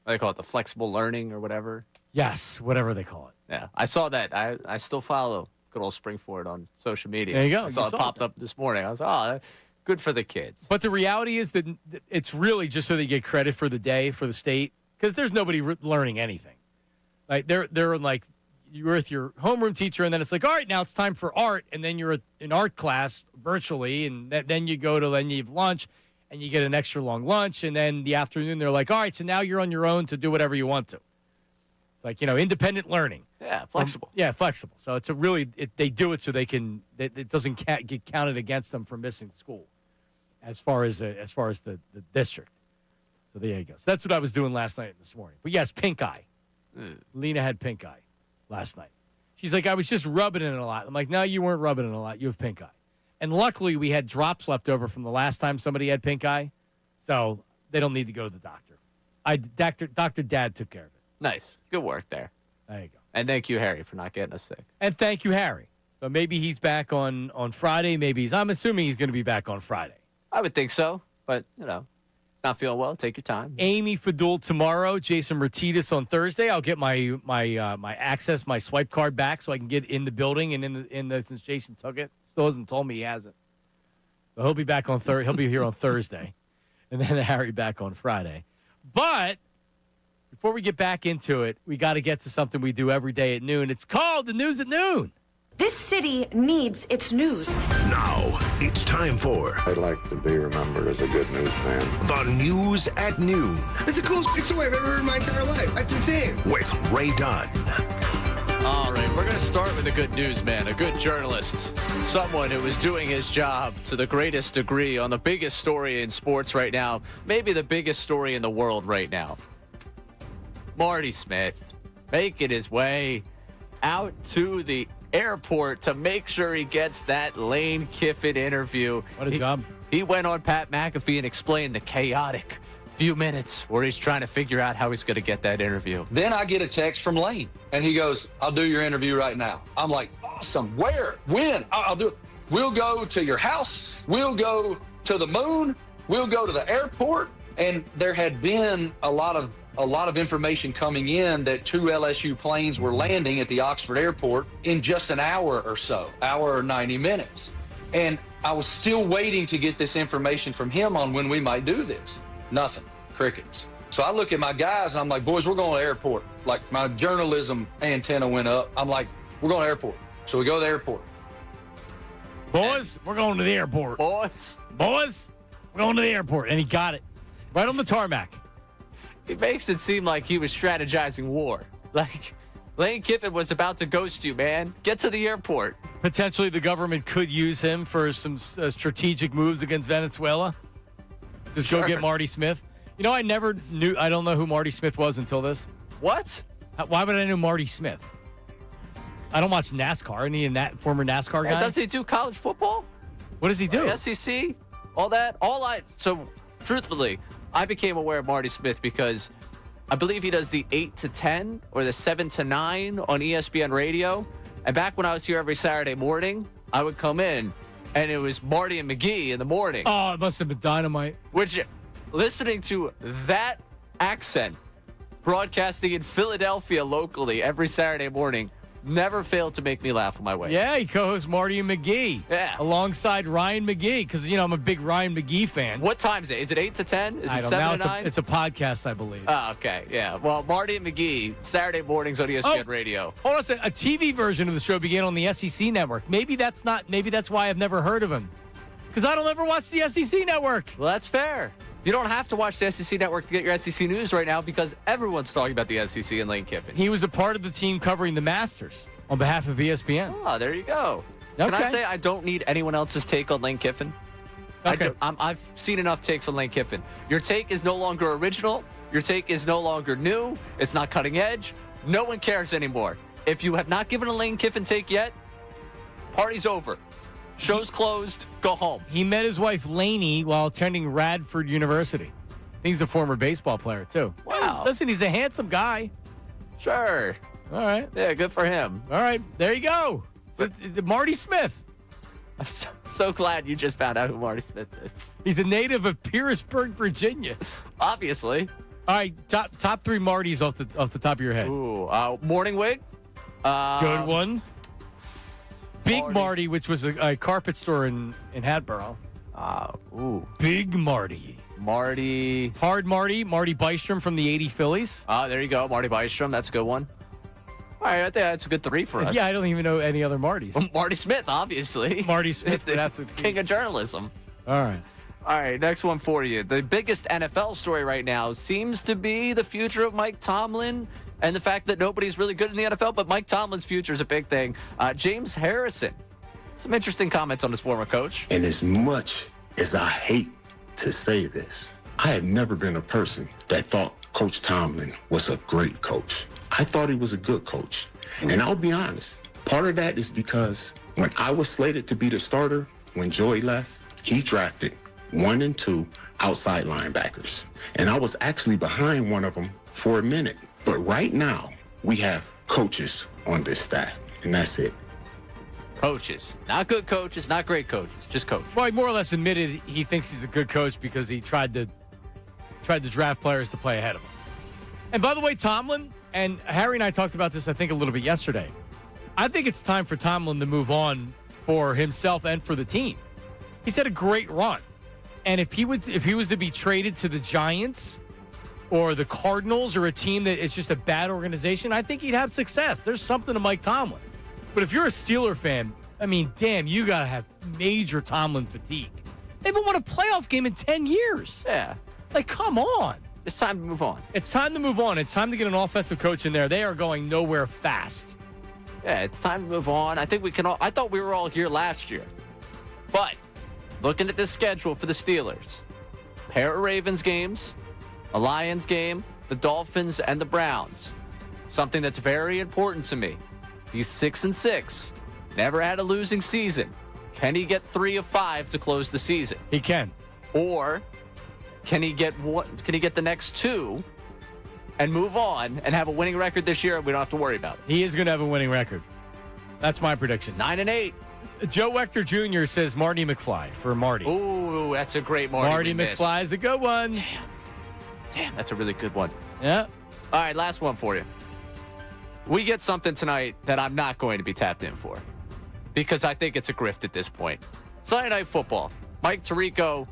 They call it the flexible learning or whatever. Yes, whatever they call it. Yeah, I saw that. I still follow good old Springford on social media. There you go. I saw it popped up this morning. I was good for the kids. But the reality is that it's really just so they get credit for the day for the state because there's nobody learning anything. Like they're like you're with your homeroom teacher and then it's like, all right, now it's time for art, and then you're in art class virtually, and then you have lunch. And you get an extra long lunch, and then the afternoon they're like, all right, so now you're on your own to do whatever you want to. It's like, independent learning. Yeah, flexible. Flexible. So it's they do it so they can, it doesn't get counted against them for missing school as far as the district. So there you go. So that's what I was doing last night and this morning. But yes, pink eye. Lena had pink eye last night. She's like, I was just rubbing it a lot. I'm like, no, you weren't rubbing it a lot. You have pink eye. And luckily, we had drops left over from the last time somebody had pink eye, so they don't need to go to the doctor. Dr. Dad took care of it. Nice. Good work there. There you go. And thank you, Harry, for not getting us sick. And thank you, Harry. So maybe he's back on Friday. I'm assuming he's going to be back on Friday. I would think so, but, it's not feeling well. Take your time. Amy Fadul tomorrow. Jason Martinez on Thursday. I'll get my access, my swipe card back so I can get in the building and since Jason took it. Still hasn't told me he hasn't. So he'll be back on Thursday. He'll be here on Thursday, and then Harry back on Friday. But before we get back into it, we got to get to something we do every day at noon. It's called the News at Noon. This city needs its news. Now, it's time for... I'd like to be remembered as a good newsman. The News at Noon. It's the coolest big story I've ever heard in my entire life. That's insane. With Ray Dunn. All right, we're going to start with a good newsman, a good journalist, someone who is doing his job to the greatest degree on the biggest story in sports right now, maybe the biggest story in the world right now. Marty Smith making his way out to the airport to make sure he gets that Lane Kiffin interview. What a job. He went on Pat McAfee and explained the chaotic few minutes where he's trying to figure out how he's going to get that interview. Then I get a text from Lane, and he goes, I'll do your interview right now. I'm like, awesome. Where? When? I'll do it. We'll go to your house. We'll go to the moon. We'll go to the airport. And there had been a lot of information coming in that 2 LSU planes were landing at the Oxford airport in just an hour or so, hour or 90 minutes. And I was still waiting to get this information from him on when we might do this. Nothing. Crickets. So I look at my guys and I'm like, boys, we're going to the airport. Like my journalism antenna went up. I'm like, we're going to the airport. So we go to the airport. Boys, we're going to the airport. Boys, we're going to the airport. And he got it right on the tarmac. It makes it seem like he was strategizing war. Like, Lane Kiffin was about to ghost you, man. Get to the airport. Potentially the government could use him for some strategic moves against Venezuela. Just go get Marty Smith. You know, I don't know who Marty Smith was until this. What? Why would I know Marty Smith? I don't watch NASCAR. Isn't he a former NASCAR guy? Does he do college football? What does he do? SEC? All that? So, truthfully, I became aware of Marty Smith because I believe he does the 8 to 10 or the 7 to 9 on ESPN radio. And back when I was here every Saturday morning, I would come in, and it was Marty and McGee in the morning. Oh, it must have been dynamite. Which, listening to that accent, broadcasting in Philadelphia locally every Saturday morning, never failed to make me laugh on my way. Yeah, he co-hosts Marty and McGee. Yeah. Alongside Ryan McGee, because, I'm a big Ryan McGee fan. What time is it? Is it 8 to 10? Is it 7 to 9? It's a podcast, I believe. Oh, okay. Yeah. Well, Marty and McGee, Saturday mornings on ESPN Radio. Hold on a second. A TV version of the show began on the SEC network. Maybe that's why I've never heard of him. Because I don't ever watch the SEC network. Well, that's fair. You don't have to watch the SEC network to get your SEC news right now because everyone's talking about the SEC and Lane Kiffin. He was a part of the team covering the Masters on behalf of ESPN. Oh, there you go. Okay. Can I say I don't need anyone else's take on Lane Kiffin? Okay. I've seen enough takes on Lane Kiffin. Your take is no longer original. Your take is no longer new. It's not cutting edge. No one cares anymore. If you have not given a Lane Kiffin take yet, party's over. Show's closed. Go home. He met his wife, Lainey, while attending Radford University. I think he's a former baseball player, too. Wow. Listen, he's a handsome guy. Sure. All right. Yeah, good for him. All right. There you go. Marty Smith. I'm so glad you just found out who Marty Smith is. He's a native of Petersburg, Virginia. Obviously. All right. Top 3 Martys off the top of your head. Ooh. Morning Wig. Good one. Big Marty, which was a carpet store in Hatboro. Big Marty. Hard Marty Bystrom from the 80 Phillies. There you go. Marty Bystrom. That's a good one. All right, I think that's a good 3 for us. Yeah, I don't even know any other Martys. Marty Smith, obviously. Marty Smith would have to king of journalism. All right, next one for you. The biggest NFL story right now seems to be the future of Mike Tomlin and the fact that nobody's really good in the NFL, but Mike Tomlin's future is a big thing. James Harrison, some interesting comments on his former coach. And as much as I hate to say this, I have never been a person that thought Coach Tomlin was a great coach. I thought he was a good coach. And I'll be honest, part of that is because when I was slated to be the starter, when Joey left, he drafted 1 and 2 outside linebackers. And I was actually behind one of them for a minute. But right now, we have coaches on this staff, and that's it. Coaches. Not good coaches, not great coaches, just coaches. Well, he more or less admitted he thinks he's a good coach because he tried to draft players to play ahead of him. And by the way, Tomlin, and Harry and I talked about this, I think, a little bit yesterday. I think it's time for Tomlin to move on for himself and for the team. He's had a great run. And if he was to be traded to the Giants or the Cardinals or a team that is just a bad organization, I think he'd have success. There's something to Mike Tomlin. But if you're a Steeler fan, I mean, damn, you got to have major Tomlin fatigue. They haven't won a playoff game in 10 years. Yeah. Like, come on. It's time to move on. It's time to move on. It's time to get an offensive coach in there. They are going nowhere fast. Yeah, it's time to move on. I think we can all, I thought we were all here last year. But looking at the schedule for the Steelers, pair of Ravens games, a Lions game, the Dolphins, and the Browns. Something that's very important to me. He's 6-6. Never had a losing season. Can he get 3 of 5 to close the season? He can. Or can he get Can he get the next 2 and move on and have a winning record this year? And we don't have to worry about it. He is going to have a winning record. That's my prediction. 9-8. Joe Wechter Jr. says Marty McFly for Marty. Ooh, that's a great Marty. Marty McFly is a good one. Damn, that's a really good one. Yeah. All right, last one for you. We get something tonight that I'm not going to be tapped in for because I think it's a grift at this point. Sunday Night Football. Mike Tirico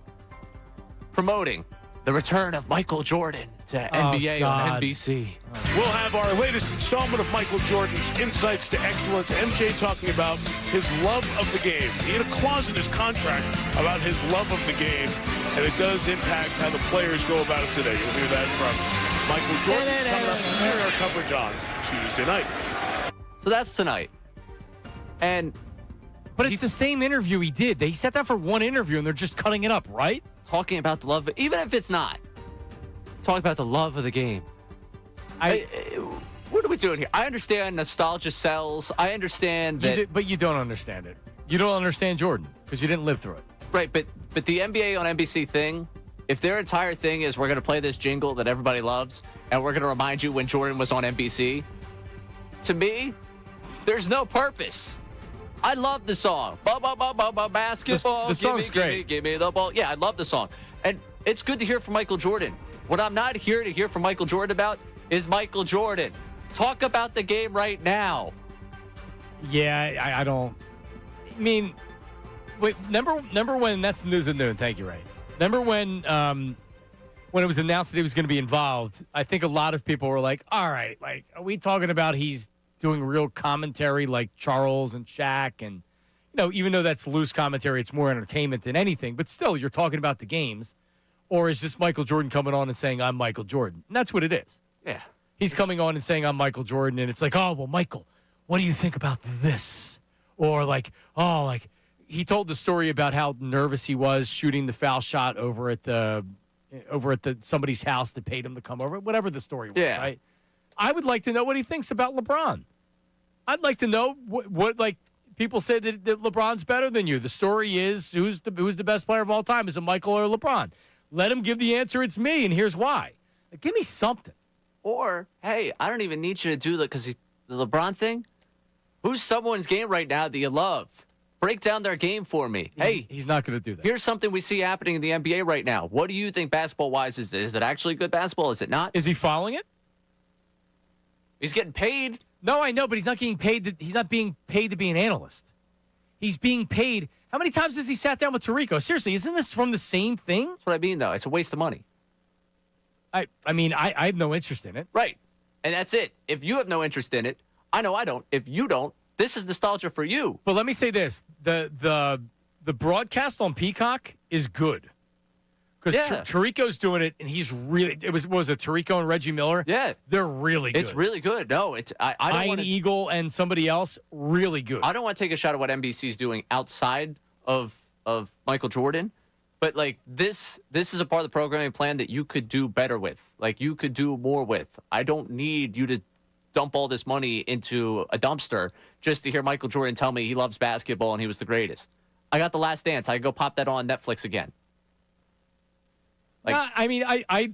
promoting the return of Michael Jordan to NBA on NBC. We'll have our latest installment of Michael Jordan's Insights to Excellence. MJ talking about his love of the game. He had a clause in his contract about his love of the game, and it does impact how the players go about it today. You'll hear that from Michael Jordan coming up here in our coverage on Tuesday night. So that's tonight. But it's the same interview he did. They sat down for one interview, and they're just cutting it up, right? Talking about the love, even if it's not. Talking about the love of the game. What are we doing here? I understand nostalgia sells. I understand that. But you don't understand it. You don't understand Jordan because you didn't live through it. Right, but the NBA on NBC thing, if their entire thing is we're going to play this jingle that everybody loves, and we're going to remind you when Jordan was on NBC, to me, there's no purpose. I love the song. Basketball. The song's great. Give me the ball. Yeah, I love the song. And it's good to hear from Michael Jordan. What I'm not here to hear from Michael Jordan about is Michael Jordan. Talk about the game right now. Yeah, I don't. I mean, wait. Remember when? That's news at noon. Thank you, Ray. Remember when it was announced that he was going to be involved? I think a lot of people were like, "All right, like, are we talking about he's doing real commentary like Charles and Shaq and even though that's loose commentary, it's more entertainment than anything. But still, you're talking about the games, or is this Michael Jordan coming on and saying I'm Michael Jordan? And that's what it is. Yeah." He's coming on and saying, I'm Michael Jordan. And it's like, oh, well, Michael, what do you think about this? Or he told the story about how nervous he was shooting the foul shot over at somebody's house that paid him to come over, whatever the story was, right? I would like to know what he thinks about LeBron. I'd like to know what people say that LeBron's better than you. The story is who's the best player of all time? Is it Michael or LeBron? Let him give the answer. It's me, and here's why. Give me something. Or, hey, I don't even need you to do that because the LeBron thing. Who's someone's game right now that you love? Break down their game for me. He's not going to do that. Here's something we see happening in the NBA right now. What do you think basketball-wise is it? Is it actually good basketball? Is it not? Is he following it? He's getting paid. No, I know, but he's not getting paid. He's not being paid to be an analyst. He's being paid. How many times has he sat down with Tirico? Seriously, isn't this from the same thing? That's what I mean, though. It's a waste of money. I have no interest in it. Right. And that's it. If you have no interest in it, I know I don't. If you don't, this is nostalgia for you. But let me say this. The broadcast on Peacock is good. Because Tirico's doing it, and he's really – was it Tirico and Reggie Miller? Yeah. They're really good. It's really good. No, it's – I don't want to – Eagle and somebody else, really good. I don't want to take a shot at what NBC's doing outside of Michael Jordan. But, this is a part of the programming plan that you could do better with. You could do more with. I don't need you to dump all this money into a dumpster just to hear Michael Jordan tell me he loves basketball and he was the greatest. I got The Last Dance. I could go pop that on Netflix again. I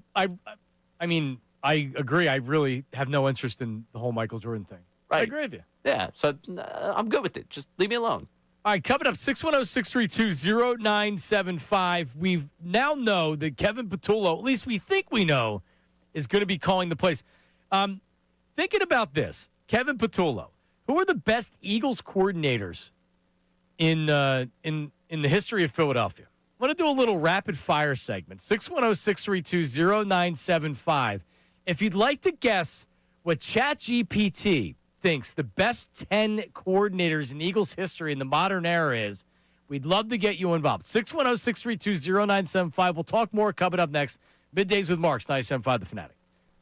agree. I really have no interest in the whole Michael Jordan thing. Right. I agree with you. Yeah, so I'm good with it. Just leave me alone. All right, coming up, 610-632-0975. We now know that Kevin Patullo, at least we think we know, is going to be calling the plays. Thinking about this, Kevin Patullo, who are the best Eagles coordinators in the history of Philadelphia? I want to do a little rapid-fire segment, 610-632-0975. If you'd like to guess what ChatGPT thinks the best 10 coordinators in Eagles history in the modern era is, we'd love to get you involved. 610-632-0975. We'll talk more coming up next. Middays with Marks, 97.5 The Fanatic.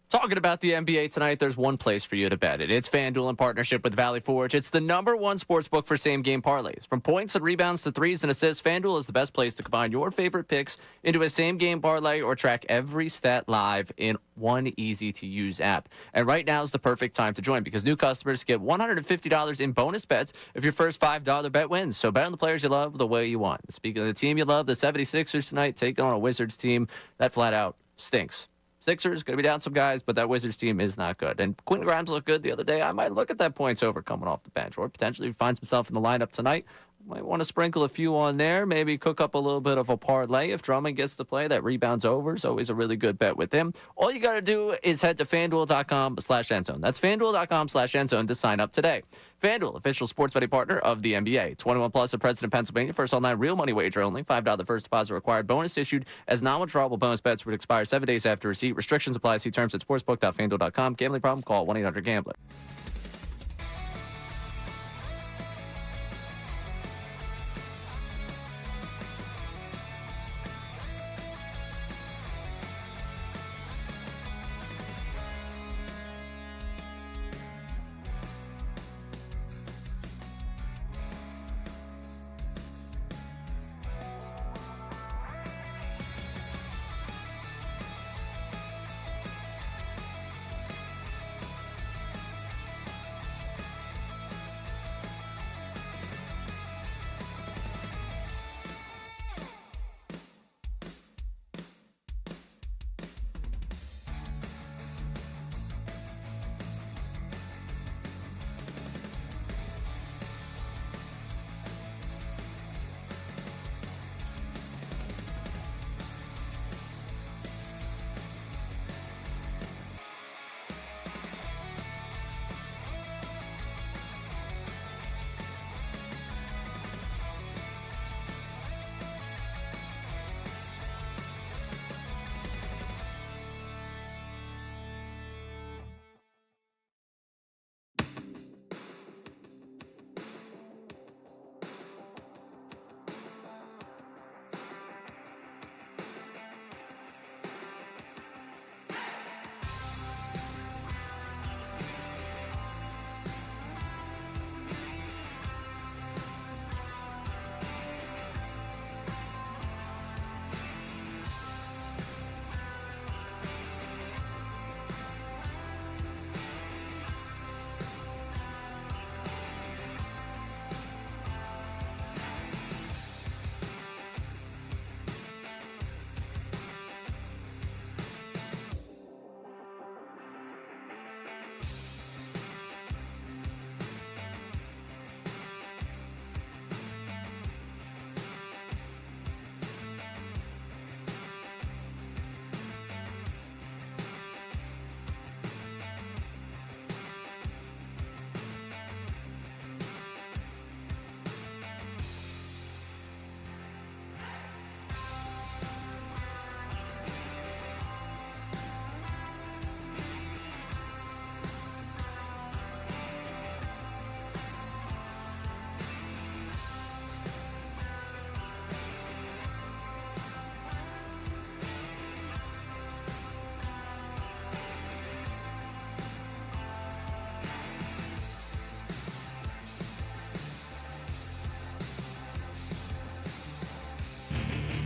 Talking about the NBA tonight, there's one place for you to bet it. It's FanDuel in partnership with Valley Forge. It's the #1 sportsbook for same-game parlays. From points and rebounds to threes and assists, FanDuel is the best place to combine your favorite picks into a same-game parlay or track every stat live in one easy-to-use app. And right now is the perfect time to join because new customers get $150 in bonus bets if your first $5 bet wins. So bet on the players you love the way you want. Speaking of the team you love, the 76ers tonight taking on a Wizards team that flat-out stinks. Sixers going to be down some guys, but that Wizards team is not good. And Quentin Grimes looked good the other day. I might look at that points over coming off the bench, or potentially finds himself in the lineup tonight. Might want to sprinkle a few on there, maybe cook up a little bit of a parlay. If Drummond gets to play, that rebounds over is always a really good bet with him. All you got to do is head to FanDuel.com/endzone. That's FanDuel.com/endzone to sign up today. FanDuel, official sports betting partner of the NBA. 21 plus of President Pennsylvania. First online real money wager only. $5 first deposit required. Bonus issued as non-withdrawable bonus bets would expire 7 days after receipt. Restrictions apply. See terms at sportsbook.fanduel.com. Gambling problem? Call 1-800-GAMBLER.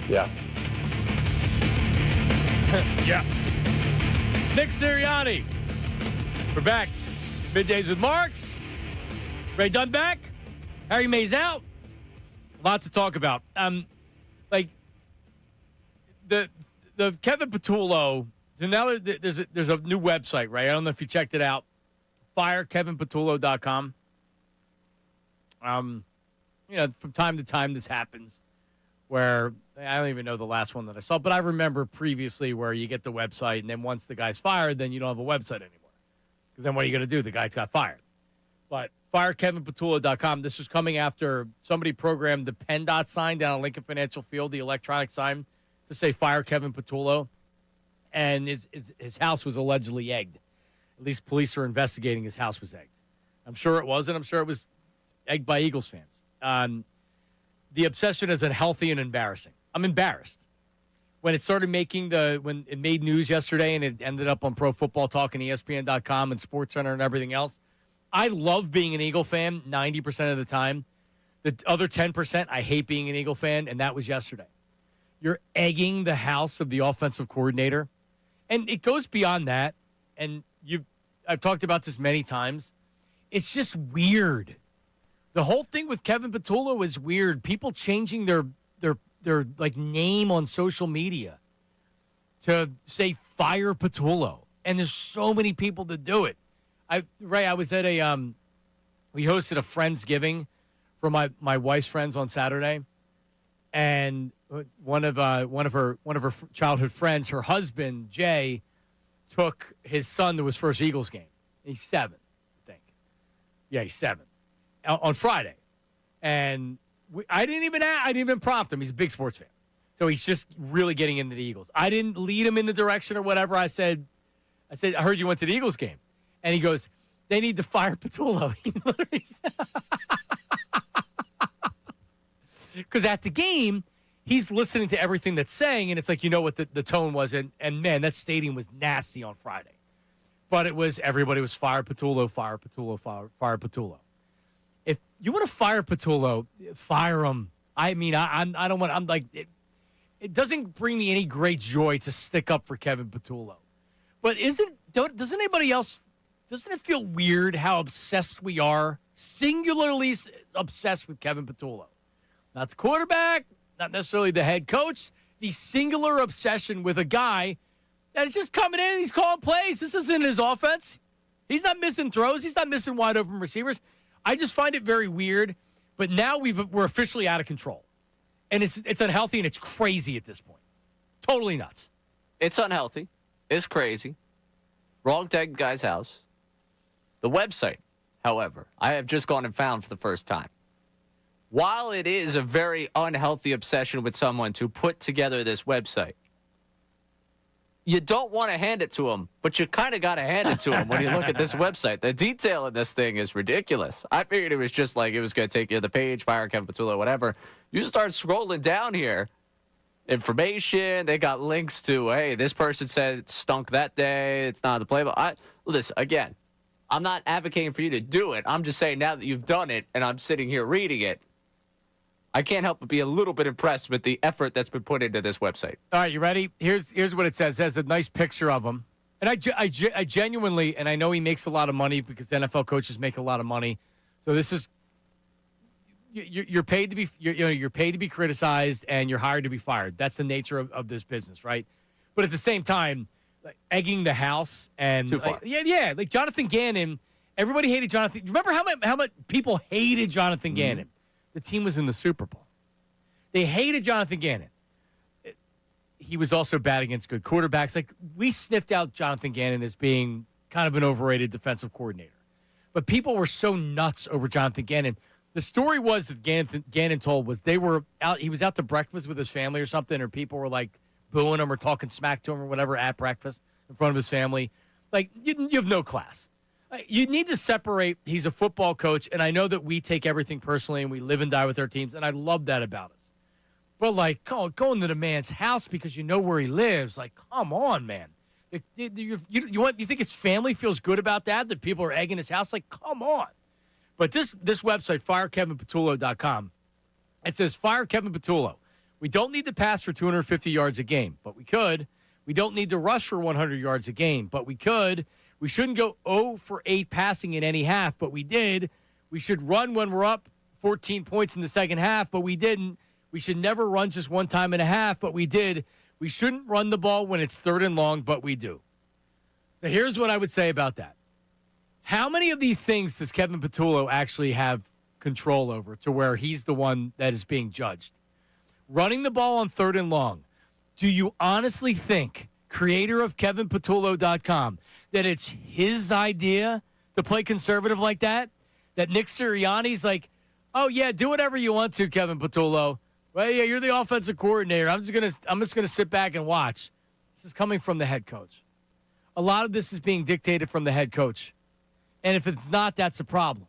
Yeah. Yeah. Nick Sirianni. We're back. Middays with Marks. Ray Dunn back. Harry Mays out. Lots to talk about. Like the Kevin Patullo. So now there's a new website, right? I don't know if you checked it out. FireKevinPatullo.com. From time to time this happens where I don't even know the last one that I saw, but I remember previously where you get the website and then once the guy's fired, then you don't have a website anymore. Because then what are you going to do? The guy's got fired. But FireKevinPatullo.com. This was coming after somebody programmed the PennDOT sign down at Lincoln Financial Field, the electronic sign, to say Fire Kevin Patullo. And his house was allegedly egged. At least police are investigating his house was egged. I'm sure it was, and I'm sure it was egged by Eagles fans. The obsession is unhealthy and embarrassing. I'm embarrassed. When it started when it made news yesterday and it ended up on Pro Football Talk and ESPN.com and SportsCenter and everything else, I love being an Eagle fan 90% of the time. The other 10%, I hate being an Eagle fan, and that was yesterday. You're egging the house of the offensive coordinator. And it goes beyond that. And I've talked about this many times. It's just weird. The whole thing with Kevin Patullo is weird. People changing their like name on social media to say Fire Patullo. And there's so many people that do it. I was at we hosted a Friendsgiving for my wife's friends on Saturday. And one of her childhood friends, her husband, Jay, took his son to his first Eagles game. He's 7, I think. Yeah, he's 7. On Friday. And I didn't even prompt him. He's a big sports fan. So he's just really getting into the Eagles. I didn't lead him in the direction or whatever. I said, I heard you went to the Eagles game. And he goes, they need to fire Patullo. He literally said, because at the game, he's listening to everything that's saying, and it's like, you know what the tone was. And man, that stadium was nasty on Friday. But everybody was fire Patullo, fire Patullo, fire Patullo. If you want to fire Patullo, fire him. I mean, I don't want, I'm like, it doesn't bring me any great joy to stick up for Kevin Patullo. But doesn't anybody else, doesn't it feel weird how obsessed we are, singularly obsessed with Kevin Patullo? Not the quarterback, not necessarily the head coach, the singular obsession with a guy that is just coming in and he's calling plays. This isn't his offense. He's not missing throws. He's not missing wide open receivers. I just find it very weird. But now we're officially out of control. And it's unhealthy and it's crazy at this point. Totally nuts. It's unhealthy. It's crazy. Wrong tag guy's house. The website, however, I have just gone and found for the first time. While it is a very unhealthy obsession with someone to put together this website, you don't want to hand it to them, but you kind of got to hand it to them when you look at this website. The detail in this thing is ridiculous. I figured it was just like it was going to take you to the page, fire Kevin Patullo, whatever. You start scrolling down here, information, they got links to, hey, this person said it stunk that day, it's not the playbook. Listen, again, I'm not advocating for you to do it. I'm just saying now that you've done it and I'm sitting here reading it, I can't help but be a little bit impressed with the effort that's been put into this website. All right, you ready? Here's what it says. It has a nice picture of him. And I genuinely, and I know he makes a lot of money because NFL coaches make a lot of money. So this is, you're paid to be, you're paid to be criticized and you're hired to be fired. That's the nature of this business, right? But at the same time, like, egging the house and too far. Yeah, like Jonathan Gannon. Everybody hated Jonathan. Remember how much people hated Jonathan Gannon? The team was in the Super Bowl. They hated Jonathan Gannon. He was also bad against good quarterbacks. Like, we sniffed out Jonathan Gannon as being kind of an overrated defensive coordinator. But people were so nuts over Jonathan Gannon. The story was that Gannon told was he was out to breakfast with his family or something, or people were like booing him or talking smack to him or whatever at breakfast in front of his family. Like, you have no class. You need to separate. He's a football coach, and I know that we take everything personally and we live and die with our teams, and I love that about us. But, like, going to the man's house because you know where he lives, like, come on, man. You think his family feels good about that people are egging his house? Like, come on. But this website, FireKevinPatullo.com, it says, Fire Kevin Patullo. We don't need to pass for 250 yards a game, but we could. We don't need to rush for 100 yards a game, but we could. We shouldn't go 0 for 8 passing in any half, but we did. We should run when we're up 14 points in the second half, but we didn't. We should never run just one time and a half, but we did. We shouldn't run the ball when it's 3rd and long, but we do. So here's what I would say about that. How many of these things does Kevin Patullo actually have control over to where he's the one that is being judged? Running the ball on 3rd and long. Do you honestly think, creator of KevinPatullo.com, that it's his idea to play conservative like that? That Nick Sirianni's like, oh, yeah, do whatever you want to, Kevin Patullo. Well, yeah, you're the offensive coordinator. I'm just gonna sit back and watch. This is coming from the head coach. A lot of this is being dictated from the head coach. And if it's not, that's a problem.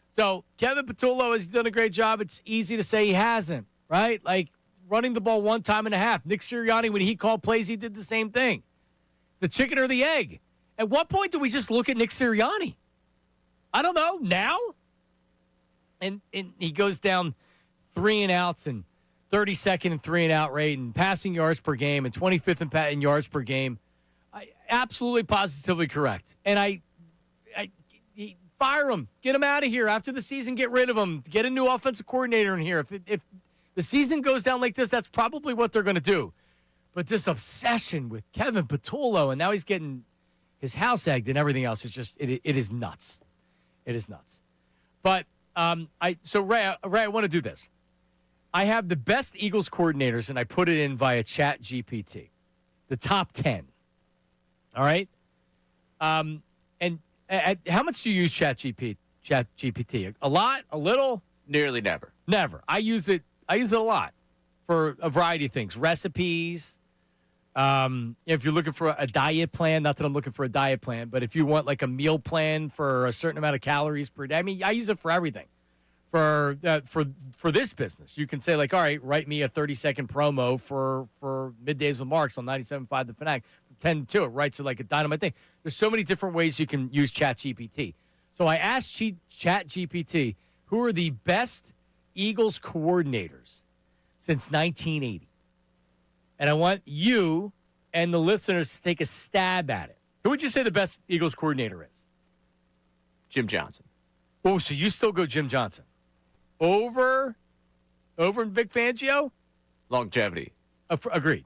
So Kevin Patullo has done a great job. It's easy to say he hasn't, right? Like running the ball one time and a half. Nick Sirianni, when he called plays, he did the same thing. The chicken or the egg. At what point do we just look at Nick Sirianni? I don't know. Now? And he goes down 3 and outs and 32nd and 3 and out rate and passing yards per game and 25th in yards per game. Absolutely positively correct. And I fire him. Get him out of here. After the season, get rid of him. Get a new offensive coordinator in here. If the season goes down like this, that's probably what they're going to do. But this obsession with Kevin Patullo, and now he's getting his house egged and everything else, is just, it is nuts. It is nuts. But Ray, I want to do this. I have the best Eagles coordinators, and I put it in via Chat GPT. The top 10. All right? And how much do you use Chat GPT? A lot? A little? Nearly never. Never. I use it a lot for a variety of things. Recipes. If you're looking for a diet plan, not that I'm looking for a diet plan, but if you want like a meal plan for a certain amount of calories per day, I mean, I use it for everything. For this business, you can say like, all right, write me a 30-second promo for Middays with Marks on 97.5 The Fanatic. 10 to it, writes it like a dynamite thing. There's so many different ways you can use ChatGPT. So I asked ChatGPT, who are the best Eagles coordinators since 1980? And I want you and the listeners to take a stab at it. Who would you say the best Eagles coordinator is? Jim Johnson. Oh, so you still go Jim Johnson over Vic Fangio? Longevity. Agreed.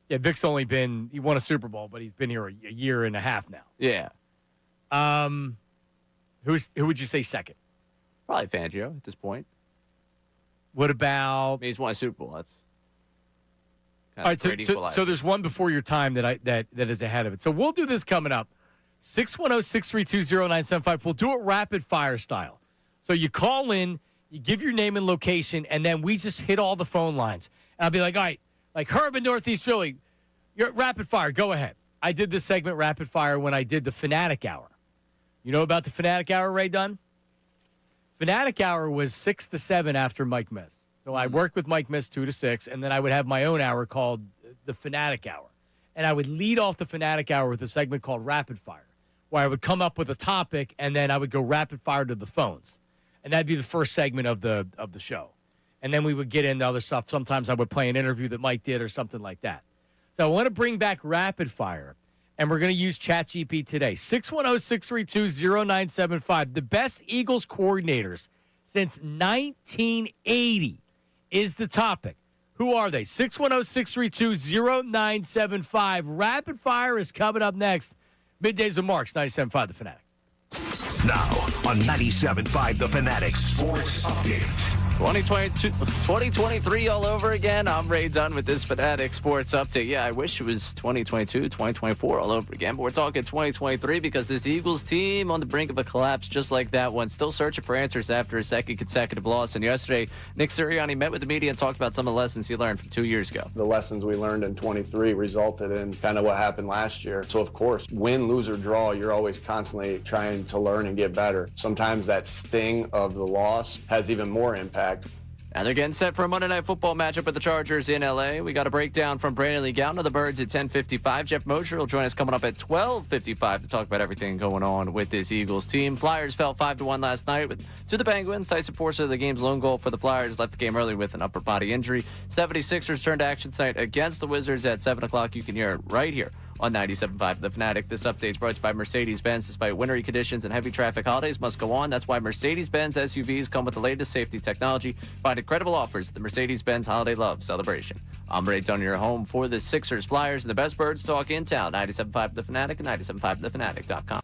Yeah, Vic's only he won a Super Bowl, but he's been here a year and a half now. Yeah. Who would you say second? Probably Fangio at this point. What about? I mean, he's won a Super Bowl. That's all right. So there's one before your time that is ahead of it. So we'll do this coming up. 610-632-0975. We'll do it rapid fire style. So you call in, you give your name and location, and then we just hit all the phone lines. And I'll be like, all right, like Herb in Northeast Philly, you're rapid fire. Go ahead. I did this segment rapid fire when I did the Fanatic Hour. You know about the Fanatic Hour, Ray Dunn? Fanatic Hour was 6 to 7 after Mike Miss. So I worked with Mike Miss 2 to 6, and then I would have my own hour called the Fanatic Hour. And I would lead off the Fanatic Hour with a segment called Rapid Fire, where I would come up with a topic, and then I would go rapid fire to the phones. And that'd be the first segment of the show. And then we would get into other stuff. Sometimes I would play an interview that Mike did or something like that. So I want to bring back rapid fire, and we're going to use ChatGPT today. 610-632-0975. The best Eagles coordinators since 1980 is the topic. Who are they? 610-632-0975. Rapid fire is coming up next. Middays with Marks, 97.5 The Fanatic. Now on 97.5 The Fanatic Sports Update. 2023 all over again. I'm Ray Dunn with this Fanatic Sports Update. Yeah, I wish it was 2022, 2024 all over again, but we're talking 2023 because this Eagles team on the brink of a collapse just like that one, still searching for answers after a second consecutive loss. And yesterday, Nick Sirianni met with the media and talked about some of the lessons he learned from 2 years ago. The lessons we learned in 23 resulted in kind of what happened last year. So, of course, win, lose, or draw, you're always constantly trying to learn and get better. Sometimes that sting of the loss has even more impact And they're getting set for a Monday Night Football matchup with the Chargers in L.A. We got a breakdown from Brandon Lee Gowton of the Birds at 10:55. Jeff Mosher will join us coming up at 12:55 to talk about everything going on with this Eagles team. Flyers fell 5-1 last night to the Penguins. Tyson Forster, the game's lone goal for the Flyers, left the game early with an upper body injury. 76ers turned to action tonight against the Wizards at 7 o'clock. You can hear it right here on 97.5 The Fanatic. This update is brought to you by Mercedes-Benz. Despite wintry conditions and heavy traffic, holidays must go on. That's why Mercedes-Benz SUVs come with the latest safety technology. Find incredible offers at the Mercedes-Benz Holiday Love Celebration. I'm Ray Dunn, your home for the Sixers, Flyers, and the best Birds talk in town. 97.5 The Fanatic and 97.5thefanatic.com.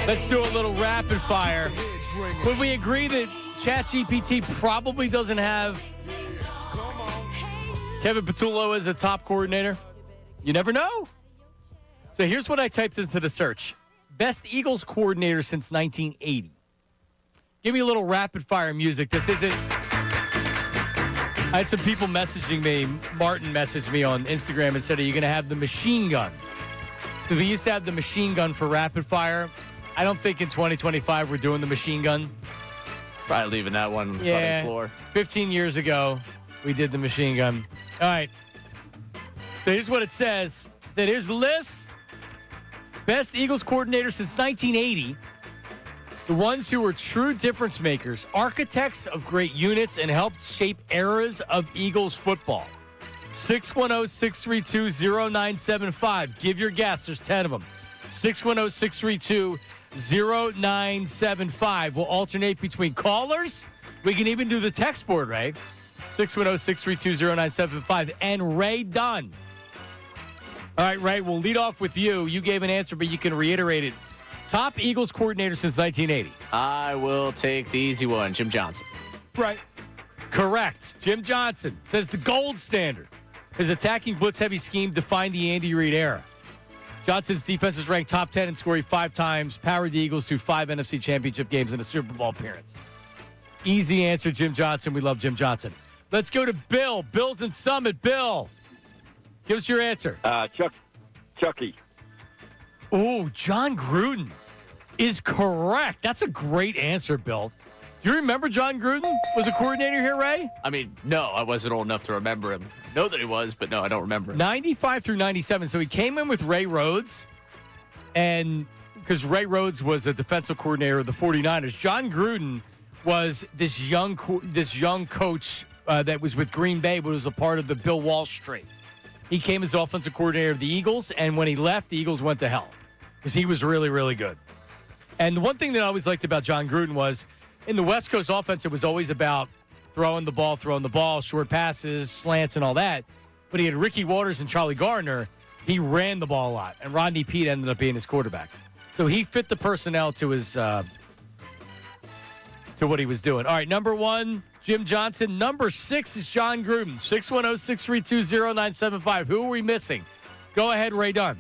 Let's do a little rapid fire. Would we agree that ChatGPT probably doesn't have Kevin Patullo as a top coordinator? You never know. So here's what I typed into the search. Best Eagles coordinator since 1980. Give me a little rapid fire music. This isn't... I had some people messaging me. Martin messaged me on Instagram and said, are you going to have the machine gun? Because we used to have the machine gun for rapid fire. I don't think in 2025 we're doing the machine gun. Probably leaving that one on the floor. 15 years ago, we did the machine gun. All right. So here's what it says. It said, here's the list. Best Eagles coordinator since 1980. The ones who were true difference makers, architects of great units, and helped shape eras of Eagles football. 610-632-0975. Give your guess. There's 10 of them. 610-632-0975. We'll alternate between callers. We can even do the text board, Ray. 610-632-0975. And Ray Dunn. All right, Ray, we'll lead off with you. You gave an answer, but you can reiterate it. Top Eagles coordinator since 1980. I will take the easy one, Jim Johnson. Right. Correct. Jim Johnson says the gold standard. His attacking blitz-heavy scheme defined the Andy Reid era. Johnson's defense is ranked top 10 in scoring 5 times, powered the Eagles to 5 NFC championship games and a Super Bowl appearance. Easy answer, Jim Johnson. We love Jim Johnson. Let's go to Bill. Bill's in Summit. Bill, give us your answer. Chucky. Oh, John Gruden is correct. That's a great answer, Bill. Do you remember John Gruden was a coordinator here, Ray? I mean, no, I wasn't old enough to remember him. Know that he was, but no, I don't remember him. 95 through 97. So he came in with Ray Rhodes, and because Ray Rhodes was a defensive coordinator of the 49ers, John Gruden was this young coach that was with Green Bay, but was a part of the Bill Walsh trade. He came as offensive coordinator of the Eagles, and when he left, the Eagles went to hell because he was really, really good. And the one thing that I always liked about John Gruden was in the West Coast offense, it was always about throwing the ball, short passes, slants, and all that. But he had Ricky Waters and Charlie Gardner. He ran the ball a lot, and Rodney Peete ended up being his quarterback. So he fit the personnel to his to what he was doing. All right, number 1, Jim Johnson. Number 6 is John Gruden. 610-632-0975. Who are we missing? Go ahead, Ray Dunn.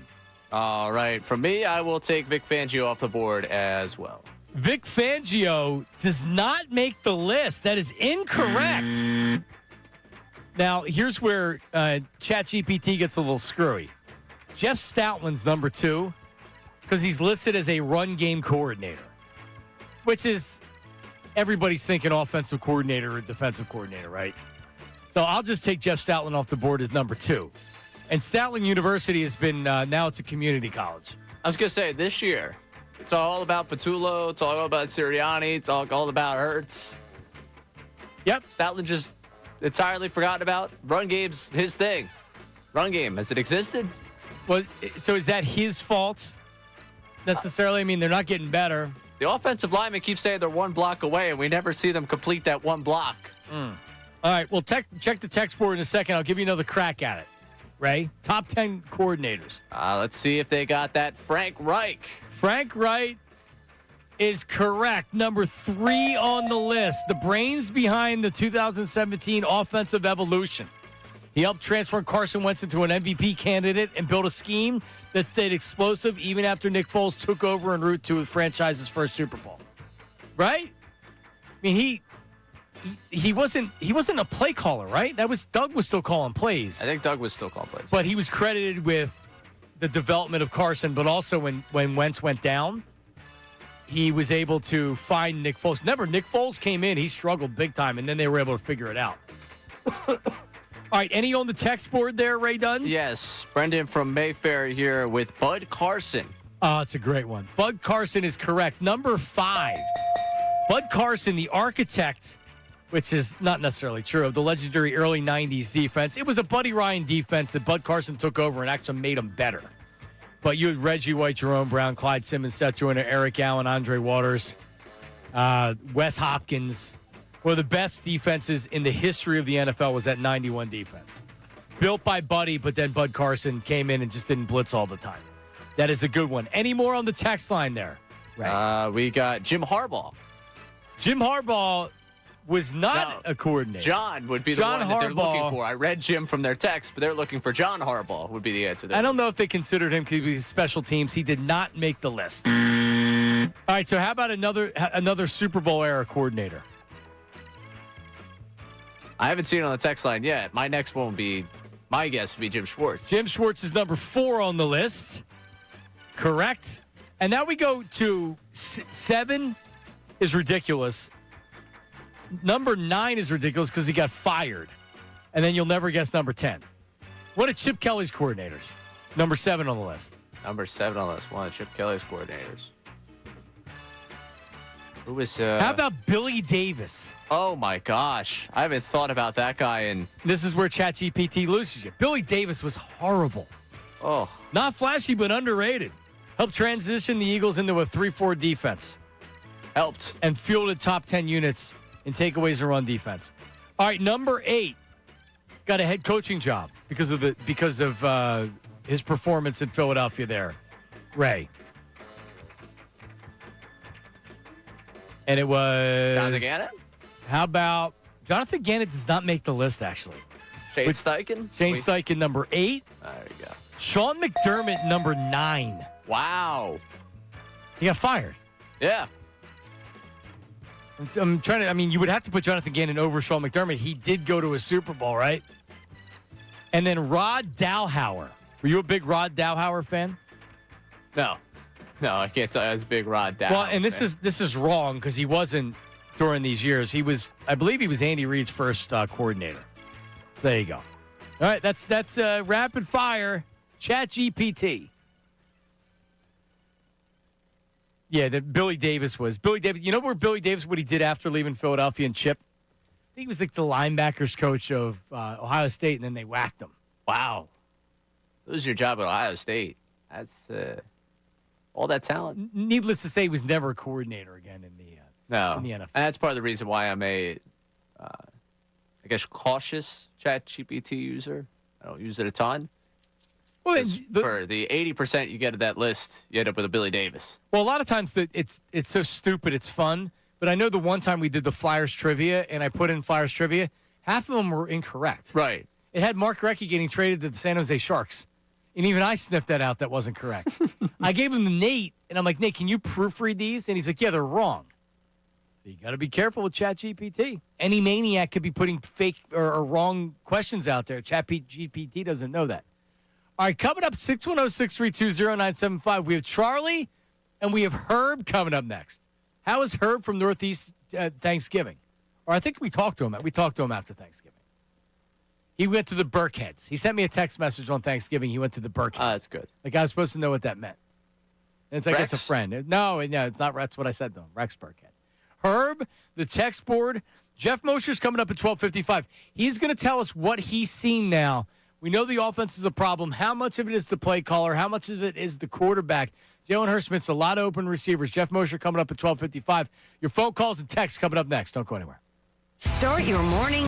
All right. For me, I will take Vic Fangio off the board as well. Vic Fangio does not make the list. That is incorrect. Now, here's where ChatGPT gets a little screwy. Jeff Stoutland's number 2 because he's listed as a run game coordinator, which is everybody's thinking offensive coordinator or defensive coordinator, right? So I'll just take Jeff Stoutland off the board as number 2. And Stoutland University has been, now it's a community college. I was going to say, this year, it's all about Patullo. It's all about Sirianni. It's all about Hurts. Yep. Stoutland just entirely forgotten about. Run game's his thing. Run game. Has it existed? Well, so is that his fault necessarily? I mean, they're not getting better. The offensive linemen keep saying they're one block away, and we never see them complete that one block. All right, well, check the text board in a second. I'll give you another crack at it. Ray, top 10 coordinators. Let's see if they got that. Frank Reich. Frank Reich is correct. Number 3 on the list. The brains behind the 2017 offensive evolution. He helped transform Carson Wentz into an MVP candidate and build a scheme that stayed explosive even after Nick Foles took over en route to his franchise's first Super Bowl. Right? I mean, he wasn't a play caller, right? Doug was still calling plays. I think Doug was still calling plays. But he was credited with the development of Carson, but also when Wentz went down, he was able to find Nick Foles. Remember, Nick Foles came in, he struggled big time, and then they were able to figure it out. All right, any on the text board there, Ray Dunn? Yes, Brendan from Mayfair here with Bud Carson. Oh, it's a great one. Bud Carson is correct. Number 5, Bud Carson, the architect, which is not necessarily true, of the legendary early 90s defense. It was a Buddy Ryan defense that Bud Carson took over and actually made them better. But you had Reggie White, Jerome Brown, Clyde Simmons, Seth Joyner, Eric Allen, Andre Waters, Wes Hopkins. One of the best defenses in the history of the NFL was that 91 defense. Built by Buddy, but then Bud Carson came in and just didn't blitz all the time. That is a good one. Any more on the text line there? Right. We got Jim Harbaugh. Jim Harbaugh was not a coordinator. John would be the one that they're looking for. I read Jim from their text, but they're looking for John Harbaugh would be the answer there. I don't know if they considered him because he's special teams. He did not make the list. All right, so how about another Super Bowl era coordinator? I haven't seen it on the text line yet. My next one would be, my guess would be Jim Schwartz. Jim Schwartz is number 4 on the list. Correct. And now we go to 7 is ridiculous. Number 9 is ridiculous because he got fired. And then you'll never guess number 10. What are Chip Kelly's coordinators? Number 7 on the list. Number 7 on the list. One of Chip Kelly's coordinators. Who was... How about Billy Davis? Oh, my gosh. I haven't thought about that guy in... This is where ChatGPT loses you. Billy Davis was horrible. Oh. Not flashy, but underrated. Helped transition the Eagles into a 3-4 defense. Helped. And fielded top 10 units in takeaways and run defense. All right, number 8 got a head coaching job because of his performance in Philadelphia there. Ray. And it was... Jonathan Gannon? How about... Jonathan Gannon does not make the list, actually. Shane Steichen? Shane Steichen, number 8. There you go. Sean McDermott, number 9. Wow. He got fired. Yeah. I'm trying to... I mean, you would have to put Jonathan Gannon over Sean McDermott. He did go to a Super Bowl, right? And then Rod Dowhauer. Were you a big Rod Dowhauer fan? No, I can't tell you. I was a big Rod Dowd. Well, and this is wrong because he wasn't during these years. He was, I believe, he was Andy Reid's first coordinator. So there you go. All right, that's rapid fire ChatGPT. Yeah, that Billy Davis was Billy Davis. You know where Billy Davis? What he did after leaving Philadelphia and Chip? I think he was like the linebackers coach of Ohio State, and then they whacked him. Wow. Lose your job at Ohio State. That's all that talent. Needless to say, he was never a coordinator again in the NFL. And that's part of the reason why I'm a, I guess, cautious ChatGPT user. I don't use it a ton. Well, for the 80% you get of that list, you end up with a Billy Davis. Well, a lot of times it's so stupid, it's fun. But I know the one time we did the Flyers trivia, and I put in Flyers trivia, half of them were incorrect. Right. It had Mark Recchi getting traded to the San Jose Sharks. And even I sniffed that out. That wasn't correct. I gave him to Nate, and I'm like, Nate, can you proofread these? And he's like, yeah, they're wrong. So you got to be careful with ChatGPT. Any maniac could be putting fake or wrong questions out there. ChatGPT doesn't know that. All right, coming up, 610-632-0975. We have Charlie, and we have Herb coming up next. How is Herb from Northeast Thanksgiving? Or I think we talked to him. We talked to him after Thanksgiving. He went to the Burkheads. He sent me a text message on Thanksgiving. He went to the Burkheads. That's good. Like, I was supposed to know what that meant. And it's, I guess, a friend. No, it's not. That's what I said to him. Rex Burkhead. Herb, the text board. Jeff Mosher's coming up at 12:55. He's going to tell us what he's seen now. We know the offense is a problem. How much of it is the play caller? How much of it is the quarterback? Jalen Hurst-Smith's a lot of open receivers. Jeff Mosher coming up at 12:55. Your phone calls and texts coming up next. Don't go anywhere. Start your morning.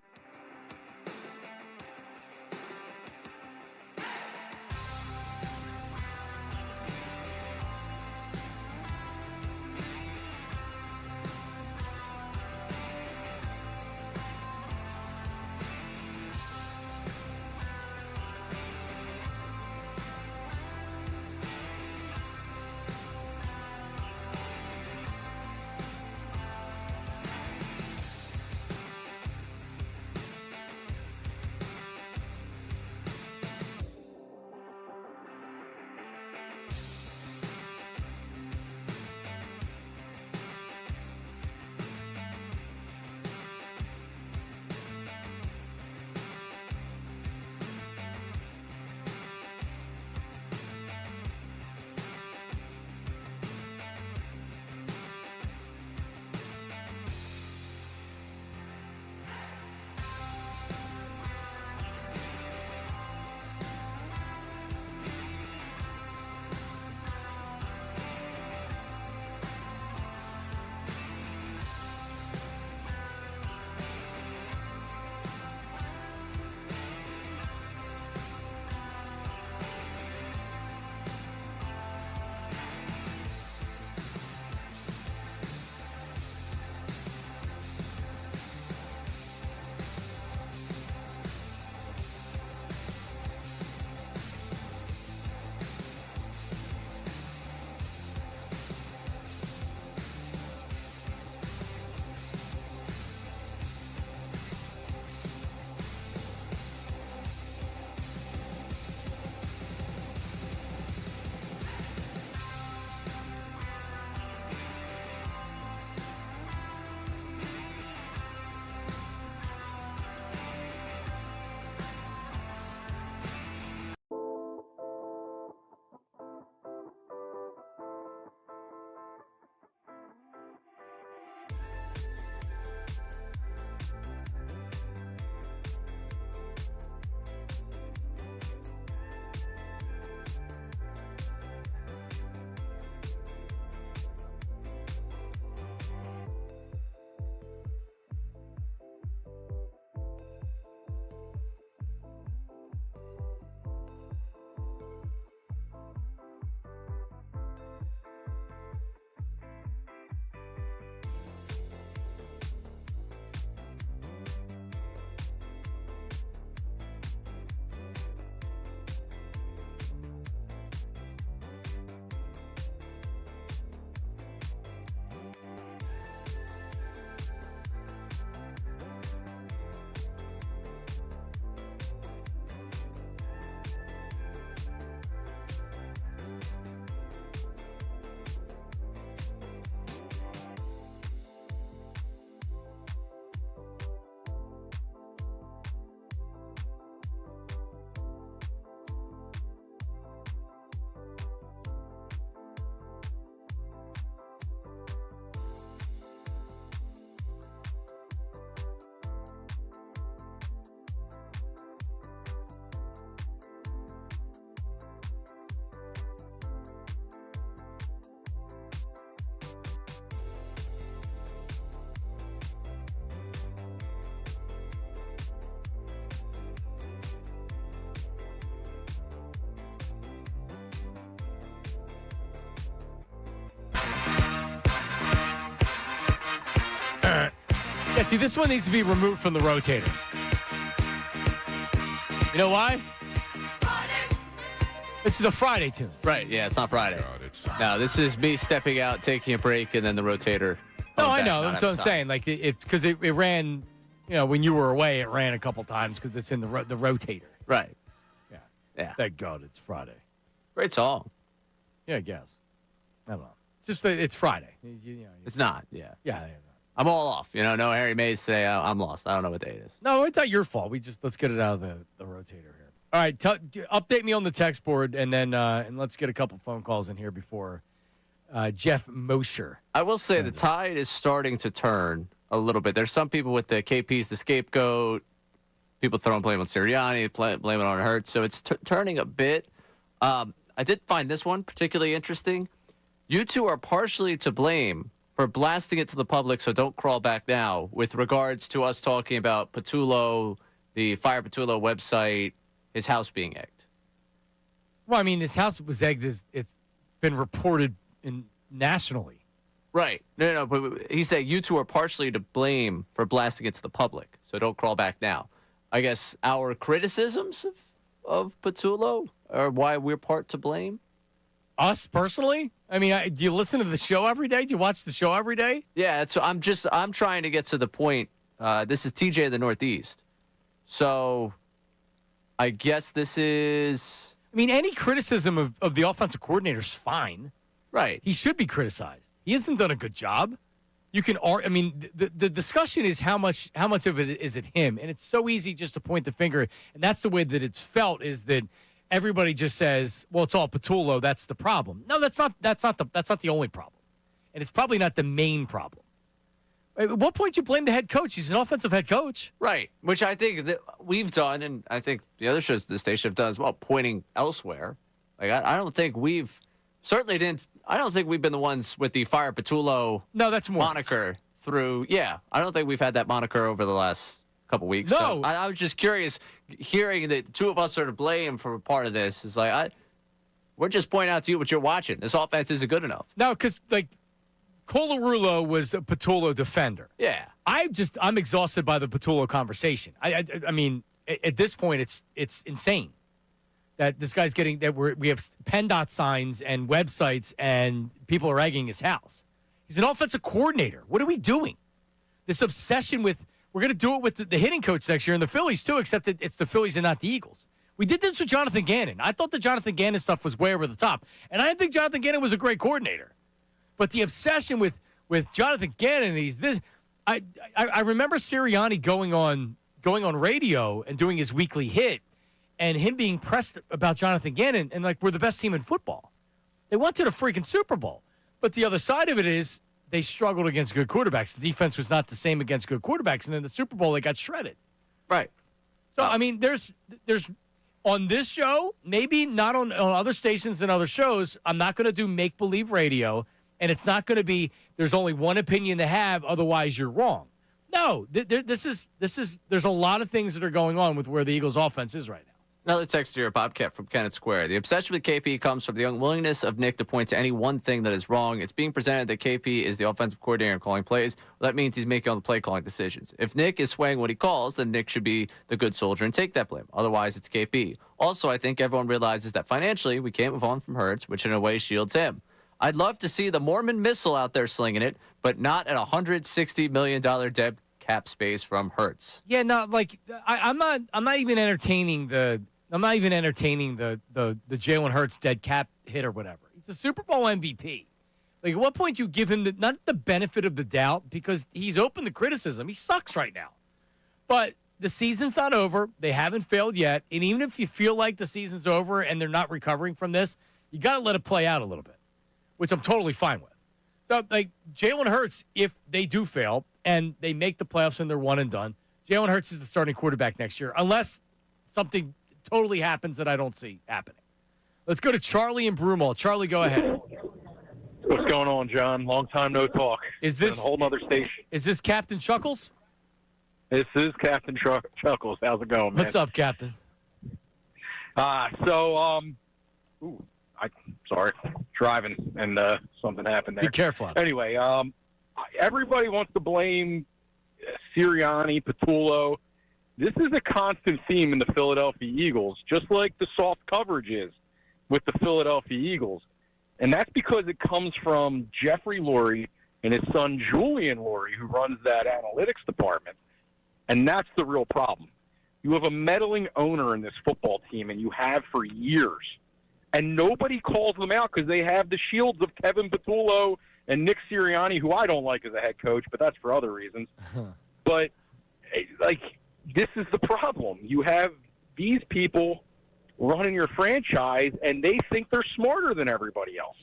Yeah, see, this one needs to be removed from the rotator. You know why? This is a Friday tune. Right, yeah, it's not Friday. No, this is me stepping out, taking a break, and then the rotator. No, I know. That's what I'm saying. Like, because it ran, when you were away, it ran a couple times because it's in the rotator. Right. Yeah. Thank God it's Friday. Great song. Yeah, I guess. I don't know. It's just that it's Friday. It's not, yeah. Yeah. I'm all off. No Harry Mays today. I'm lost. I don't know what day it is. No, it's not your fault. Let's get it out of the rotator here. All right, update me on the text board, and then and let's get a couple phone calls in here before Jeff Mosher. I will say the tide is starting to turn a little bit. There's some people with the KP's the scapegoat. People throwing blame on Sirianni, blame it on Hurts. So it's turning a bit. I did find this one particularly interesting. You two are partially to blame for blasting it to the public, so don't crawl back now, with regards to us talking about Patullo, the Fire Patullo website, his house being egged. Well, I mean, his house was egged. It's been reported nationally. Right. No, but he said you two are partially to blame for blasting it to the public, so don't crawl back now. I guess our criticisms of Patullo are why we're part to blame. Us personally? I mean, do you listen to the show every day? Do you watch the show every day? Yeah, so I'm trying to get to the point. This is TJ of the Northeast. So I guess this is... I mean, any criticism of the offensive coordinator is fine. Right. He should be criticized. He hasn't done a good job. You can... I mean, the discussion is how much of it is it him. And it's so easy just to point the finger. And that's the way that it's felt, is that everybody just says, well, it's all Patullo. That's the problem. No, that's not the only problem. And it's probably not the main problem. At what point do you blame the head coach? He's an offensive head coach. Right, which I think that we've done, and I think the other shows at the station have done as well, pointing elsewhere. Like, I don't think we've I don't think we've been the ones with the Fire Patullo moniker through. Yeah, I don't think we've had that moniker over the last couple weeks. No. So I was just curious, hearing that two of us are to blame for part of this. Is like, we're just pointing out to you what you're watching. This offense isn't good enough. No, because, like, Colarulo was a Patullo defender. Yeah. I'm exhausted by the Patullo conversation. I mean, at this point, it's insane that this guy's getting that we have PennDOT signs and websites and people are egging his house. He's an offensive coordinator. What are we doing? This obsession with we're going to do it with the hitting coach next year and the Phillies too, except that it's the Phillies and not the Eagles. We did this with Jonathan Gannon. I thought the Jonathan Gannon stuff was way over the top, and I didn't think Jonathan Gannon was a great coordinator. But the obsession with Jonathan Gannon, he's this. I remember Sirianni going on radio and doing his weekly hit, and him being pressed about Jonathan Gannon, and like, we're the best team in football. They went to the freaking Super Bowl. But the other side of it is they struggled against good quarterbacks. The defense was not the same against good quarterbacks, and in the Super Bowl they got shredded. Right. So I mean, there's on this show, maybe not on other stations and other shows. I'm not going to do make believe radio. And it's not going to be, there's only one opinion to have, otherwise you're wrong. No, there's a lot of things that are going on with where the Eagles offense is right now. Another text here, Bobcat from Kennett Square. The obsession with KP comes from the unwillingness of Nick to point to any one thing that is wrong. It's being presented that KP is the offensive coordinator and calling plays. Well, that means he's making all the play calling decisions. If Nick is swaying what he calls, then Nick should be the good soldier and take that blame. Otherwise, it's KP. Also, I think everyone realizes that financially, we can't move on from Hurts, which in a way shields him. I'd love to see the Mormon missile out there slinging it, but not at $160 million dead cap space from Hurts. Yeah, no, like I'm not even entertaining the Jalen Hurts dead cap hit or whatever. He's a Super Bowl MVP. Like, at what point do you give him not the benefit of the doubt, because he's open to criticism. He sucks right now. But the season's not over. They haven't failed yet. And even if you feel like the season's over and they're not recovering from this, you got to let it play out a little bit, which I'm totally fine with. So, like, Jalen Hurts, if they do fail and they make the playoffs and they're one and done, Jalen Hurts is the starting quarterback next year, unless something totally happens that I don't see happening. Let's go to Charlie and Broomall. Charlie, go ahead. What's going on, John? Long time no talk. Is this a whole nother station? Is this Captain Chuckles? This is Captain Chuckles. How's it going, man? What's up, Captain? Sorry, driving and something happened there. Be careful. Anyway, everybody wants to blame Sirianni, Patullo. This is a constant theme in the Philadelphia Eagles, just like the soft coverage is with the Philadelphia Eagles. And that's because it comes from Jeffrey Lurie and his son Julian Lurie, who runs that analytics department. And that's the real problem. You have a meddling owner in this football team, and you have for years. And nobody calls them out because they have the shields of Kevin Patullo and Nick Sirianni, who I don't like as a head coach, but that's for other reasons. But, like, this is the problem. You have these people running your franchise, and they think they're smarter than everybody else.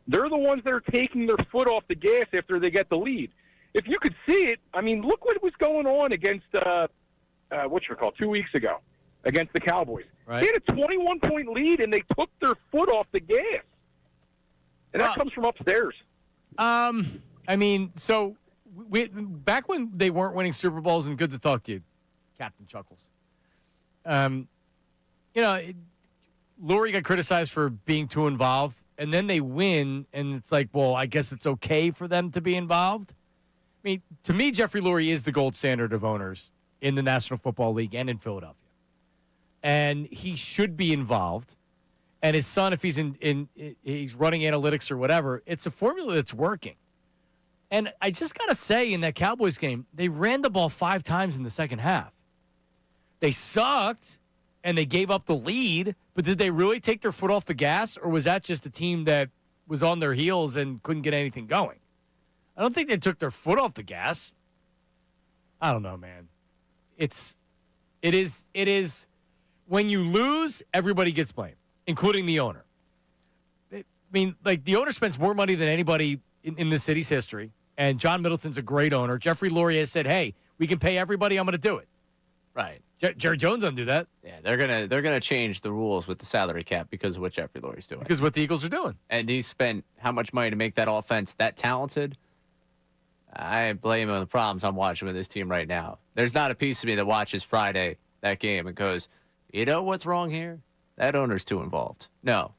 They're the ones that are taking their foot off the gas after they get the lead. If you could see it, I mean, look what was going on against, 2 weeks ago against the Cowboys. Right. They had a 21-point lead, and they took their foot off the gas. And that comes from upstairs. I mean, so back when they weren't winning Super Bowls, and good to talk to you, Captain Chuckles. Lurie got criticized for being too involved, and then they win, and it's like, well, I guess it's okay for them to be involved. I mean, to me, Jeffrey Lurie is the gold standard of owners in the National Football League and in Philadelphia. And he should be involved. And his son, if he's he's running analytics or whatever, it's a formula that's working. And I just got to say, in that Cowboys game, they ran the ball 5 times in the second half. They sucked, and they gave up the lead, but did they really take their foot off the gas, or was that just a team that was on their heels and couldn't get anything going? I don't think they took their foot off the gas. I don't know, man. It is when you lose, everybody gets blamed, including the owner. I mean, like, the owner spends more money than anybody in the city's history, and John Middleton's a great owner. Jeffrey Lurie has said, hey, we can pay everybody, I'm going to do it. Right. Jerry Jones doesn't do that. Yeah, they're gonna change the rules with the salary cap because of what Jeffrey Lurie's doing. Because what the Eagles are doing. And he spent how much money to make that offense that talented? I blame him on the problems I'm watching with this team right now. There's not a piece of me that watches Friday, that game, and goes, you know what's wrong here? That owner's too involved. No.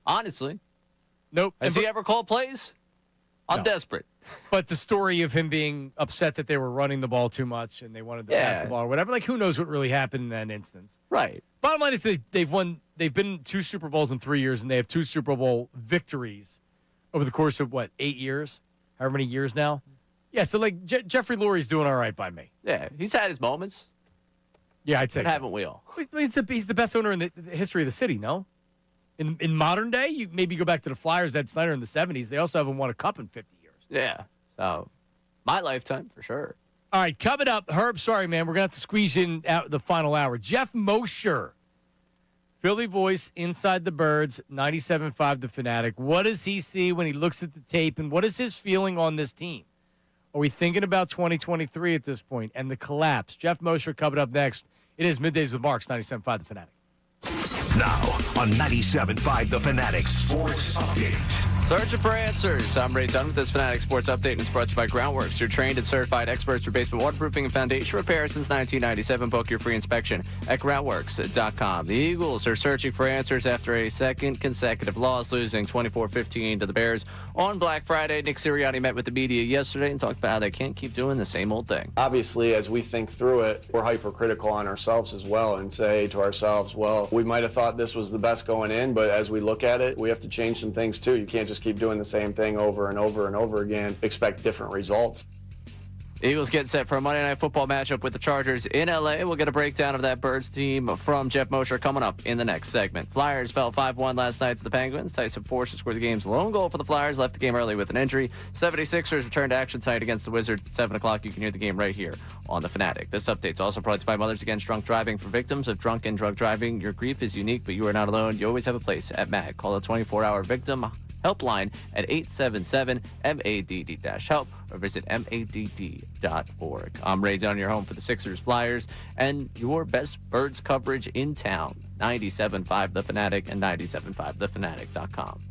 Honestly. Nope. Has he ever called plays? I'm desperate. But the story of him being upset that they were running the ball too much and they wanted to pass the ball or whatever, like, who knows what really happened in that instance. Right. Bottom line is they've been in 2 Super Bowls in 3 years, and they have 2 Super Bowl victories over the course of, 8 years? However many years now? Yeah, so, like, Jeffrey Lurie's doing all right by me. Yeah, he's had his moments. Yeah, I'd say so. Haven't we all? He's the best owner in the history of the city, no? In modern day, you maybe go back to the Flyers, Ed Snyder in the 70s. They also haven't won a cup in 50 years. Yeah, so my lifetime for sure. All right, coming up, Herb, sorry, man, we're going to have to squeeze in out the final hour. Jeff Mosher, Philly voice, Inside the Birds, 97.5 The Fanatic. What does he see when he looks at the tape, and what is his feeling on this team? Are we thinking about 2023 at this point and the collapse? Jeff Mosher coming up next. It is Middays with Marks, 97.5 The Fanatic. Now on 97.5 The Fanatic Sports Update. Searching for answers. I'm Ray Dunn with this Fanatic Sports Update, and it's brought to you by Groundworks. Your trained and certified experts for basement waterproofing and foundation repair since 1997. Book your free inspection at groundworks.com. The Eagles are searching for answers after a second consecutive loss, losing 24-15 to the Bears on Black Friday. Nick Sirianni met with the media yesterday and talked about how they can't keep doing the same old thing. Obviously, as we think through it, we're hypercritical on ourselves as well and say to ourselves, well, we might have thought this was the best going in, but as we look at it, we have to change some things too. You can't just keep doing the same thing over and over and over again, expect different results. Eagles get set for a Monday Night Football matchup with the Chargers in L.A. We'll get a breakdown of that Birds team from Jeff Mosher coming up in the next segment. Flyers fell 5-1 last night to the Penguins. Tyson Forster scored the game's lone goal for the Flyers, left the game early with an injury. 76ers returned to action tonight against the Wizards at 7 o'clock. You can hear the game right here on The Fanatic. This update's also brought to you by Mothers Against Drunk Driving. For victims of drunk and drug driving, your grief is unique, but you are not alone. You always have a place at MAG. Call a 24-hour victim helpline at 877-MADD-HELP or visit MADD.org. I'm Ray Dunn, your home for the Sixers, Flyers, and your best Birds coverage in town. 97.5 The Fanatic and 97.5thefanatic.com.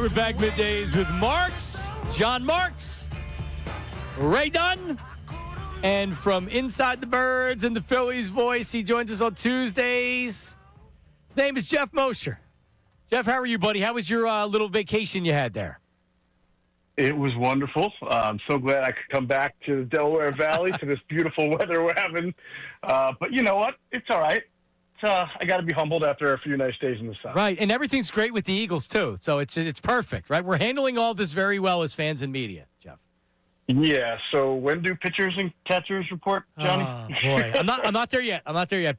we're back middays with Marks, John Marks, Ray Dunn, and from Inside the Birds and the Phillies voice, he joins us on Tuesdays. His name is Jeff Mosher. Jeff, how are you, buddy? How was your little vacation you had there? It was wonderful. I'm so glad I could come back to the Delaware Valley to this beautiful weather we're having. But you know what? It's all right. I got to be humbled after a few nice days in the sun. Right, and everything's great with the Eagles, too. So it's perfect, right? We're handling all this very well as fans and media, Jeff. Yeah, so when do pitchers and catchers report, Johnny? Oh, boy. I'm not there yet.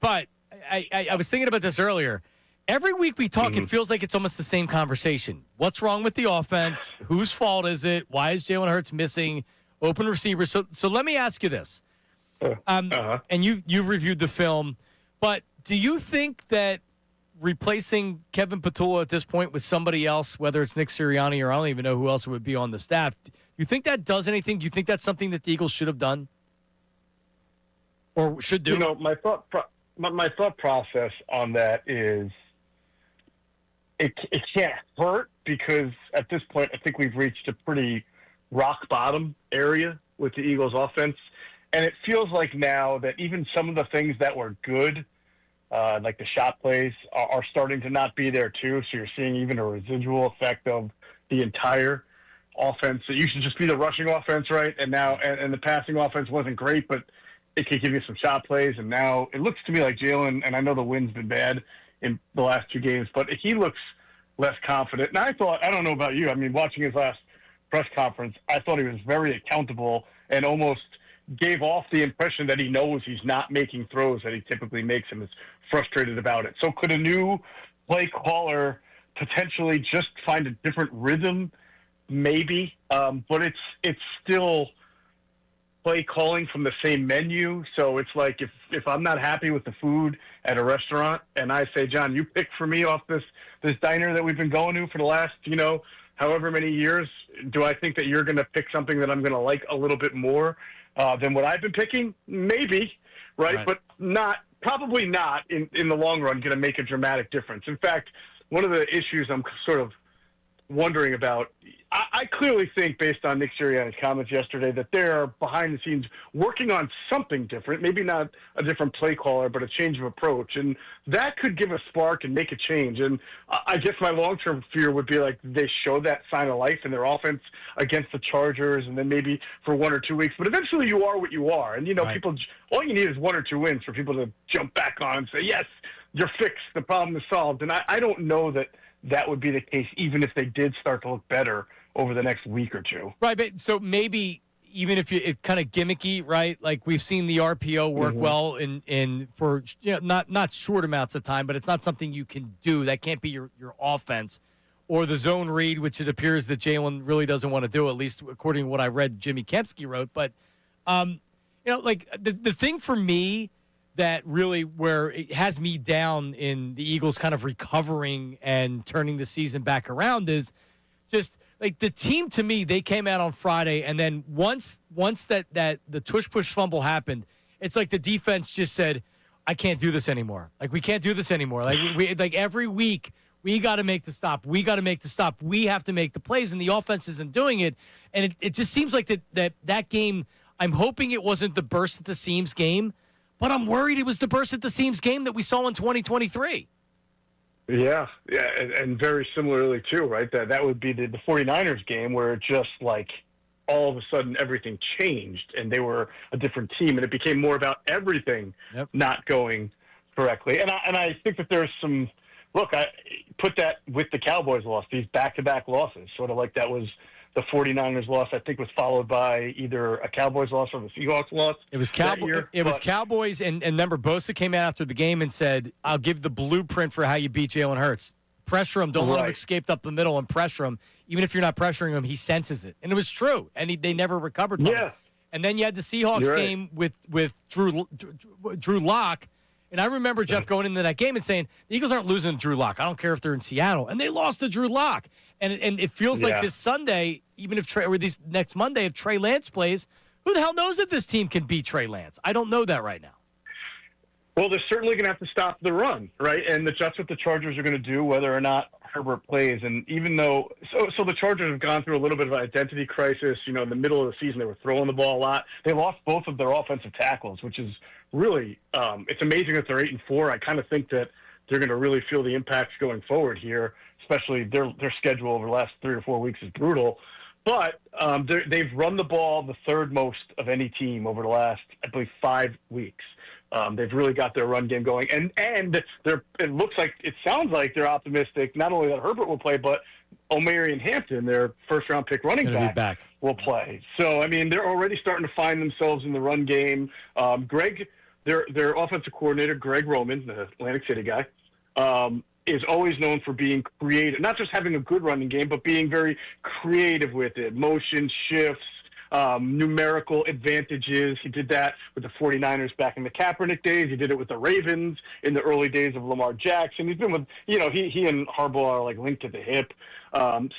But I was thinking about this earlier. Every week we talk, it feels like it's almost the same conversation. What's wrong with the offense? Whose fault is it? Why is Jalen Hurts missing open receivers? So let me ask you this. And you've reviewed the film, but do you think that replacing Kevin Patullo at this point with somebody else, whether it's Nick Sirianni or I don't even know who else would be on the staff, do you think that does anything? Do you think that's something that the Eagles should have done or should do? You know, my thought process on that is it can't hurt because at this point I think we've reached a pretty rock bottom area with the Eagles offense. And it feels like now that even some of the things that were good, like the shot plays, are starting to not be there too. So you're seeing even a residual effect of the entire offense. It used to just be the rushing offense, right? And now, and the passing offense wasn't great, but it could give you some shot plays. And now it looks to me like Jalen, and I know the wind's been bad in the last two games, but he looks less confident. And I don't know about you, I mean, watching his last press conference, I thought he was very accountable and almost gave off the impression that he knows he's not making throws that he typically makes and is frustrated about it. So could a new play caller potentially just find a different rhythm? Maybe. But it's still play calling from the same menu. So it's like if I'm not happy with the food at a restaurant and I say, John, you pick for me off this diner that we've been going to for the last, however many years, do I think that you're going to pick something that I'm going to like a little bit more than what I've been picking? Maybe, right? But probably not in the long run going to make a dramatic difference. In fact, one of the issues I'm sort of wondering about, I clearly think, based on Nick Sirianni's comments yesterday, that they're behind the scenes working on something different, maybe not a different play caller, but a change of approach. And that could give a spark and make a change. And I guess my long-term fear would be like they show that sign of life in their offense against the Chargers and then maybe for 1 or 2 weeks. But eventually you are what you are. And, people, all you need is 1 or 2 wins for people to jump back on and say, yes, you're fixed, the problem is solved. And I don't know that would be the case even if they did start to look better over the next week or two. Right, but so maybe even if it's kind of gimmicky, right? Like we've seen the RPO work well in for not short amounts of time, but it's not something you can do. That can't be your offense. Or the zone read, which it appears that Jalen really doesn't want to do, at least according to what I read Jimmy Kempski wrote. But like the thing for me that really where it has me down in the Eagles kind of recovering and turning the season back around is just like the team. To me, they came out on Friday, and then once that the tush push fumble happened, it's like the defense just said, I can't do this anymore. Like we can't do this anymore. Like every week we got to make the stop. We got to make the stop. We have to make the plays, and the offense isn't doing it. And it just seems like that game. I'm hoping it wasn't the burst at the seams game, but I'm worried it was the burst at the seams game that we saw in 2023. Yeah, and very similarly too, right? That would be the 49ers game where it just like all of a sudden everything changed and they were a different team and it became more about everything not going correctly. And I think that there's some look. I put that with the Cowboys loss, these back-to-back losses, sort of like that was the 49ers loss, I think, was followed by either a Cowboys loss or the Seahawks loss. It was Cowboys, and remember, Bosa came out after the game and said, I'll give the blueprint for how you beat Jalen Hurts. Pressure him. Don't let him escape up the middle and pressure him. Even if you're not pressuring him, he senses it. And it was true, and they never recovered from it. And then you had the Seahawks game with Drew Lock. And I remember Jeff going into that game and saying, the Eagles aren't losing to Drew Lock. I don't care if they're in Seattle. And they lost to Drew Lock. And it feels like this Sunday, even if this next Monday, if Trey Lance plays, who the hell knows if this team can beat Trey Lance? I don't know that right now. Well, they're certainly going to have to stop the run, right? And that's what the Chargers are going to do, whether or not Herbert plays. And even though, so the Chargers have gone through a little bit of an identity crisis. In the middle of the season, they were throwing the ball a lot. They lost both of their offensive tackles, which is really, it's amazing that they're 8-4. I kind of think that they're going to really feel the impacts going forward here, especially their schedule over the last 3 or 4 weeks is brutal. But they've run the ball the third most of any team over the last, I believe, 5 weeks. They've really got their run game going, and it sounds like they're optimistic not only that Herbert will play, but Omarion Hampton, their first-round pick running back, will play. So, I mean, they're already starting to find themselves in the run game. Their offensive coordinator, Greg Roman, the Atlantic City guy, is always known for being creative, not just having a good running game, but being very creative with it, motion shifts, numerical advantages. He did that with the 49ers back in the Kaepernick days. He did it with the Ravens in the early days of Lamar Jackson. He's been with, he and Harbaugh are like linked at the hip.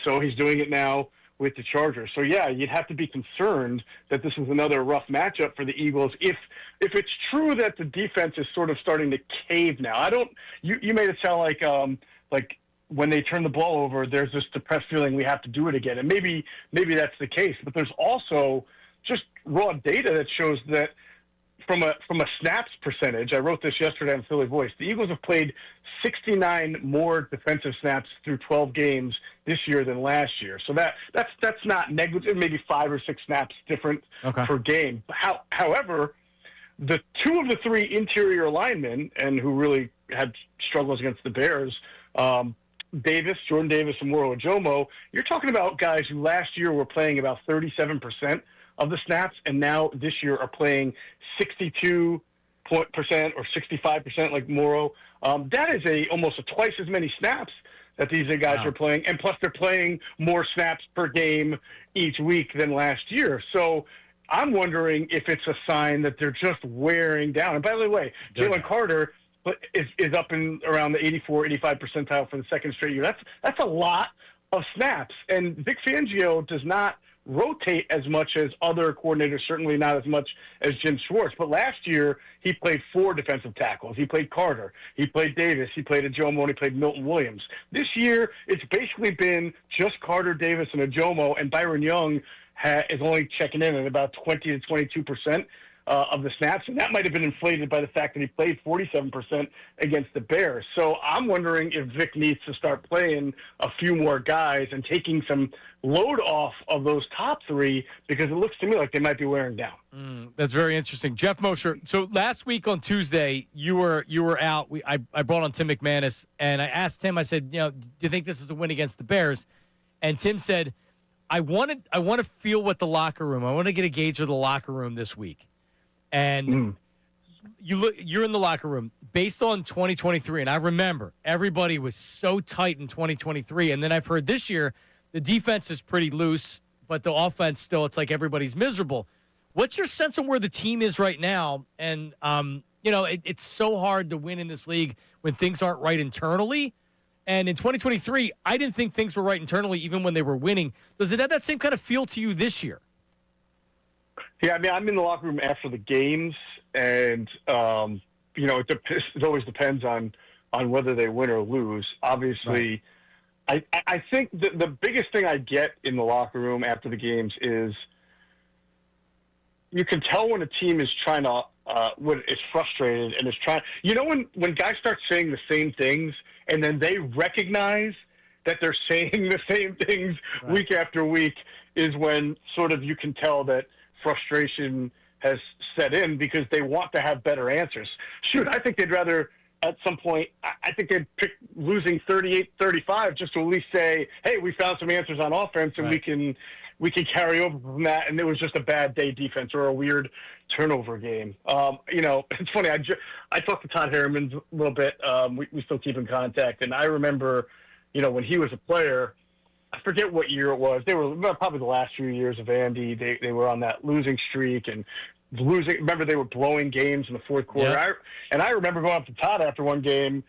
So he's doing it now with the Chargers. So yeah, you'd have to be concerned that this is another rough matchup for the Eagles if it's true that the defense is sort of starting to cave now. You made it sound like when they turn the ball over, there's this depressed feeling we have to do it again. And maybe that's the case, but there's also just raw data that shows that from a snaps percentage, I wrote this yesterday on Philly Voice, the Eagles have played 69 more defensive snaps through 12 games this year than last year. So that's not negligent, maybe 5 or 6 snaps different per game. However, the 2 of the 3 interior linemen, and who really had struggles against the Bears, Jordan Davis and Moro Ojomo, you're talking about guys who last year were playing about 37% of the snaps, and now this year are playing 62% or 65% like Moro. That is almost twice as many snaps that these guys are playing, and plus they're playing more snaps per game each week than last year. So I'm wondering if it's a sign that they're just wearing down. And by the way, Jalen Carter is up in around the 84, 85 percentile for the second straight year. That's a lot of snaps. And Vic Fangio does not rotate as much as other coordinators, certainly not as much as Jim Schwartz. But last year, he played 4 defensive tackles. He played Carter. He played Davis. He played Ojomo, and he played Milton Williams. This year, it's basically been just Carter, Davis, and Ojomo, and Byron Young is only checking in at about 20 to 22% of the snaps, and that might have been inflated by the fact that he played 47% against the Bears. So I'm wondering if Vic needs to start playing a few more guys and taking some load off of those top 3, because it looks to me like they might be wearing down. That's very interesting. Jeff Mosher, so last week on Tuesday, you were out. I brought on Tim McManus, and I asked him, I said, do you think this is a win against the Bears? And Tim said, I want to feel what the locker room, I want to get a gauge of the locker room this week. And you're in the locker room based on 2023. And I remember everybody was so tight in 2023. And then I've heard this year, the defense is pretty loose, but the offense still, it's like everybody's miserable. What's your sense of where the team is right now? And, it's so hard to win in this league when things aren't right internally. And in 2023, I didn't think things were right internally, even when they were winning. Does it have that same kind of feel to you this year? Yeah, I mean, I'm in the locker room after the games, and it always depends on whether they win or lose. Obviously, right. I think the biggest thing I get in the locker room after the games is you can tell when a team is trying to when it's frustrated and is trying. When guys start saying the same things and then they recognize that they're saying the same things week after week, is when sort of you can tell that frustration has set in, because they want to have better answers. Shoot, I think they'd rather at some point, I think they'd pick losing 38-35 just to at least say, hey, we found some answers on offense and we can carry over from that. And it was just a bad day defense or a weird turnover game. It's funny. I talked to Todd Harriman a little bit. We still keep in contact. And I remember, when he was a player, I forget what year it was. They were probably the last few years of Andy. They were on that losing streak and losing. Remember, they were blowing games in the fourth quarter. Yeah. I remember going up to Todd after one game,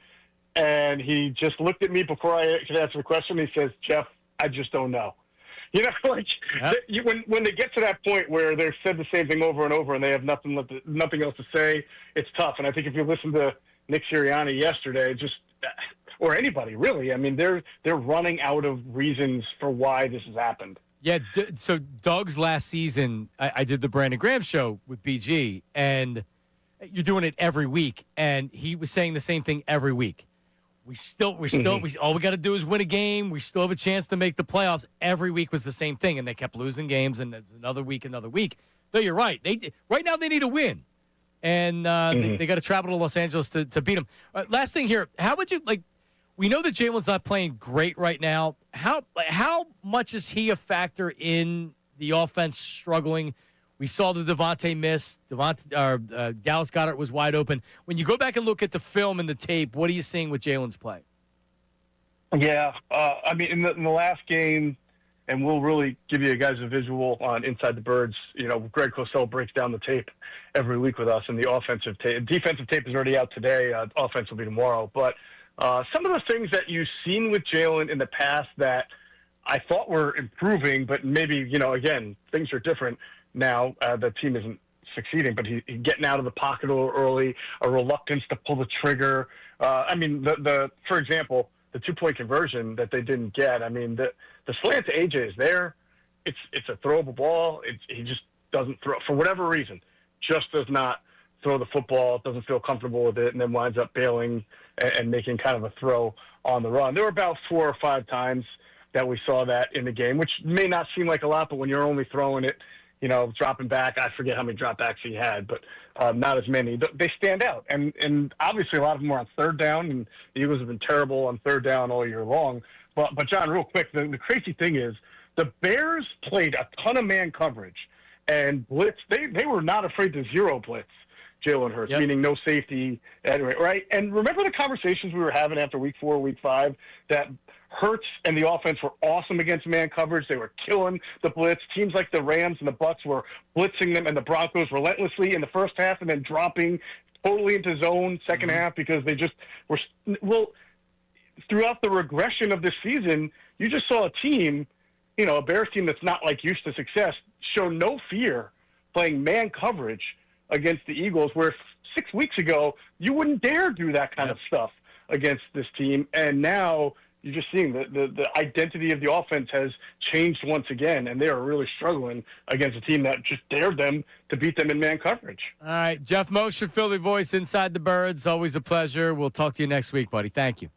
and he just looked at me before I could answer the question. He says, "Jeff, I just don't know." You know, like when they get to that point where they've said the same thing over and over and they have nothing else to say, it's tough. And I think if you listen to Nick Sirianni yesterday, or anybody really, I mean, they're running out of reasons for why this has happened. Yeah, so Doug's last season, I did the Brandon Graham show with BG, and you're doing it every week, and he was saying the same thing every week. All we got to do is win a game. We still have a chance to make the playoffs. Every week was the same thing, and they kept losing games, and it's another week. No, you're right. Right now they need a win, and they got to travel to Los Angeles to beat them. Last thing here, how would you like? We know that Jalen's not playing great right now. How much is he a factor in the offense struggling? We saw the Devontae miss. Dallas Goedert was wide open. When you go back and look at the film and the tape, what are you seeing with Jalen's play? Yeah, I mean, in the last game, and we'll really give you guys a visual on Inside the Birds. You know, Greg Cosell breaks down the tape every week with us, and the offensive tape. Defensive tape is already out today. Offense will be tomorrow. But some of the things that you've seen with Jalen in the past that I thought were improving, but maybe, again, things are different now. The team isn't succeeding, but he getting out of the pocket a little early, a reluctance to pull the trigger. I mean, for example, the 2-point conversion that they didn't get. I mean, the slant to AJ is there. It's a throwable ball. He just doesn't throw for whatever reason. Just does not throw the football. Doesn't feel comfortable with it, and then winds up bailing and making kind of a throw on the run. There were about 4 or 5 times that we saw that in the game, which may not seem like a lot, but when you're only throwing it, dropping back, I forget how many dropbacks he had, but not as many. They stand out, and obviously a lot of them are on third down, and the Eagles have been terrible on third down all year long. But John, real quick, the crazy thing is the Bears played a ton of man coverage and blitz. They were not afraid to zero blitz Jalen Hurts, meaning no safety, anyway, right? And remember the conversations we were having after week 4, week 5, that Hurts and the offense were awesome against man coverage. They were killing the blitz. Teams like the Rams and the Bucks were blitzing them, and the Broncos relentlessly in the first half and then dropping totally into zone second half because they just were – well, throughout the regression of this season, you just saw a team, a Bears team that's not like used to success, show no fear playing man coverage against the Eagles, where 6 weeks ago you wouldn't dare do that kind of stuff against this team. And now you're just seeing the identity of the offense has changed once again, and they are really struggling against a team that just dared them to beat them in man coverage. All right, Jeff Mosher, Philly voice, Inside the Birds. Always a pleasure. We'll talk to you next week, buddy. Thank you.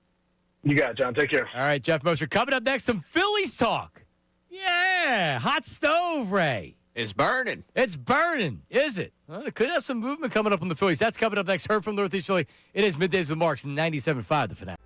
You got it, John. Take care. All right, Jeff Mosher. Coming up next, some Phillies talk. Yeah, hot stove, Ray. It's burning. It's burning, is it? Well, it could have some movement coming up on the Phillies. That's coming up next. Heard from Northeast Philly. It is Middays with Marks, 97.5 The Fanatic.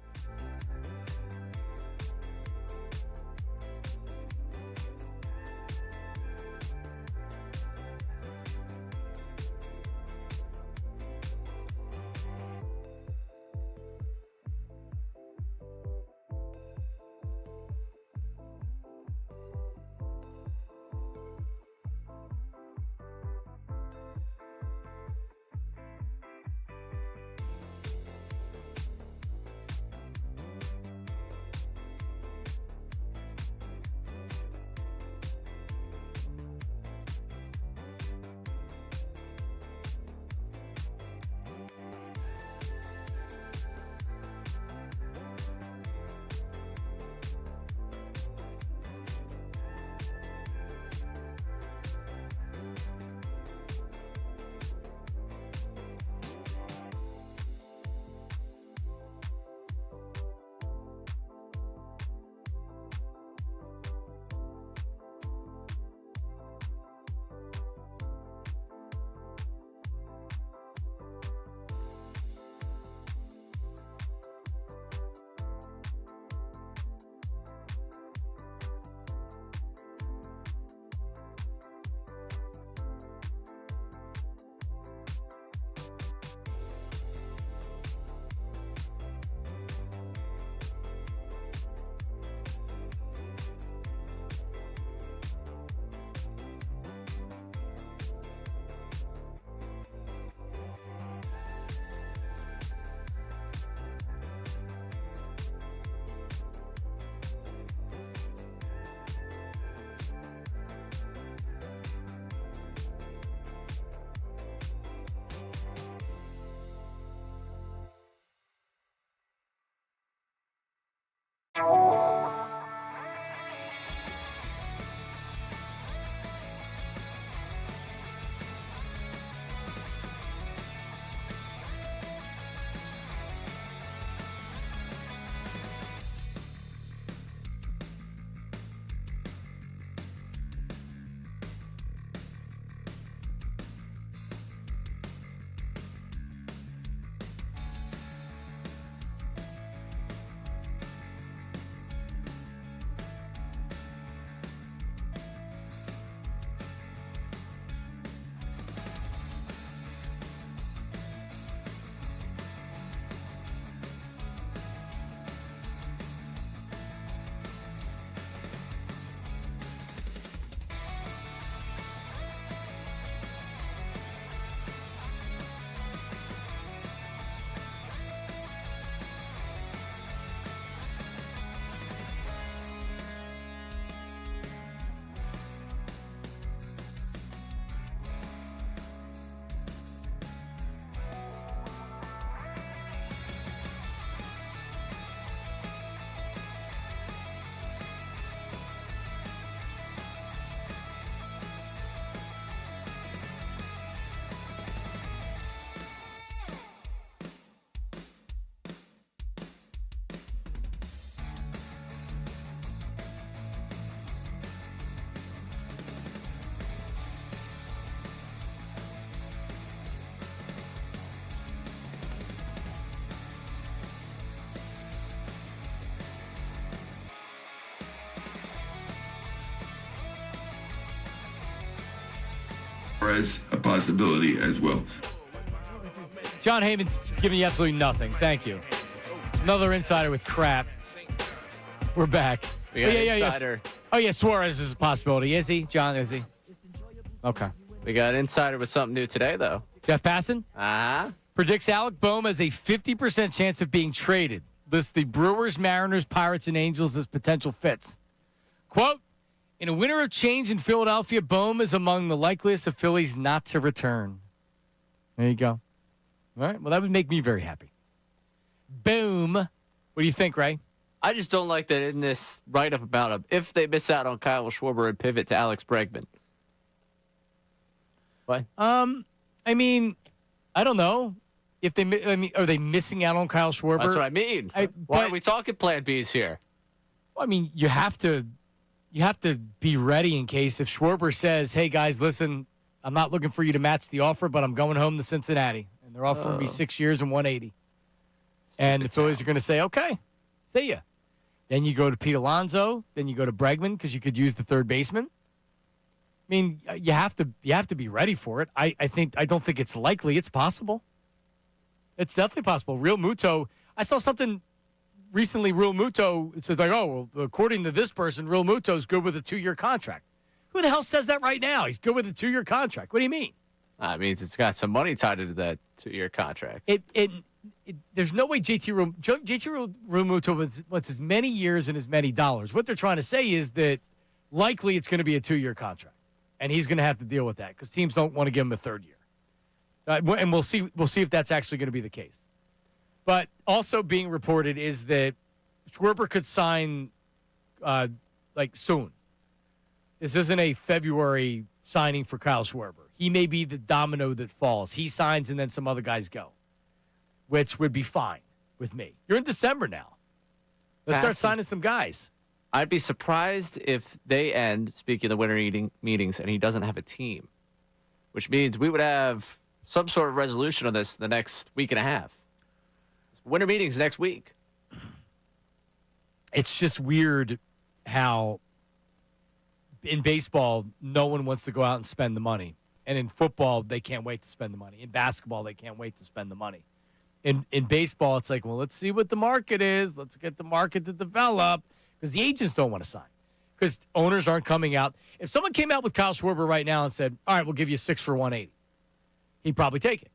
as a possibility as well. John Heyman's giving you absolutely nothing. Thank you. Another insider with crap. We're back. We got insider. Oh, yeah, Suarez is a possibility. Is he? John, is he? Okay. We got an insider with something new today, though. Jeff Passan? Uh-huh. Predicts Alec Boehm has a 50% chance of being traded. Lists the Brewers, Mariners, Pirates, and Angels as potential fits. Quote, in a winter of change in Philadelphia, Boehm is among the likeliest of Phillies not to return. There you go. All right. Well, that would make me very happy. Boom. What do you think, Ray? I just don't like that in this write-up about him. If they miss out on Kyle Schwarber and pivot to Alex Bregman. What? I mean, I don't know. If they, are they missing out on Kyle Schwarber? That's what I mean. Why are we talking Plan Bs here? Well, I mean, you have to be ready in case if Schwarber says, "Hey guys, listen, I'm not looking for you to match the offer, but I'm going home to Cincinnati, and they're offering me 6 years and 180," and the Phillies are going to say, "Okay, see ya." Then you go to Pete Alonso, then you go to Bregman because you could use the third baseman. I mean, you have to be ready for it. I don't think it's likely. It's possible. It's definitely possible. Real Muto, I saw something recently. Real Muto, it said like, oh, well, according to this person, Real Muto's good with a 2-year contract. Who the hell says that right now? He's good with a 2-year contract. What do you mean? It means it's got some money tied into that 2-year contract. There's no way JT Real Muto wants as many years and as many dollars. What they're trying to say is that likely it's going to be a 2-year contract, and he's going to have to deal with that because teams don't want to give him a 3rd year. And we'll see if that's actually going to be the case. But also being reported is that Schwarber could sign soon. This isn't a February signing for Kyle Schwarber. He may be the domino that falls. He signs and then some other guys go, which would be fine with me. You're in December now. Let's start signing some guys. I'd be surprised if they end, speaking of the winter meetings, and he doesn't have a team, which means we would have some sort of resolution on this in the next week and a half. Winter meetings next week. It's just weird how in baseball, no one wants to go out and spend the money. And in football, they can't wait to spend the money. In basketball, they can't wait to spend the money. In baseball, it's like, well, let's see what the market is. Let's get the market to develop because the agents don't want to sign because owners aren't coming out. If someone came out with Kyle Schwarber right now and said, all right, we'll give you 6 for 180, he'd probably take it.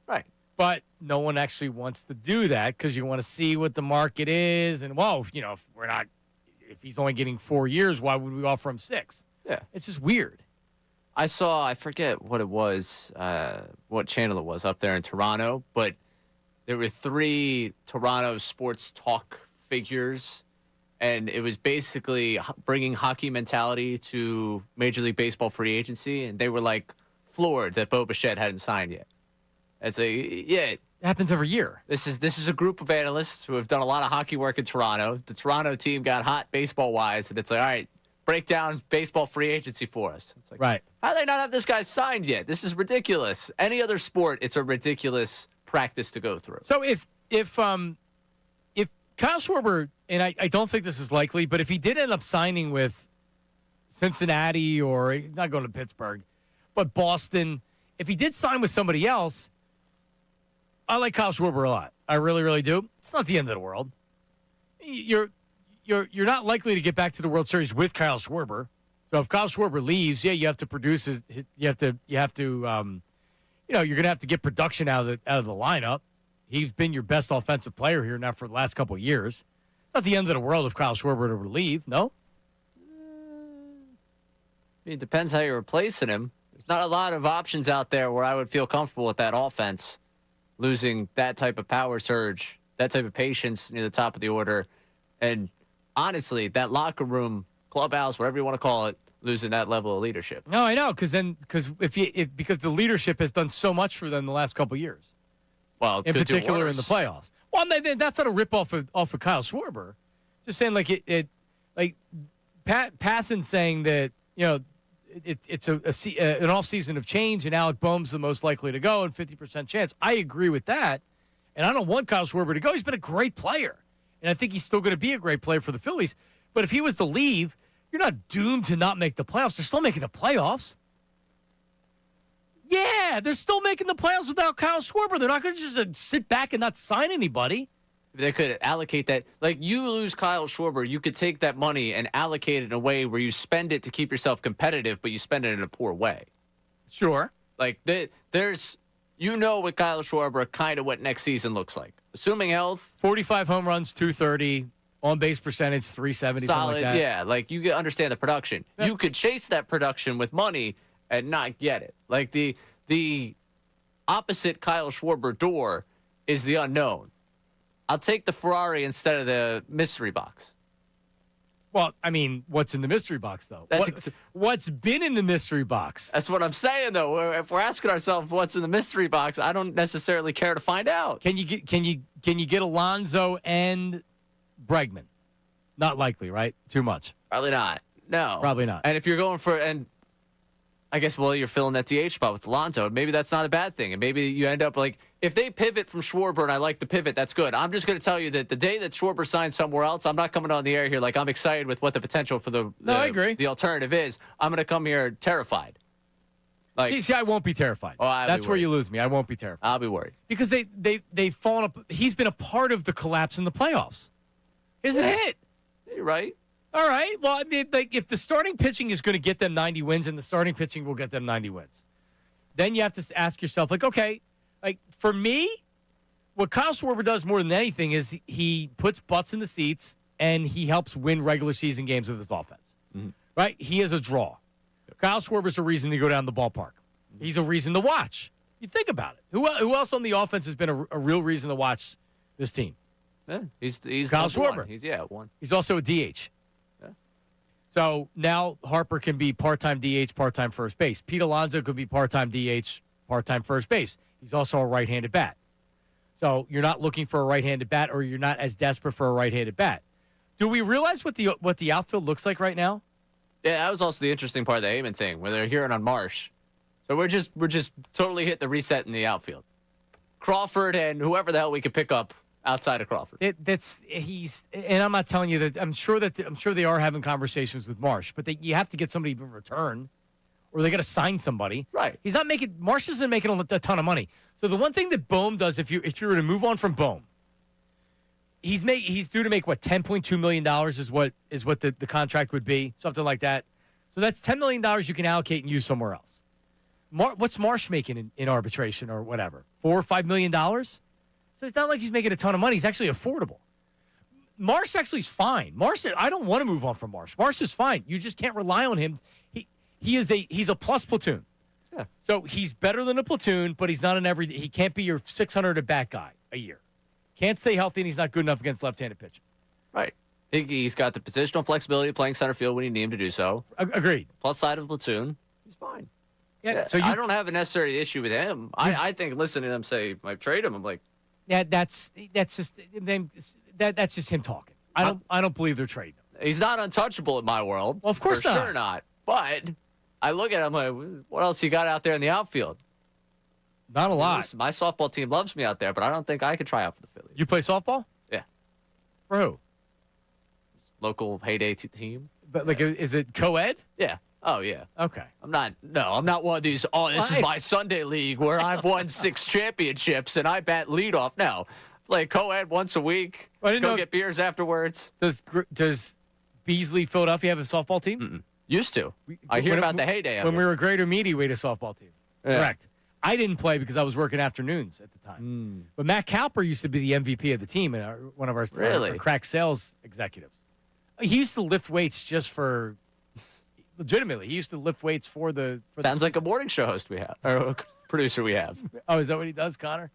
Right. But no one actually wants to do that because you want to see what the market is. And, well, if he's only getting 4 years, why would we offer him 6? Yeah. It's just weird. I forget what it was, what channel it was up there in Toronto, but there were 3 Toronto sports talk figures, and it was basically bringing hockey mentality to Major League Baseball free agency, and they were like floored that Bo Bichette hadn't signed yet. It happens every year. This is a group of analysts who have done a lot of hockey work in Toronto. The Toronto team got hot baseball-wise, and it's like, all right, break down baseball free agency for us. It's like, right. How do they not have this guy signed yet? This is ridiculous. Any other sport, it's a ridiculous practice to go through. So if Kyle Schwarber, and I don't think this is likely, but if he did end up signing with Cincinnati or not going to Pittsburgh, but Boston, if he did sign with somebody else, I like Kyle Schwarber a lot. I really, really do. It's not the end of the world. You're not likely to get back to the World Series with Kyle Schwarber. So if Kyle Schwarber leaves, you have to produce you're going to have to get production out of the lineup. He's been your best offensive player here now for the last couple of years. It's not the end of the world if Kyle Schwarber were to leave, no? It depends how you're replacing him. There's not a lot of options out there where I would feel comfortable with that offense. Losing that type of power surge, that type of patience near the top of the order. And honestly, that locker room, clubhouse, whatever you want to call it, losing that level of leadership. No, I know, because the leadership has done so much for them the last couple of years. Well, in particular in the playoffs. Well, that's not a rip off of Kyle Schwarber. Just saying, like Pat Passan saying that it's an offseason of change, and Alec Boehm's the most likely to go, and 50% chance. I agree with that, and I don't want Kyle Schwarber to go. He's been a great player, and I think he's still going to be a great player for the Phillies. But if he was to leave, you're not doomed to not make the playoffs. They're still making the playoffs. Yeah, they're still making the playoffs without Kyle Schwarber. They're not going to just sit back and not sign anybody. They could allocate that. Like, you lose Kyle Schwarber, you could take that money and allocate it in a way where you spend it to keep yourself competitive, but you spend it in a poor way. Sure. Like, there's, with Kyle Schwarber, kind of what next season looks like. Assuming health. 45 home runs, 230. On-base percentage, 370, Solid, something like that. yeah. Like, you understand the production. Yeah. You could chase that production with money and not get it. Like, the opposite Kyle Schwarber door is the unknown. I'll take the Ferrari instead of the mystery box. Well, I mean, what's in the mystery box, though? What's been in the mystery box? That's what I'm saying, though. If we're asking ourselves what's in the mystery box, I don't necessarily care to find out. Can you get Alonso and Bregman? Not likely, right? Too much. Probably not. No. Probably not. And if you're going for I guess, you're filling that DH spot with Alonso. Maybe that's not a bad thing. And maybe you end up if they pivot from Schwarber and I like the pivot, that's good. I'm just going to tell you that the day that Schwarber signs somewhere else, I'm not coming on the air here like I'm excited with what the potential for I agree. The alternative is. I'm going to come here terrified. See, I won't be terrified. That's where you lose me. I won't be terrified. I'll be worried. Because they've fallen up. He's been a part of the collapse in the playoffs. Isn't it? You're right. All right. Well, I mean, if the starting pitching is going to get them 90 wins and the starting pitching will get them 90 wins, then you have to ask yourself, okay, for me, what Kyle Schwarber does more than anything is he puts butts in the seats and he helps win regular season games with his offense. Mm-hmm. Right? He is a draw. Kyle Schwarber's a reason to go down the ballpark. He's a reason to watch. You think about it. Who else on the offense has been a real reason to watch this team? Yeah, he's Kyle Schwarber. One. He's one. He's also a DH. So now Harper can be part-time DH, part-time first base. Pete Alonso could be part-time DH, part-time first base. He's also a right-handed bat. So you're not looking for a right-handed bat, or you're not as desperate for a right-handed bat. Do we realize what the outfield looks like right now? Yeah, that was also the interesting part of the Amon thing, where they're hearing on Marsh. So we're just totally hit the reset in the outfield. Crawford and whoever the hell we could pick up outside of Crawford. And I'm not telling you that. I'm sure they are having conversations with Marsh, but you have to get somebody in return, or they got to sign somebody. Right. Marsh isn't making a ton of money. So the one thing that Bohm does, if you were to move on from Bohm, he's due to make $10.2 million is what the contract would be, something like that. So that's $10 million you can allocate and use somewhere else. What's Marsh making in arbitration or whatever? $4 or $5 million? So it's not like he's making a ton of money. He's actually affordable. Marsh actually is fine. Marsh, I don't want to move on from Marsh. Marsh is fine. You just can't rely on him. He's a plus platoon. Yeah. So he's better than a platoon, but he's not he can't be your 600 at bat guy a year. Can't stay healthy, and he's not good enough against left-handed pitching. Right. He's got the positional flexibility playing center field when you need him to do so. Agreed. Plus side of the platoon, he's fine. Yeah. So I don't have a necessary issue with him. I think listening to them say, I trade him, I'm like, yeah, that's just him talking. I don't believe they're trading him. He's not untouchable in my world. Well, of course not. not. Sure not. But I look at him like, what else you got out there in the outfield? Not a lot. Listen, my softball team loves me out there, but I don't think I could try out for the Phillies. You play softball? Yeah. For who? Local heyday team. But is it co-ed? Yeah. Oh, yeah. Okay. I'm not one of these, this is my Sunday league where I've won 6 championships and I bat leadoff. No. Play co-ed once a week. Go get beers afterwards. Does Beasley, Philadelphia have a softball team? Mm-mm. Used to. I hear about the heyday. When we were Greater Media, we had a softball team. Yeah. Correct. I didn't play because I was working afternoons at the time. But Matt Cowper used to be the MVP of the team and one of our crack sales executives. He used to lift weights just for... Legitimately, he used to lift weights for the. Sounds like a morning show host we have, or a producer we have. Oh, is that what he does, Connor?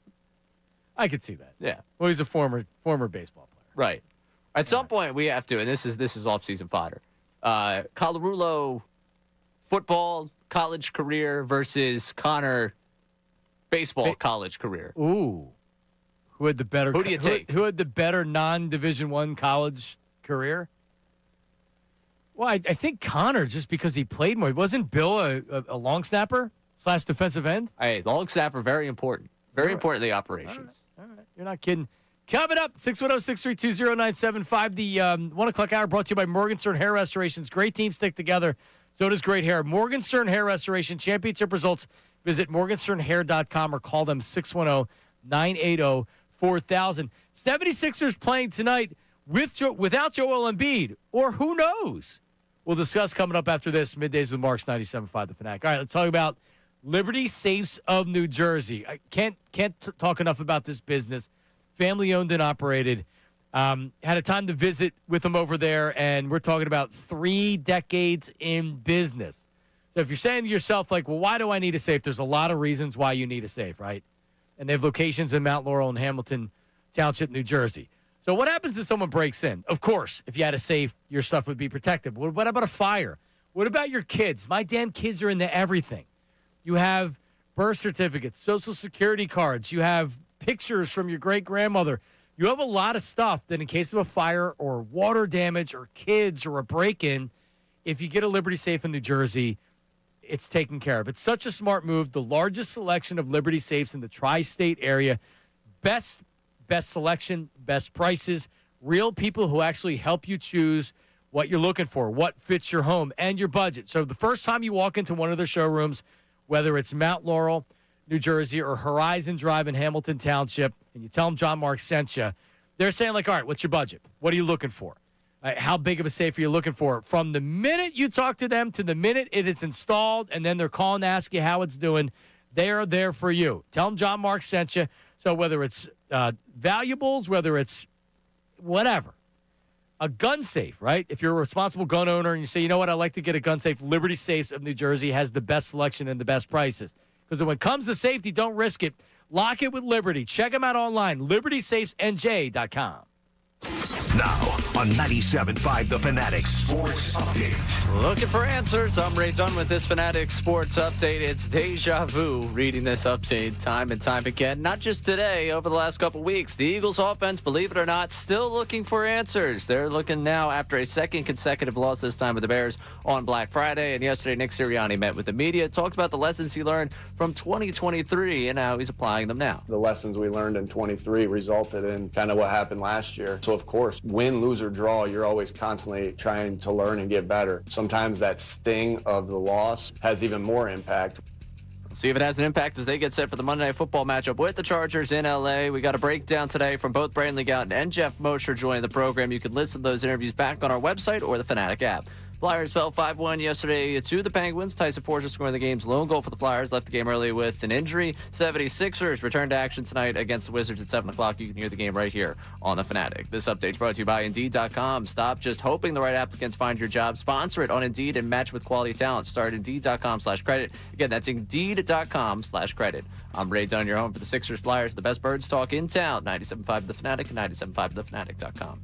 I could see that. Yeah. Well, he's a former baseball player. Right. At some point, we have to, and this is off-season fodder. Colarulo football college career versus Connor baseball college career. Ooh, who had the better? Who do you take? Who had the better non-Division I college career? Well, I think Connor, just because he played more. Wasn't Bill a long snapper / defensive end? Hey, long snapper, very important. Very important to the operations. All right. You're not kidding. Coming up, 610-632-0975. The 1 o'clock hour brought to you by Morgenstern Hair Restorations. Great team stick together. So does great hair. Morgenstern Hair Restoration championship results. Visit morgensternhair.com or call them 610-980-4000. 76ers playing tonight without Joel Embiid, or who knows? We'll discuss coming up after this. Middays with Marks, 97.5 The Fanatic. All right, let's talk about Liberty Safes of New Jersey. I can't talk enough about this business. Family owned and operated. Had a time to visit with them over there, and we're talking about 3 decades in business. So if you're saying to yourself, like, well, why do I need a safe? There's a lot of reasons why you need a safe, right? And they have locations in Mount Laurel and Hamilton Township, New Jersey. So what happens if someone breaks in? Of course, if you had a safe, your stuff would be protected. What about a fire? What about your kids? My damn kids are into everything. You have birth certificates, Social Security cards. You have pictures from your great-grandmother. You have a lot of stuff that in case of a fire or water damage or kids or a break-in, if you get a Liberty Safe in New Jersey, it's taken care of. It's such a smart move. The largest selection of Liberty Safes in the tri-state area. Best selection, best prices, real people who actually help you choose what you're looking for, what fits your home and your budget. So the first time you walk into one of their showrooms, whether it's Mount Laurel, New Jersey, or Horizon Drive in Hamilton Township, and you tell them John Mark sent you, they're saying, like, all right, what's your budget? What are you looking for? How big of a safe are you looking for? From the minute you talk to them to the minute it is installed, and then they're calling to ask you how it's doing, they are there for you. Tell them John Mark sent you. So whether it's valuables, whether it's whatever, a gun safe, right? If you're a responsible gun owner and you say, you know what, I'd like to get a gun safe, Liberty Safes of New Jersey has the best selection and the best prices. Because when it comes to safety, don't risk it. Lock it with Liberty. Check them out online, libertysafesnj.com. Now on 97.5 The Fanatic Sports Update. Looking for answers. I'm Ray Dunn with this Fanatic Sports Update. It's deja vu reading this update time and time again. Not just today, over the last couple weeks. The Eagles offense, believe it or not, still looking for answers. They're looking now after a second consecutive loss, this time with the Bears on Black Friday. And yesterday, Nick Sirianni met with the media, talked about the lessons he learned from 2023 and how he's applying them now. The lessons we learned in 23 resulted in kind of what happened last year. So, of course, win, lose, or draw, you're always constantly trying to learn and get better. Sometimes that sting of the loss has even more impact. See if it has an impact as they get set for the Monday Night Football matchup with the Chargers in L.A. We got a breakdown today from both Brandon Gowton and Jeff Mosher joining the program. You can listen to those interviews back on our website or the Fanatic app. Flyers fell 5-1 yesterday to the Penguins. Tyson Foerster scoring the game's lone goal for the Flyers. Left the game early with an injury. 76ers return to action tonight against the Wizards at 7 o'clock. You can hear the game right here on the Fanatic. This update's brought to you by Indeed.com. Stop just hoping the right applicants find your job. Sponsor it on Indeed and match with quality talent. Start Indeed.com/credit. Again, that's Indeed.com/credit. I'm Ray Dunn, your home for the Sixers Flyers. The best birds talk in town. 97.5 The Fanatic and 97.5thefanatic.com.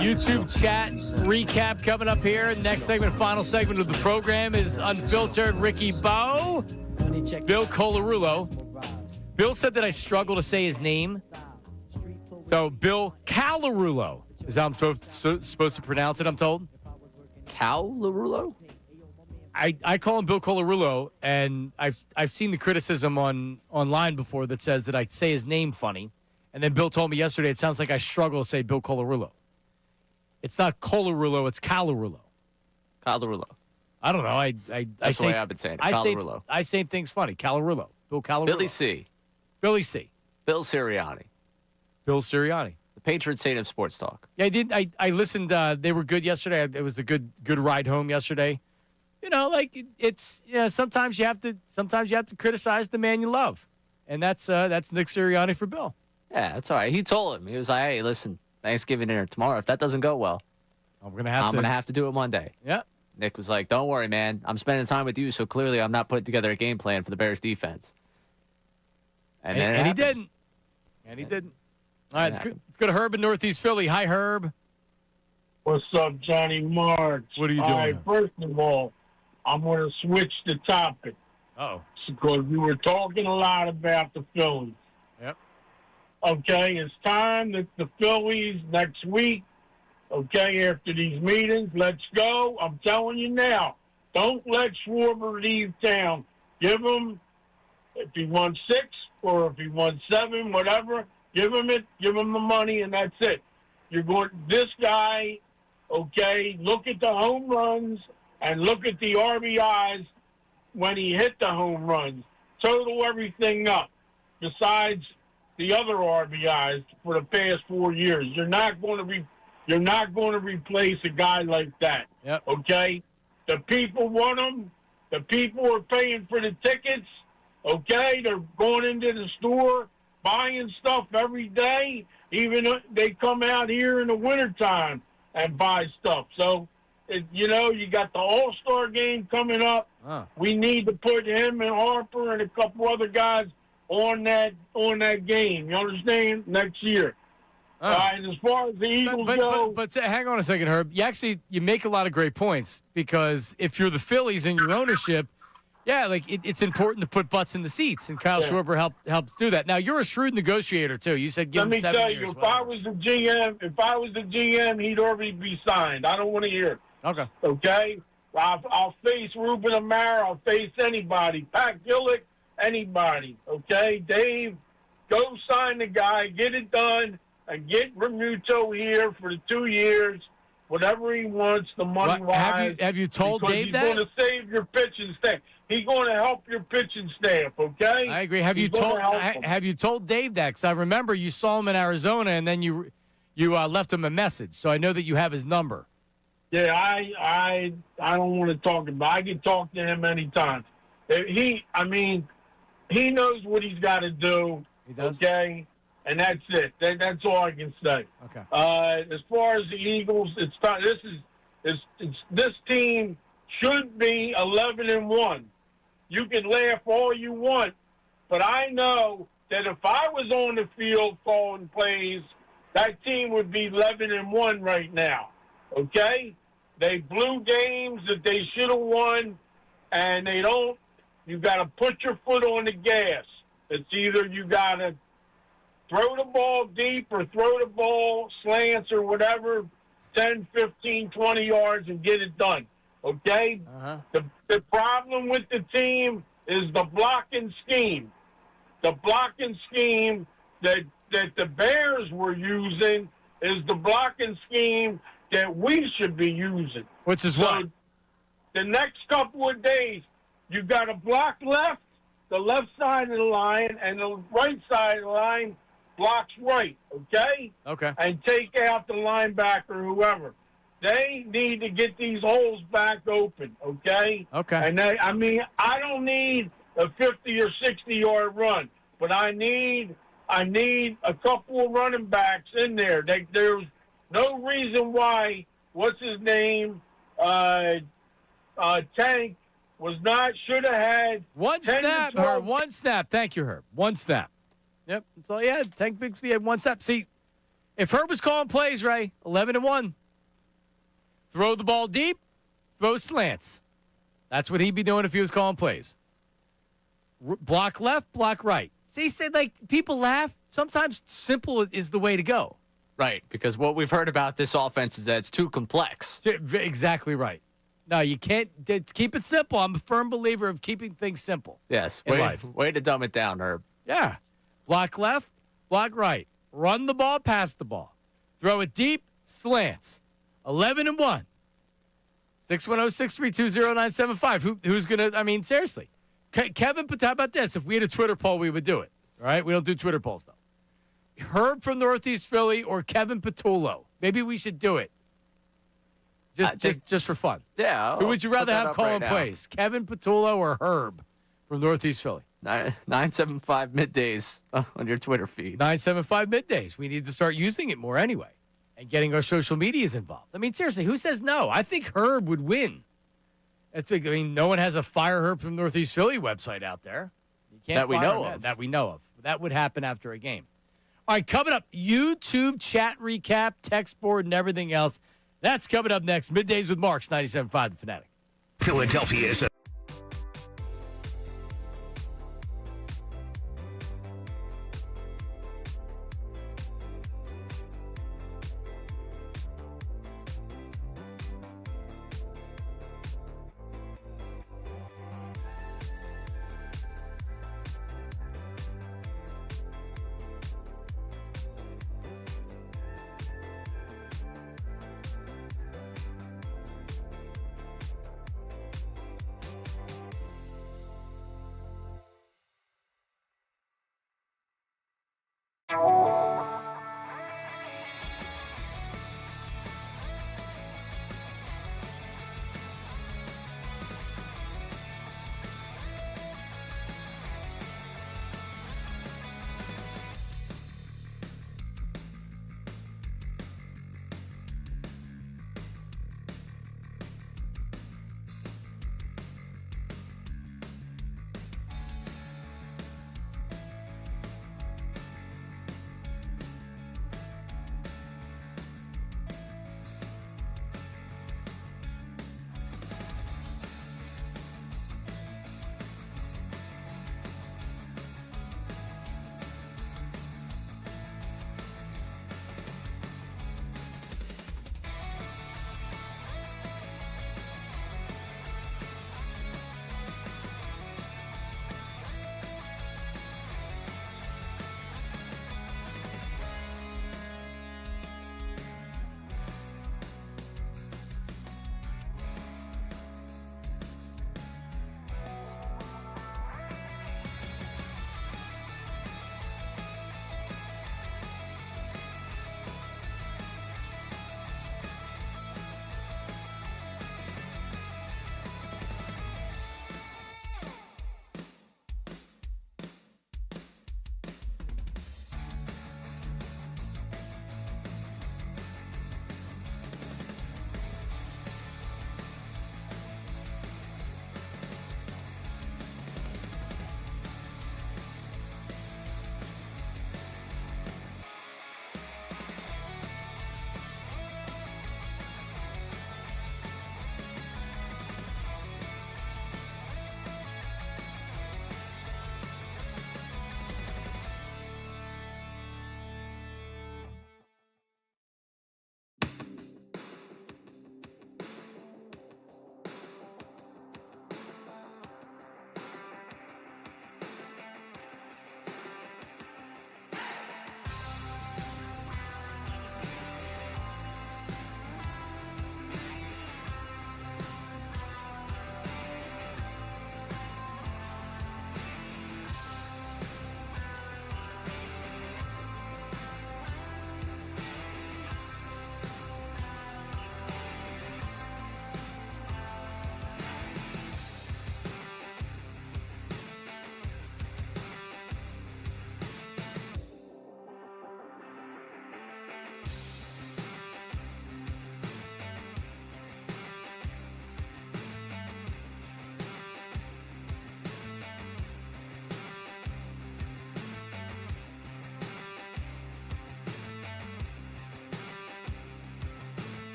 YouTube chat recap coming up here. Next segment, final segment of the program is Unfiltered Ricky Bo. Bill Colarulo. Bill said that I struggle to say his name. So Bill Colarulo is how I'm supposed to pronounce it, I'm told. Colarulo? I call him Bill Colarulo, and I've seen the criticism online before that says that I say his name funny. And then Bill told me yesterday it sounds like I struggle to say Bill Colarulo. It's not Colarulo, it's Colarulo. Colarulo. I don't know. That's the way I've been saying it. Colarulo. I say things funny. Colarulo. Bill Colarulo. Billy C. Billy C. Bill Sirianni. Bill Sirianni. The Patriot Stadium Sports Talk. Yeah, I did. I listened. They were good yesterday. It was a good ride home yesterday. You know, like it's sometimes you have to criticize the man you love, and that's Nick Sirianni for Bill. Yeah, that's all right. He told him, he was like, "Hey, listen, Thanksgiving dinner tomorrow. If that doesn't go well, I'm gonna have to do it Monday." Yeah. Nick was like, "Don't worry, man. I'm spending time with you, so clearly I'm not putting together a game plan for the Bears defense." And he didn't. And he didn't. All right, let's go to Herb in Northeast Philly. Hi, Herb. What's up, Johnny Marks? What are you doing? All right, first of all, I'm going to switch the topic. Oh. Because we were talking a lot about the Phillies. Yep. Okay, it's time that the Phillies next week, okay, after these meetings, let's go. I'm telling you now, don't let Schwarber leave town. Give him, if he won 6 or if he won 7, whatever, give him the money, and that's it. You're going, this guy, okay, look at the home runs and look at the RBIs when he hit the home runs. Total everything up besides the other RBIs for the past 4 years. You're not going to replace a guy like that. Yep. Okay? The people want him. The people are paying for the tickets. Okay? They're going into the store, buying stuff every day. Even they come out here in the wintertime and buy stuff. So, you got the All-Star game coming up. We need to put him and Harper and a couple other guys on that game. You understand? Next year. And as far as the Eagles go. But hang on a second, Herb. You make a lot of great points because if you're the Phillies and your ownership, yeah, like it's important to put butts in the seats, and Kyle Schwarber helps do that. Now you're a shrewd negotiator too. You said give him 7 years. Let me tell you, if I was the GM, he'd already be signed. I don't want to hear it. Okay. Okay? I'll face Ruben Amaro. I'll face anybody. Pat Gillick, anybody. Okay? Dave, go sign the guy, get it done, and get Remuto here for the 2 years, whatever he wants, the money-wise. Have you told Dave that? He's going to save your pitching staff. He's going to help your pitching staff, okay? I agree. Have you told Dave that? Because I remember you saw him in Arizona, and then you left him a message. So I know that you have his number. Yeah, I don't want to talk about. I can talk to him anytime. He knows what he's got to do. He does. Okay, and that's it. That's all I can say. Okay. As far as the Eagles, it's time. This team should be 11-1. You can laugh all you want, but I know that if I was on the field calling plays, that team would be 11-1 right now. Okay? They blew games that they should have won, and they don't. You got to put your foot on the gas. It's either you got to throw the ball deep or throw the ball slants or whatever, 10, 15, 20 yards and get it done. Okay? The problem with the team is the blocking scheme. The blocking scheme that the Bears were using is the blocking scheme that we should be using. Which is what? The next couple of days, you got to block left, the left side of the line, and the right side of the line blocks right, okay? Okay. And take out the linebacker or whoever. They need to get these holes back open, okay? Okay. And I don't need a 50 or 60-yard run, but I need a couple of running backs in there. There's no reason why, what's his name, Tank should have had one snap, Herb. One snap. Thank you, Herb. One snap. Yep. That's all he had. Tank Bigsby had one snap. See, If Herb was calling plays, Ray, 11-1. Throw the ball deep, throw slants. That's what he'd be doing if he was calling plays. Block left, block right. See, said like people laugh. Sometimes simple is the way to go. Right, because what we've heard about this offense is that it's too complex. Exactly right. No, you can't keep it simple. I'm a firm believer of keeping things simple. Yes, in life. Way to dumb it down, Herb. Yeah. Block left, block right. Run the ball, pass the ball. Throw it deep, slants. 11-1. 610-632-0975. Who's going to, I mean, seriously. Kevin, how about this? If we had a Twitter poll, we would do it. All right? We don't do Twitter polls, though. Herb from Northeast Philly or Kevin Patullo? Maybe we should do it. Just for fun. Yeah. Who would you rather have calling plays? Kevin Patullo or Herb from Northeast Philly? 975 Middays on your Twitter feed. 975 Middays. We need to start using it more anyway and getting our social medias involved. I mean, seriously, who says no? I think Herb would win. No one has a Fire Herb from Northeast Philly website out there. You can't that we know of. That we know of. That would happen after a game. All right, coming up, YouTube chat recap, text board, and everything else. That's coming up next. Middays with Marks, 97.5 The Fanatic. Philadelphia is a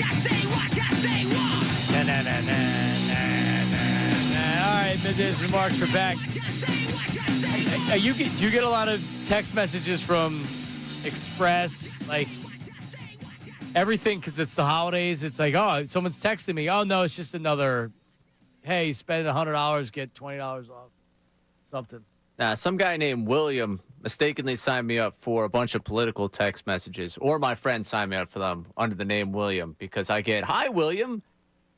All right, Middays remarks are back. Do you get a lot of text messages from Express, like everything, because it's the holidays? It's like, oh, someone's texting me. Oh, no, it's just another, hey, spend $100, get $20 off, something. Some guy named William mistakenly signed me up for a bunch of political text messages, or my friend signed me up for them under the name William, because I get, hi, William,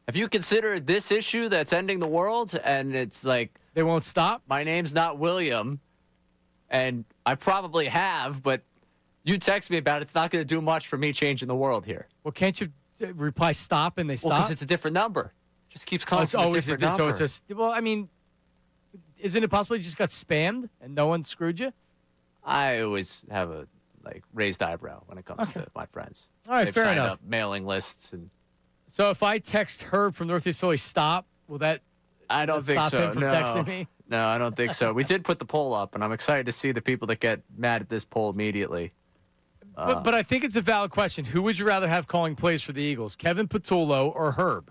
have you considered this issue that's ending the world? And it's like, they won't stop? My name's not William, and I probably have, but you text me about it. It's not going to do much for me changing the world here. Well, can't you reply stop and they stop? Well, because it's a different number. It just keeps calling it's always a different number. So it's well, I mean, isn't it possible you just got spammed and no one screwed you? I always have a raised eyebrow when it comes to my friends. All right, They've fair signed enough. Up mailing lists and. So if I text Herb from Northeast Philly, stop, will that? I don't think stop so. him from No. texting me? No, I don't think so. We did put the poll up, and I'm excited to see the people that get mad at this poll immediately. But I think it's a valid question. Who would you rather have calling plays for the Eagles, Kevin Patullo or Herb?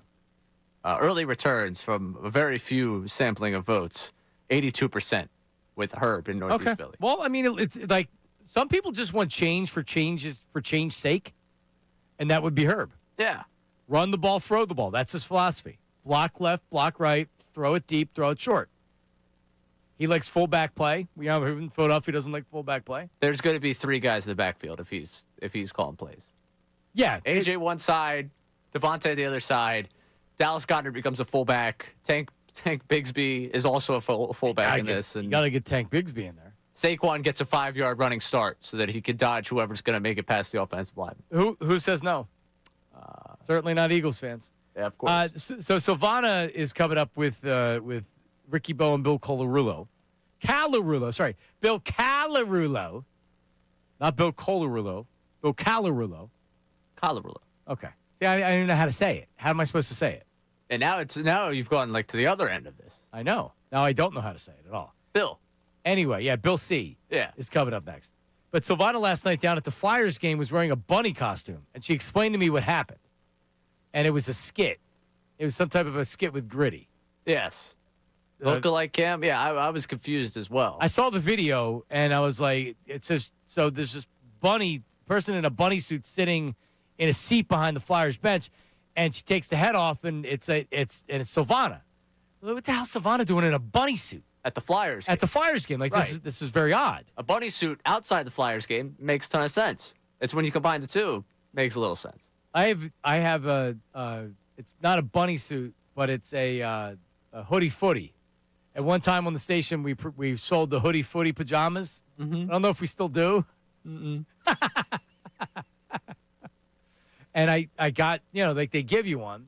Early returns from a very few sampling of votes, 82% with Herb in Northeast Philly. Well, I mean, it's like some people just want change for change's sake, and that would be Herb. Yeah. Run the ball, throw the ball. That's his philosophy. Block left, block right, throw it deep, throw it short. He likes fullback play. We know in Philadelphia doesn't like fullback play. There's going to be three guys in the backfield if he's calling plays. Yeah. AJ one side, Devontae the other side. Dallas Goedert becomes a fullback. Tank Bigsby is also a fullback in this. And you got to get Tank Bigsby in there. Saquon gets a 5-yard running start so that he can dodge whoever's going to make it past the offensive line. Who says no? Certainly not Eagles fans. Yeah, of course. So Silvana is coming up with Ricky Bo and Bill Colarulo. Bill Colarulo. Not Bill Colarulo. Bill Colarulo. Colarulo. Okay. See, I don't know how to say it. How am I supposed to say it? And now you've gone to the other end of this. I know. Now I don't know how to say it at all. Bill. Anyway, yeah, Bill C. Yeah. Is coming up next. But Silvana last night down at the Flyers game was wearing a bunny costume, and she explained to me what happened. And it was a skit. It was some type of a skit with Gritty. Yes. Lookalike cam? Yeah, I was confused as well. I saw the video, and I was like, it's just, so there's this person in a bunny suit sitting in a seat behind the Flyers bench, and she takes the head off, and it's Silvana. What the hell's Silvana doing in a bunny suit? At the Flyers game. At the Flyers game. Like, Right. this is very odd. A bunny suit outside the Flyers game makes a ton of sense. It's when you combine the two, makes a little sense. I have a it's not a bunny suit, but it's a hoodie footy. At one time on the station, we sold the hoodie footy pajamas. Mm-hmm. I don't know if we still do. Mm-mm. And I got, they give you one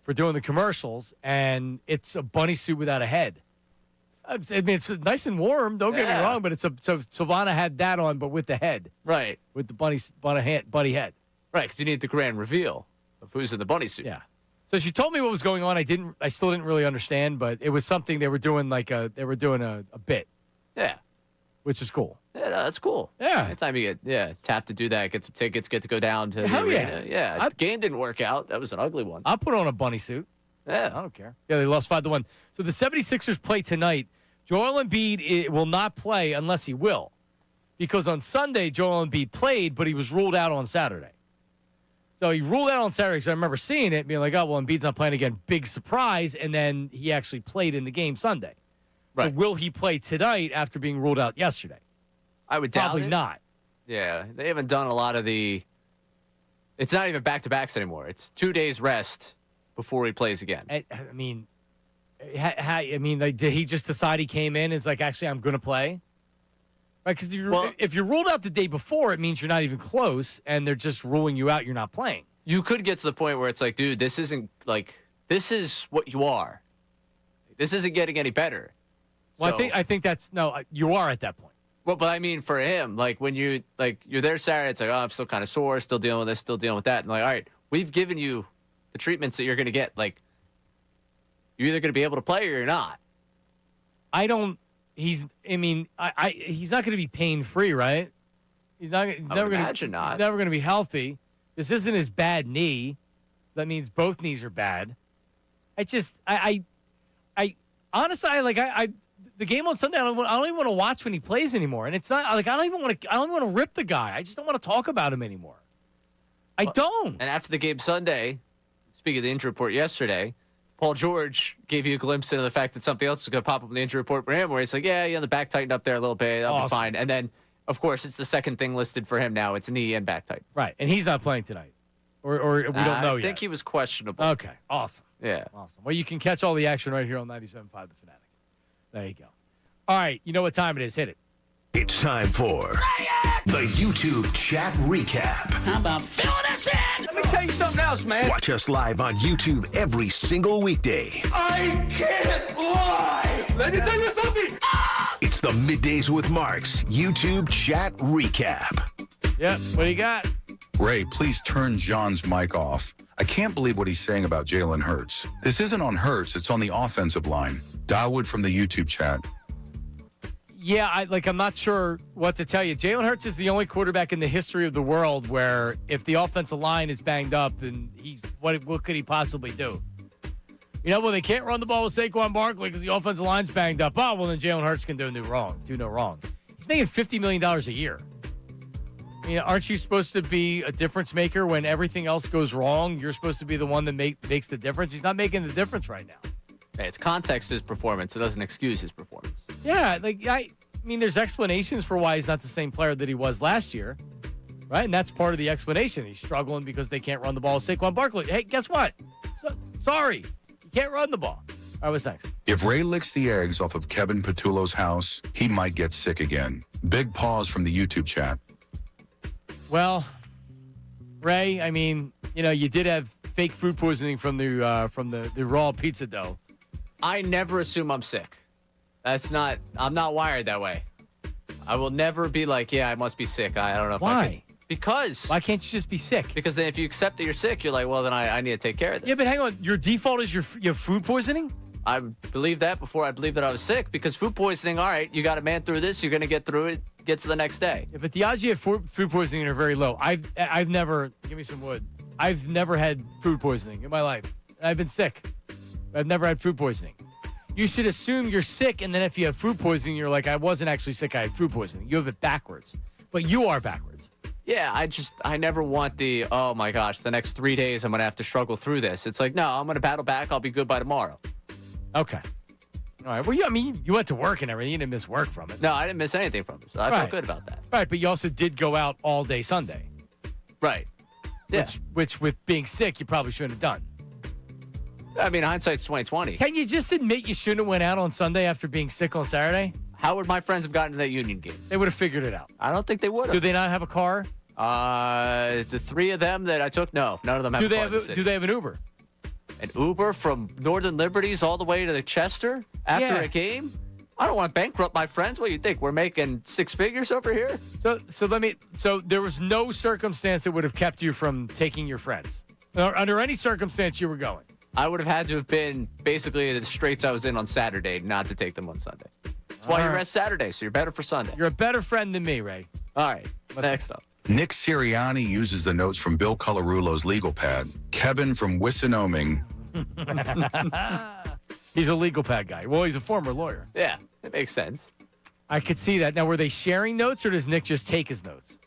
for doing the commercials, and it's a bunny suit without a head. I mean, it's nice and warm. Don't get me wrong, but so Silvana had that on, but with the head, Right. with the bunny head. Right, because you need the grand reveal of who's in the bunny suit. Yeah. So she told me what was going on. I still didn't really understand, but it was something they were doing a bit, Yeah. which is cool. Yeah, no, that's cool. Yeah. Anytime you get tapped to do that, get some tickets, get to go down to the Hell yeah. arena. Yeah. The game didn't work out. That was an ugly one. I'll put on a bunny suit. I Yeah. don't care. Yeah, they lost 5-1. So the 76ers play tonight. Joel Embiid will not play unless he will. Because on Sunday, Joel Embiid played, but he was ruled out on Saturday. So he ruled out on Saturday, because I remember seeing it, being like, oh, well, Embiid's not playing again. Big surprise. And then he actually played in the game Sunday. Right. So will he play tonight after being ruled out yesterday? I would doubt Probably it. not. Yeah. They haven't done a lot of it's not even back-to-backs anymore. It's 2 days rest before he plays again. I mean, did he just decide he came in and is like, actually, I'm going to play? Right, because if you're ruled out the day before, it means you're not even close, and they're just ruling you out. You're not playing. You could get to the point where it's like, dude, this is what you are. This isn't getting any better. Well, So- I think that's you are at that point. Well, but I mean, for him, when you're there Saturday, it's like, oh, I'm still kind of sore, still dealing with this, still dealing with that. And all right, we've given you the treatments that you're going to get. You're either going to be able to play or you're not. He's not going to be pain free, right? He's never going to. Imagine not. He's never going to be healthy. This isn't his bad knee. that means both knees are bad. I honestly, the game on Sunday, I don't even want to watch when he plays anymore. And it's not like I don't even want to rip the guy. I just don't want to talk about him anymore. I don't. And after the game Sunday, speaking of the injury report yesterday, Paul George gave you a glimpse into the fact that something else was going to pop up in the injury report for him, where he's like, the back tightened up there a little bit. That'll be fine. And then, of course, it's the second thing listed for him now. It's knee and back tighten. Right. And he's not playing tonight. Or we don't know yet. I think he was questionable. Okay. Awesome. Yeah. Awesome. Well, you can catch all the action right here on 97.5 The Fanatic. There you go. All right. You know what time it is. Hit it. It's time for the YouTube chat recap. How about filling us in? Let me tell you something else, man. Watch us live on YouTube every single weekday. I can't lie. Let me tell you something. It's the Middays with Marks YouTube chat recap. Yep. What do you got? Ray, please turn John's mic off. I can't believe what he's saying about Jalen Hurts. This isn't on Hurts. It's on the offensive line. Dawood from the YouTube chat. Yeah, I'm not sure what to tell you. Jalen Hurts is the only quarterback in the history of the world where if the offensive line is banged up, then what could he possibly do? They can't run the ball with Saquon Barkley because the offensive line's banged up. Oh, well, then Jalen Hurts can do no wrong. He's making $50 million a year. Aren't you supposed to be a difference maker when everything else goes wrong? You're supposed to be the one that makes the difference. He's not making the difference right now. Hey, it's context his performance. It doesn't excuse his performance. Yeah, there's explanations for why he's not the same player that he was last year, right? And that's part of the explanation. He's struggling because they can't run the ball with Saquon Barkley. Hey, guess what? Sorry, you can't run the ball. All right, what's next? If Ray licks the eggs off of Kevin Patullo's house, he might get sick again. Big pause from the YouTube chat. Well, Ray, you did have fake food poisoning from the raw pizza dough. I never assume I'm sick. I'm not wired that way. I will never be like, I must be sick. I don't know if Why? I can. Because. Why can't you just be sick? Because then if you accept that you're sick, you're like, well, then I need to take care of this. Yeah, but hang on. Your default is you have food poisoning? I believed that before I believed that I was sick, because food poisoning, all right, you got to man through this. You're going to get through it. Get to the next day. Yeah, but the odds you have food poisoning are very low. I've never, give me some wood. I've never had food poisoning in my life. I've been sick. I've never had food poisoning. You should assume you're sick, and then if you have food poisoning, you're like, I wasn't actually sick, I had food poisoning. You have it backwards. But you are backwards. Yeah, I never want oh my gosh, the next 3 days I'm going to have to struggle through this. It's like, no, I'm going to battle back. I'll be good by tomorrow. Okay. All right. Well, you went to work and everything. You didn't miss work from it. No, I didn't miss anything from it. So I felt good about that. Right, but you also did go out all day Sunday. Right. Yeah. Which with being sick, you probably shouldn't have done. Hindsight's 20/20. Can you just admit you shouldn't have went out on Sunday after being sick on Saturday? How would my friends have gotten to that Union game? They would have figured it out. I don't think they would have. Do they not have a car? The three of them that I took, no. None of them have a car. Do they have an Uber? An Uber from Northern Liberties all the way to the Chester after a game? I don't want to bankrupt my friends. What do you think? We're making six figures over here? So there was no circumstance that would have kept you from taking your friends? Or under any circumstance you were going? I would have had to have been basically the straits I was in on Saturday not to take them on Sunday. That's why you rest Saturday, so you're better for Sunday. You're a better friend than me, Ray. All right. Next up. Nick Sirianni uses the notes from Bill Colarulo's legal pad. Kevin from Wissonoming. He's a legal pad guy. Well, he's a former lawyer. Yeah, it makes sense. I could see that. Now, were they sharing notes, or does Nick just take his notes?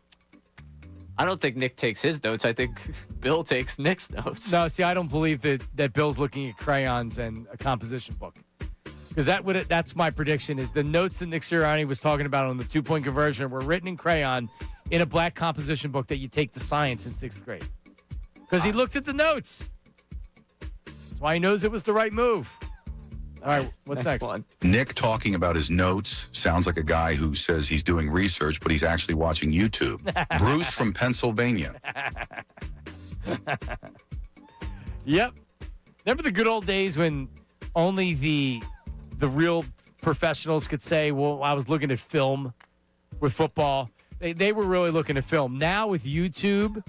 I don't think Nick takes his notes. I think Bill takes Nick's notes. No, see, I don't believe that Bill's looking at crayons and a composition book. Because that's my prediction, is the notes that Nick Sirianni was talking about on the two-point conversion were written in crayon in a black composition book that you take to science in 6th grade. Because he looked at the notes. That's why he knows it was the right move. All right, what's next? One. Nick talking about his notes sounds like a guy who says he's doing research, but he's actually watching YouTube. Bruce from Pennsylvania. Yep. Remember the good old days when only the real professionals could say, well, I was looking at film with football. They were really looking at film. Now with YouTube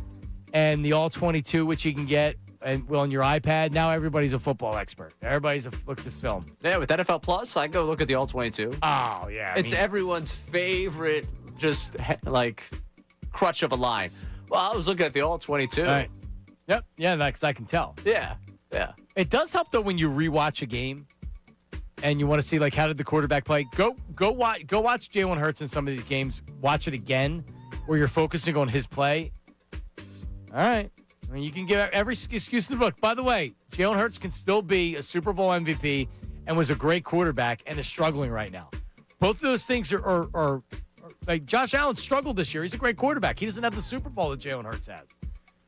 and the All-22, which you can get on your iPad, now everybody's a football expert. Everybody looks at film. Yeah, with NFL Plus, I go look at the All-22. Oh, yeah. It's everyone's favorite, just like crutch of a line. Well, I was looking at the All-22. Right. Yep. Yeah, because I can tell. Yeah. It does help though when you rewatch a game and you want to see like how did the quarterback play. Go watch Jalen Hurts in some of these games. Watch it again where you're focusing on his play. All right. I mean, you can give every excuse in the book. By the way, Jalen Hurts can still be a Super Bowl MVP and was a great quarterback and is struggling right now. Both of those things are like Josh Allen struggled this year. He's a great quarterback. He doesn't have the Super Bowl that Jalen Hurts has.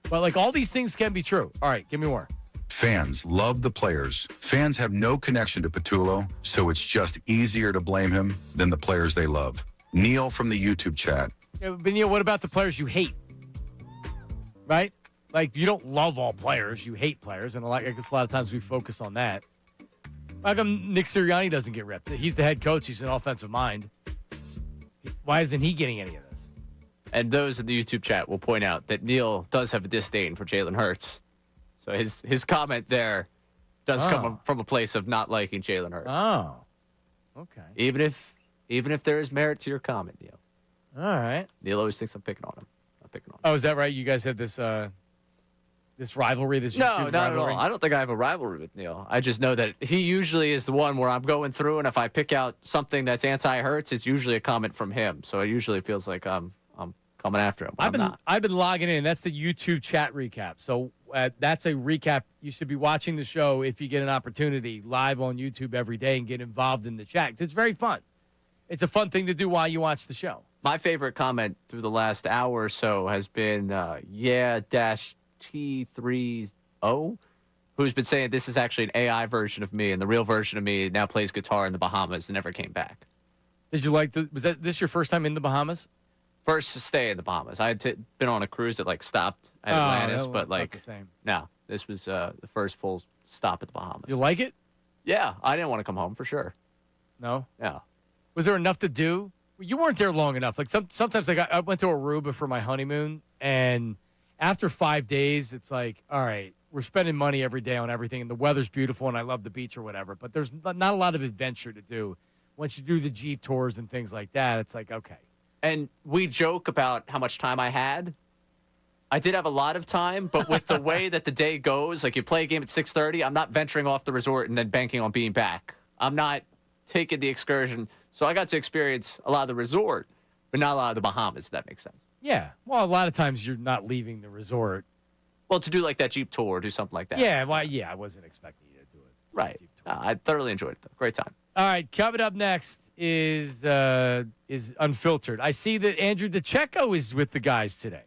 But like all these things can be true. All right, give me more. Fans love the players. Fans have no connection to Patullo, so it's just easier to blame him than the players they love. Neil from the YouTube chat. Yeah, but Neil, what about the players you hate? Right? Like you don't love all players, you hate players, and I guess a lot of times we focus on that. How come Nick Sirianni doesn't get ripped? He's the head coach. He's an offensive mind. Why isn't he getting any of this? And those in the YouTube chat will point out that Neil does have a disdain for Jalen Hurts. So his comment there does come from a place of not liking Jalen Hurts. Oh, okay. Even if there is merit to your comment, Neil. All right. Neil always thinks I'm picking on him. Oh, is that right? You guys had this this rivalry, this No, YouTube not rivalry? at all. I don't think I have a rivalry with Neil. I just know that he usually is the one where I'm going through, and if I pick out something that's anti-Hurts, it's usually a comment from him. So it usually feels like I'm coming after him. I've been logging in. That's the YouTube chat recap. So that's a recap. You should be watching the show if you get an opportunity live on YouTube every day and get involved in the chat. It's very fun. It's a fun thing to do while you watch the show. My favorite comment through the last hour or so has been T30, who's been saying this is actually an AI version of me, and the real version of me now plays guitar in the Bahamas and never came back. Did you like was this your first time in the Bahamas? First to stay in the Bahamas. I had been on a cruise that stopped at Atlantis, but not the same. No, this was the first full stop at the Bahamas. You like it? Yeah, I didn't want to come home for sure. No? Yeah. Was there enough to do? You weren't there long enough. Like sometimes I went to Aruba for my honeymoon, and after 5 days, it's like, all right, we're spending money every day on everything, and the weather's beautiful, and I love the beach or whatever, but there's not a lot of adventure to do. Once you do the Jeep tours and things like that, it's like, okay. And we joke about how much time I had. I did have a lot of time, but with the way that the day goes, like you play a game at 6:30, I'm not venturing off the resort and then banking on being back. I'm not taking the excursion. So I got to experience a lot of the resort, but not a lot of the Bahamas, if that makes sense. Yeah. Well, a lot of times you're not leaving the resort. Well, to do like that Jeep tour, do something like that. Yeah. Well, yeah, I wasn't expecting you to do it. Right. I thoroughly enjoyed it, though. Great time. All right. Coming up next is Unfiltered. I see that Andrew DeCecco is with the guys today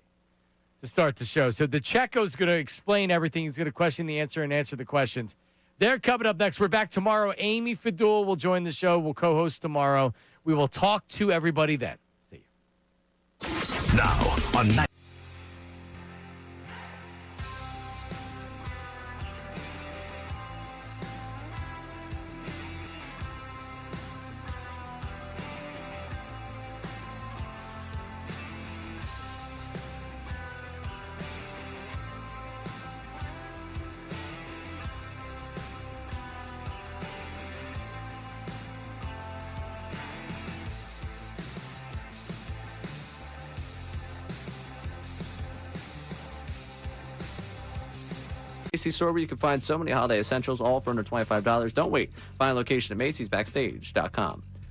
to start the show. So DeCecco's going to explain everything. He's going to question the answer and answer the questions. They're coming up next. We're back tomorrow. Amy Fadul will join the show. We'll co-host tomorrow. We will talk to everybody then. See you. Now on Macy's store where you can find so many holiday essentials, all for under $25. Don't wait. Find a location at Macy's Backstage.com.